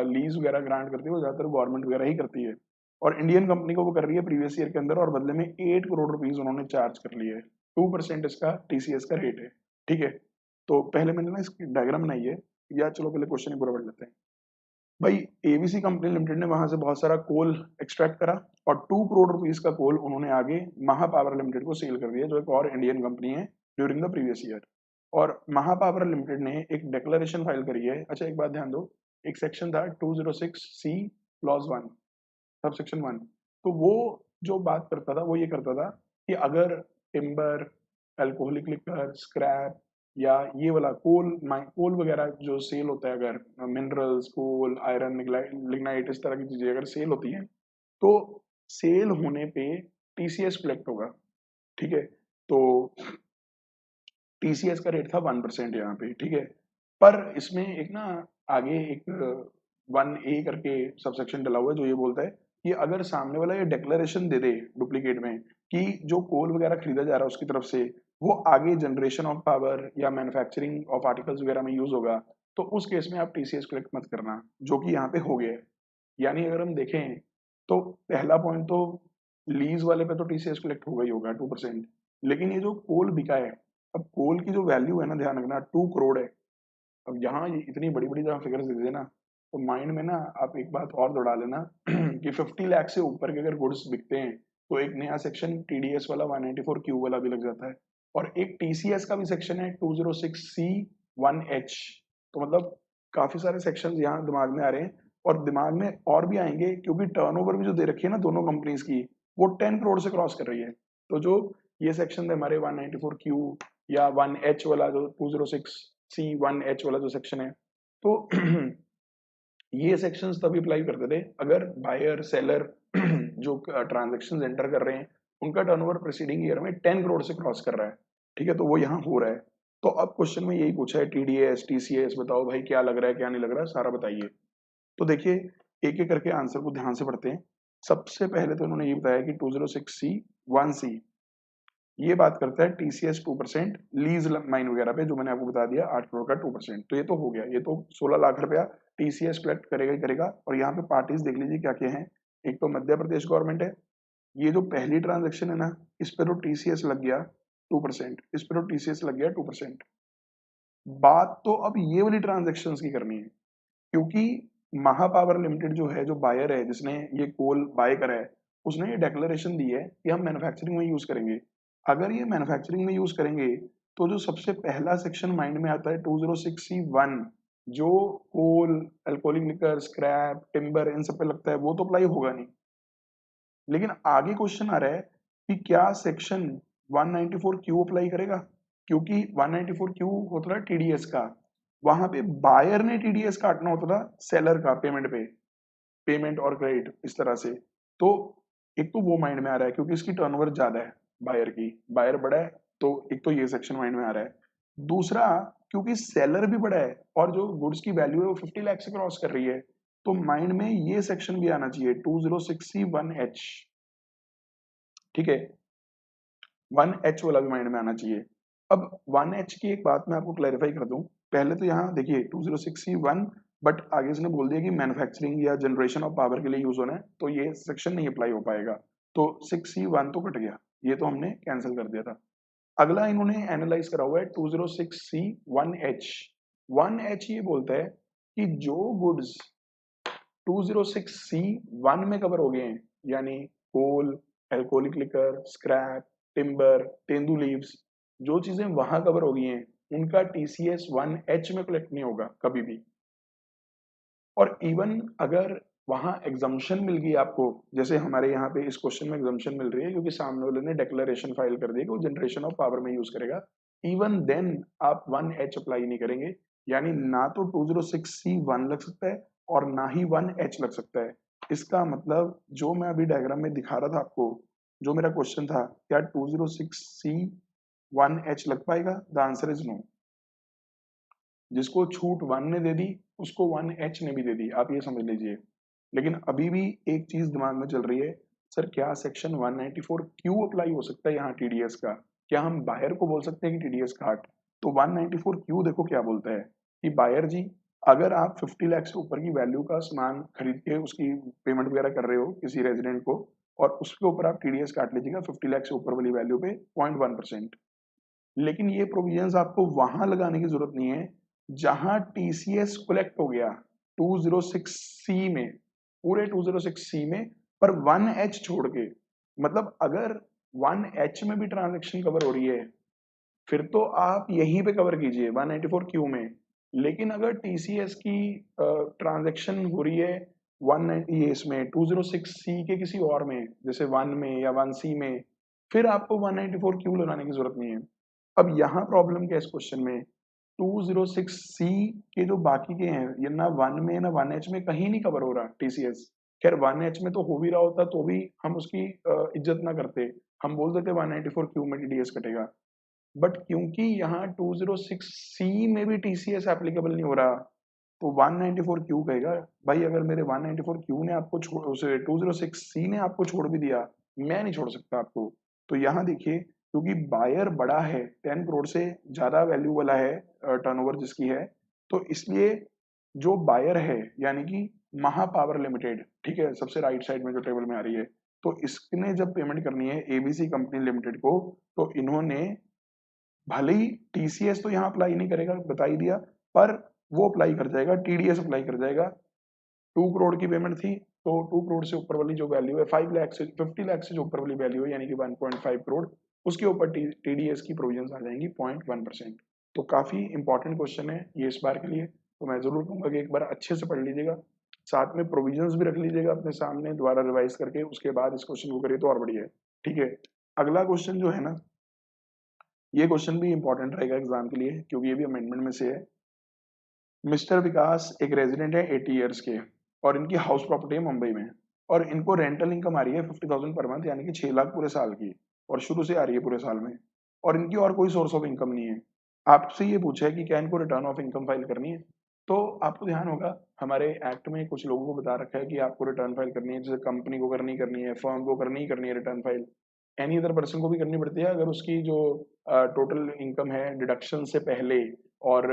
लीज वगैरह ग्रांट करती है वो ज्यादातर गवर्नमेंट वगैरह ही करती है। और इंडियन कंपनी को वो कर रही है प्रीवियस ईयर के अंदर, और बदले में 8 करोड़ रुपीज उन्होंने चार्ज कर लिए है। 2% इसका TCS का रेट है। ठीक है, तो पहले मैंने ना इसकी डायग्राम बनाई है, या चलो पहले क्वेश्चन ही पूरा पढ़ लेते हैं। भाई ABC कंपनी लिमिटेड ने वहां से बहुत सारा कोल एक्सट्रैक्ट करा और 2 करोड़ रुपीस का कोल उन्होंने आगे महापावर लिमिटेड को सेल कर दिया, जो एक और इंडियन कंपनी है, ड्यूरिंग द प्रीवियस ईयर। और महापावर लिमिटेड ने एक डिक्लेरेशन फाइल करी है। अच्छा एक बात ध्यान दो, एक सेक्शन था 206C क्लॉज 1 सब सेक्शन 1। तो वो जो बात करता था वो ये करता था कि अगर टिम्बर, अल्कोहलिक लिकर, स्क्रैप या ये वाला कोल वगैरह जो सेल होता है, अगर मिनरल्स, कोल, आयरन, लिग्नाइट, इस तरह की चीजें अगर सेल होती हैं तो सेल होने पे TCS कलेक्ट होगा। ठीक है, तो TCS का रेट था 1% यहाँ पे। ठीक है, पर इसमें एक ना आगे एक 1A करके सबसेक्शन डला हुआ है जो ये बोलता है कि अगर सामने वाला ये डिक्लेरेशन दे दे डुप्लीकेट में कि जो कोल वगैरह खरीदा जा रहा है उसकी तरफ से वो आगे जनरेशन ऑफ पावर या मैन्युफैक्चरिंग ऑफ आर्टिकल्स वगैरह में यूज होगा, तो उस केस में आप TCS कलेक्ट मत करना, जो कि यहाँ पे हो गया है। यानी अगर हम देखें तो पहला पॉइंट तो लीज वाले पे तो TCS कलेक्ट होगा ही होगा 2%। लेकिन ये जो कोल बिका है, अब कोल की जो वैल्यू है ना, ध्यान रखना 2 करोड़ है। अब यहाँ ये इतनी बड़ी बड़ी जहाँ फिगर्स दे देना, तो माइंड में ना आप एक बात और दौड़ा लेना कि 50 लाख से ऊपर के अगर गुड्स बिकते हैं तो एक नया सेक्शन TDS वाला 194Q वाला भी लग जाता है, और एक TCS का भी सेक्शन है 206C1H। तो मतलब काफी सारे सेक्शन यहाँ दिमाग में आ रहे हैं, और दिमाग में और भी आएंगे क्योंकि टर्नओवर भी जो दे रखी है ना दोनों कंपनीज की, वो 10 करोड़ से क्रॉस कर रही है। तो जो ये सेक्शन है हमारे 194Q या 1H वाला, जो 206C1H वाला जो सेक्शन है, तो ये सेक्शंस तभी अप्लाई करते थे अगर बायर सेलर जो ट्रांजेक्शन एंटर कर रहे हैं उनका टर्नओवर प्रीसीडिंग ईयर में 10 करोड़ से क्रॉस कर रहा है। ठीक है, तो वो यहाँ हो रहा है। तो अब क्वेश्चन में यही पूछा है TDS TCS, बताओ भाई क्या लग रहा है क्या नहीं लग रहा है, सारा बताइए। तो देखिए एक एक करके आंसर को ध्यान से पढ़ते हैं। सबसे पहले तो उन्होंने ये बताया कि 206C1C ये बात करता है TCS 2% लीज माइन वगैरह पे, जो मैंने आपको बता दिया 8 करोड़ का 2%। तो ये तो हो गया, ये तो 16 लाख रुपया TCS कलेक्ट करेगा ही करेगा। और यहाँ पे पार्टीज देख लीजिए क्या क्या है। एक तो मध्य प्रदेश गवर्नमेंट है, ये जो पहली ट्रांजेक्शन है ना इस पे तो TCS लग गया 2%, इस पे तो TCS लग गया 2%। बात तो अब ये वाली ट्रांजेक्शन की करनी है, क्योंकि महापावर लिमिटेड जो है, जो बायर है जिसने ये कोल बाय करा है, उसने ये डिक्लेरेशन दी है कि हम मैन्युफैक्चरिंग में यूज करेंगे। अगर ये मैन्युफैक्चरिंग में यूज करेंगे तो जो सबसे पहला सेक्शन माइंड में आता है 206C1, जो कोल, अल्कोहलिक लिकर, स्क्रैप, टिम्बर, इन सब पे लगता है, वो तो अप्लाई होगा नहीं। लेकिन आगे क्वेश्चन आ रहा है कि क्या सेक्शन 194Q अप्लाई करेगा, क्योंकि 194Q होता है TDS का, वहां पे बायर ने TDS काटना होता था सेलर का पेमेंट पे, पेमेंट और क्रेडिट इस तरह से। तो एक तो वो माइंड में आ रहा है क्योंकि इसकी टर्नओवर ज्यादा है बायर की, बायर बड़ा है, तो एक तो ये सेक्शन माइंड में आ रहा है। दूसरा, क्योंकि सेलर भी बड़ा है और जो गुड्स की वैल्यू है वो 50 लाख से क्रॉस कर रही है, तो माइंड में ये सेक्शन भी आना चाहिए 206C1H। ठीक है, 1H वाला भी माइंड में आना चाहिए। अब 1H की एक बात मैं आपको क्लैरिफाई कर दूं पहले तो यहाँ देखिए 206C1, बट आगे इसने बोल दिया कि मैन्युफैक्चरिंग या जनरेशन ऑफ पावर के लिए यूज होना है, तो ये सेक्शन नहीं अप्लाई हो पाएगा। तो 6C1 तो कट गया, ये तो हमने कैंसिल कर दिया था। अगला इन्होंने एनालाइज करा हुआ है 206C1H। 1H ये बोलता है कि जो गुड्स 206C1 में कवर हो गए हैं, यानी coal, alcoholic liquor, scrap, timber, tendu leaves, जो चीजें वहां कवर हो गई हैं, उनका TCS 1H में कलेक्ट नहीं होगा कभी भी। और इवन अगर वहां एग्जम्पशन मिल गई आपको, जैसे हमारे यहाँ पे इस क्वेश्चन में एग्जम्पशन मिल रही है क्योंकि सामने वाले ने डिक्लेरेशन फाइल कर दी कि वो जनरेशन ऑफ पावर में यूज करेगा, इवन देन आप 1H अप्लाई नहीं करेंगे। यानी ना तो 206C1 लग सकता है और ना ही 1H लग सकता है। इसका मतलब जो मैं अभी डायग्राम में दिखा रहा था आपको, जो मेरा क्वेश्चन था, क्या 206C1H लग पाएगा? The answer is no. जिसको छूट 1 ने दे दी उसको 1H ने भी दे दी, आप ये समझ लीजिए। लेकिन अभी भी एक चीज दिमाग में चल रही है, सर क्या सेक्शन 194 क्यों अप्लाई हो सकता है यहाँ TDS का? क्या हम बायर को बोल सकते हैं कि TDS काट? तो 194 क्यों देखो क्या बोलता है कि बायर जी, अगर आप 50 लाख से ऊपर की वैल्यू का सामान खरीद के उसकी पेमेंट वगैरह कर रहे हो किसी रेजिडेंट को, और उसके ऊपर आप TDS काट लीजिएगा 50 लाख से ऊपर वाली वैल्यू पे 0.1%। लेकिन ये प्रोविजंस आपको वहां लगाने की जरूरत नहीं है जहां TCS कलेक्ट हो गया 206C में, पूरे 206C में, पर 1H छोड़ के। मतलब अगर 1H में भी ट्रांजैक्शन कवर हो रही है फिर तो आप यहीं पे कवर कीजिए 194Q में। लेकिन अगर TCS की ट्रांजैक्शन हो रही है 190 ये इसमें 206C के किसी और में, जैसे 1 में या 1C में, फिर आपको 194Q लगाने की जरूरत नहीं है। अब यहाँ प्रॉब्लम क्या है इस क्वेश्चन में, 206C के जो बाकी के हैं ये ना 1 में ना 1H में कहीं नहीं कवर हो रहा TCS। खैर 1H में तो हो भी रहा होता तो भी हम उसकी इज्जत ना करते, हम बोल देते 194Q में TDS कटेगा। बट क्योंकि यहाँ 206C में भी TCS एप्लीकेबल नहीं हो रहा, तो 194Q कहेगा भाई अगर मेरे 194Q ने आपको छोड़, उसे 206C ने आपको छोड़ भी दिया, मैं नहीं छोड़ सकता आपको। तो यहाँ देखिए, क्योंकि बायर बड़ा है, 10 करोड़ से ज्यादा वैल्यू वाला है टर्नओवर जिसकी है, तो इसलिए जो बायर है यानी कि महापावर लिमिटेड, ठीक है, सबसे राइट साइड में जो टेबल में आ रही है, तो इसने जब पेमेंट करनी है ABC कंपनी लिमिटेड को, तो इन्होंने भले ही TCS तो यहाँ अप्लाई नहीं करेगा, बता ही दिया, पर वो अप्लाई कर जाएगा, TDS अप्लाई कर जाएगा। 2 करोड़ की पेमेंट थी, तो 2 करोड़ से ऊपर वाली जो वैल्यू है, 5 लाख से 50 लाख से जो ऊपर वाली वैल्यू है यानी कि 1.5 करोड़, उसके ऊपर TDS की प्रोविजन आ जाएंगी 0.1%। तो काफी इंपॉर्टेंट क्वेश्चन है ये इस बार के लिए, तो मैं जरूर कहूंगा कि एक बार अच्छे से पढ़ लीजिएगा, साथ में प्रोविजंस भी रख लीजिएगा अपने सामने दोबारा रिवाइज करके, उसके बाद इस क्वेश्चन को करिए तो और बढ़िया है। ठीक है, अगला क्वेश्चन जो है ना, ये क्वेश्चन भी इंपॉर्टेंट रहेगा एग्जाम के लिए क्योंकि ये भी अमेंडमेंट में से है। मिस्टर विकास एक रेजिडेंट है 80 ईयर्स के, और इनकी हाउस प्रॉपर्टी है मुंबई में, और इनको रेंटल इनकम आ रही है 50,000 पर मंथ, यानी कि 6 लाख पूरे साल की, और शुरू से आ रही है पूरे साल में, और इनकी और कोई सोर्स ऑफ इनकम नहीं है। आपसे ये पूछा है कि क्या इनको रिटर्न ऑफ इनकम फाइल करनी है, तो आपको ध्यान होगा हमारे एक्ट में कुछ लोगों को बता रखा है कि आपको रिटर्न फाइल करनी है, जैसे कंपनी को करनी है, फर्म को करनी है return file, any other person को भी करनी पड़ती है अगर उसकी जो टोटल इनकम है डिडक्शन से पहले और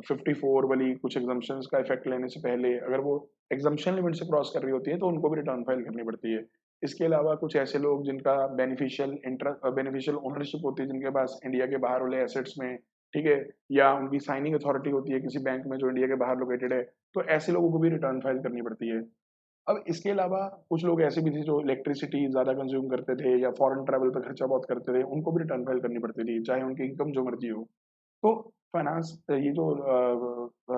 54 वाली कुछ एग्जाम्पशंस का इफेक्ट लेने से पहले अगर वो एग्जाम्पशन लिमिट से क्रॉस कर रही होती है तो उनको भी रिटर्न फाइल करनी पड़ती है। इसके अलावा कुछ ऐसे लोग जिनका बेनिफिशियल ओनरशिप होती है, जिनके पास इंडिया के बाहर वाले एसेट्स में, ठीक है, या उनकी साइनिंग अथॉरिटी होती है किसी बैंक में जो इंडिया के बाहर लोकेटेड है, तो ऐसे लोगों को भी रिटर्न फाइल करनी पड़ती है। अब इसके अलावा कुछ लोग ऐसे भी थे जो इलेक्ट्रिसिटी ज्यादा कंज्यूम करते थे या फॉरेन ट्रैवल पर खर्चा बहुत करते थे, उनको भी रिटर्न फाइल करनी पड़ती थी चाहे उनकी इनकम जो मर्जी हो। तो फाइनेंस ये जो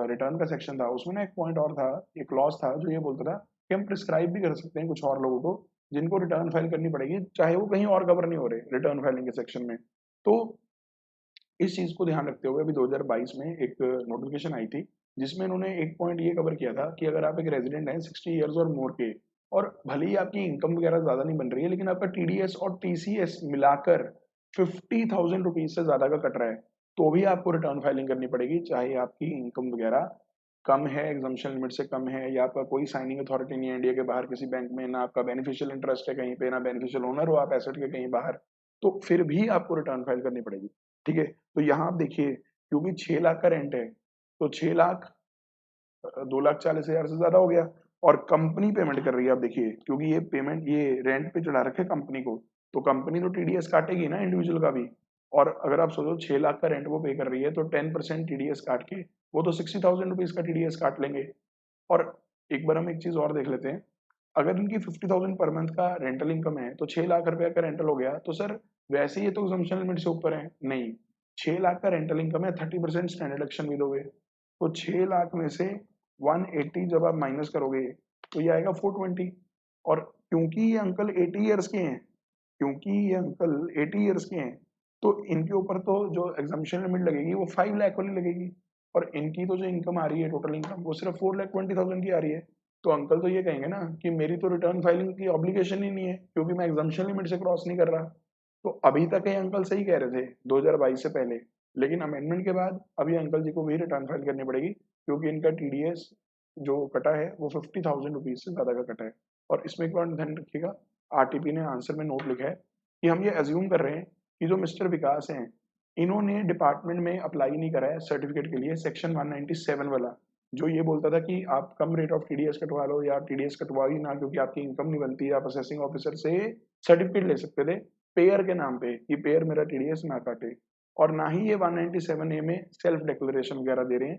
रिटर्न का सेक्शन था उसमें ना एक पॉइंट और था, एक क्लॉज था जो ये बोलता था कि हम प्रिस्क्राइब भी कर सकते हैं कुछ और लोगों को जिनको रिटर्न फाइल करनी पड़ेगी चाहे वो कहीं और कवर नहीं हो रहे रिटर्न फाइलिंग के सेक्शन में। तो इस चीज को ध्यान रखते हुए अभी 2022 में एक नोटिफिकेशन आई थी जिसमें इन्होंने एक पॉइंट ये कवर किया था कि अगर आप एक रेजिडेंट हैं 60 ईयर्स और मोर के, और भले ही आपकी इनकम वगैरह ज्यादा नहीं बन रही है लेकिन आपका TDS और TCS मिलाकर 50,000 रुपीज से ज्यादा का कट रहा है, तो भी आपको रिटर्न फाइलिंग करनी पड़ेगी चाहे आपकी इनकम वगैरह कम है, एग्जाम्पशन लिमिट से कम है, या आपका कोई साइनिंग अथॉरिटी नहीं है इंडिया के बाहर किसी बैंक में, ना आपका बेनिफिशियल इंटरेस्ट है कहीं पे, ना बेनिफिशियल ओनर हो आप एसेट के कहीं बाहर, तो फिर भी आपको रिटर्न फाइल करनी पड़ेगी। ठीक है, तो यहाँ आप देखिए क्योंकि 6 लाख का रेंट है, तो 6 लाख 2,40,000 से ज्यादा हो गया। और कंपनी पेमेंट कर रही है, आप देखिए, क्योंकि ये पेमेंट ये रेंट पे चढ़ा रखे कंपनी को, तो कंपनी तो टीडीएस काटेगी ना इंडिविजुअल का भी। और अगर आप सोचो 6 लाख का रेंट वो पे कर रही है, तो 10% टीडीएस काट के वो तो 60,000 रुपीज का टीडीएस काट लेंगे। और एक बार हम एक चीज और देख लेते हैं, अगर इनकी 50,000 पर मंथ का रेंटल इनकम है तो 6 लाख रुपया का रेंटल हो गया, तो सर वैसे ही ये तो एग्जम्पशन लिमिट से ऊपर है नहीं। 6 लाख का रेंटल इनकम है, 30% स्टैंडर्ड डिडक्शन भी दोगे, तो 6 लाख में से 180 जब आप माइनस करोगे तो ये आएगा 420। और क्योंकि ये अंकल 80 ईयर्स के हैं, क्योंकि ये अंकल 80 ईयर्स के हैं, तो इनके ऊपर तो जो एग्जामिशन लिमिट लगेगी वो 5 लाख वाली लगेगी। और इनकी तो जो इनकम आ रही है टोटल इनकम वो सिर्फ 4,20,000 की आ रही है। तो अंकल तो ये कहेंगे ना कि मेरी तो रिटर्न फाइलिंग की ऑब्लिगेशन ही नहीं है, क्योंकि मैं एग्जामिशन लिमिट से क्रॉस नहीं कर रहा। तो अभी तक ये अंकल सही कह रहे थे 2022 से पहले, लेकिन अमेंडमेंट के बाद अभी अंकल जी को भी रिटर्न फाइल करनी पड़ेगी, क्योंकि इनका टीडीएस जो कटा है वो 50,000 रुपीज से ज्यादा का कटा है। और इसमें एक बार ध्यान रखिएगा, आरटीपी ने आंसर में नोट लिखा है कि हम ये एज्यूम कर रहे हैं कि जो मिस्टर विकास हैं, इन्होंने डिपार्टमेंट में अप्लाई नहीं करा है सर्टिफिकेट के लिए सेक्शन 197 वाला, जो ये बोलता था कि आप कम रेट ऑफ टीडीएस कटवा लो या टीडीएस कटवा ही ना, क्योंकि आपकी इनकम नहीं बनती, आप असेसिंग ऑफिसर से सर्टिफिकेट ले सकते थे पेयर के नाम पे कि पेयर मेरा टीडीएस ना काटे। और ना ही ये 197A में सेल्फ डिक्लेरेशन वगैरह दे रहे हैं,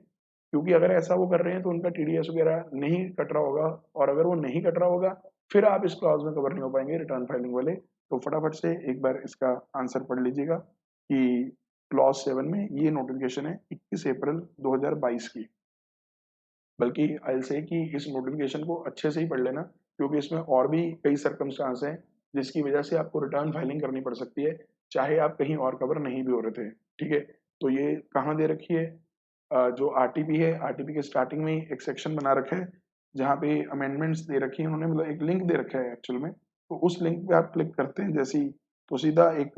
क्योंकि अगर ऐसा वो कर रहे हैं तो उनका टीडीएस वगैरह नहीं कट रहा होगा, और अगर वो नहीं कट रहा होगा फिर आप इस क्लॉज में कवर नहीं हो पाएंगे रिटर्न फाइलिंग वाले। तो फटाफट से एक बार इसका आंसर पढ़ लीजिएगा कि क्लॉज 7 में ये नोटिफिकेशन है 21 अप्रैल 2022 की। बल्कि आई से कि इस नोटिफिकेशन को अच्छे से ही पढ़ लेना, क्योंकि इसमें और भी कई सर्कमस्टांस हैं जिसकी वजह से आपको रिटर्न फाइलिंग करनी पड़ सकती है, चाहे आप कहीं और कवर नहीं भी हो रहे थे। ठीक है, तो ये कहाँ दे रखी है, जो आरटीपी है, आरटीपी के स्टार्टिंग में ही एक सेक्शन बना रखा है जहाँ पे अमेंडमेंट्स दे रखी है उन्होंने, मतलब एक लिंक दे रखा है एक्चुअल में। तो उस लिंक पे आप क्लिक करते हैं जैसे ही, तो सीधा एक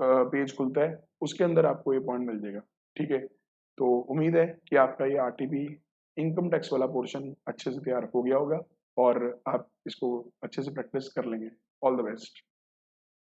पेज खुलता है, उसके अंदर आपको ये पॉइंट मिल जाएगा। ठीक है, तो उम्मीद है कि आपका ये आरटीपी इनकम टैक्स वाला पोर्शन अच्छे से तैयार हो गया होगा और आप इसको अच्छे से प्रैक्टिस कर लेंगे। All the best.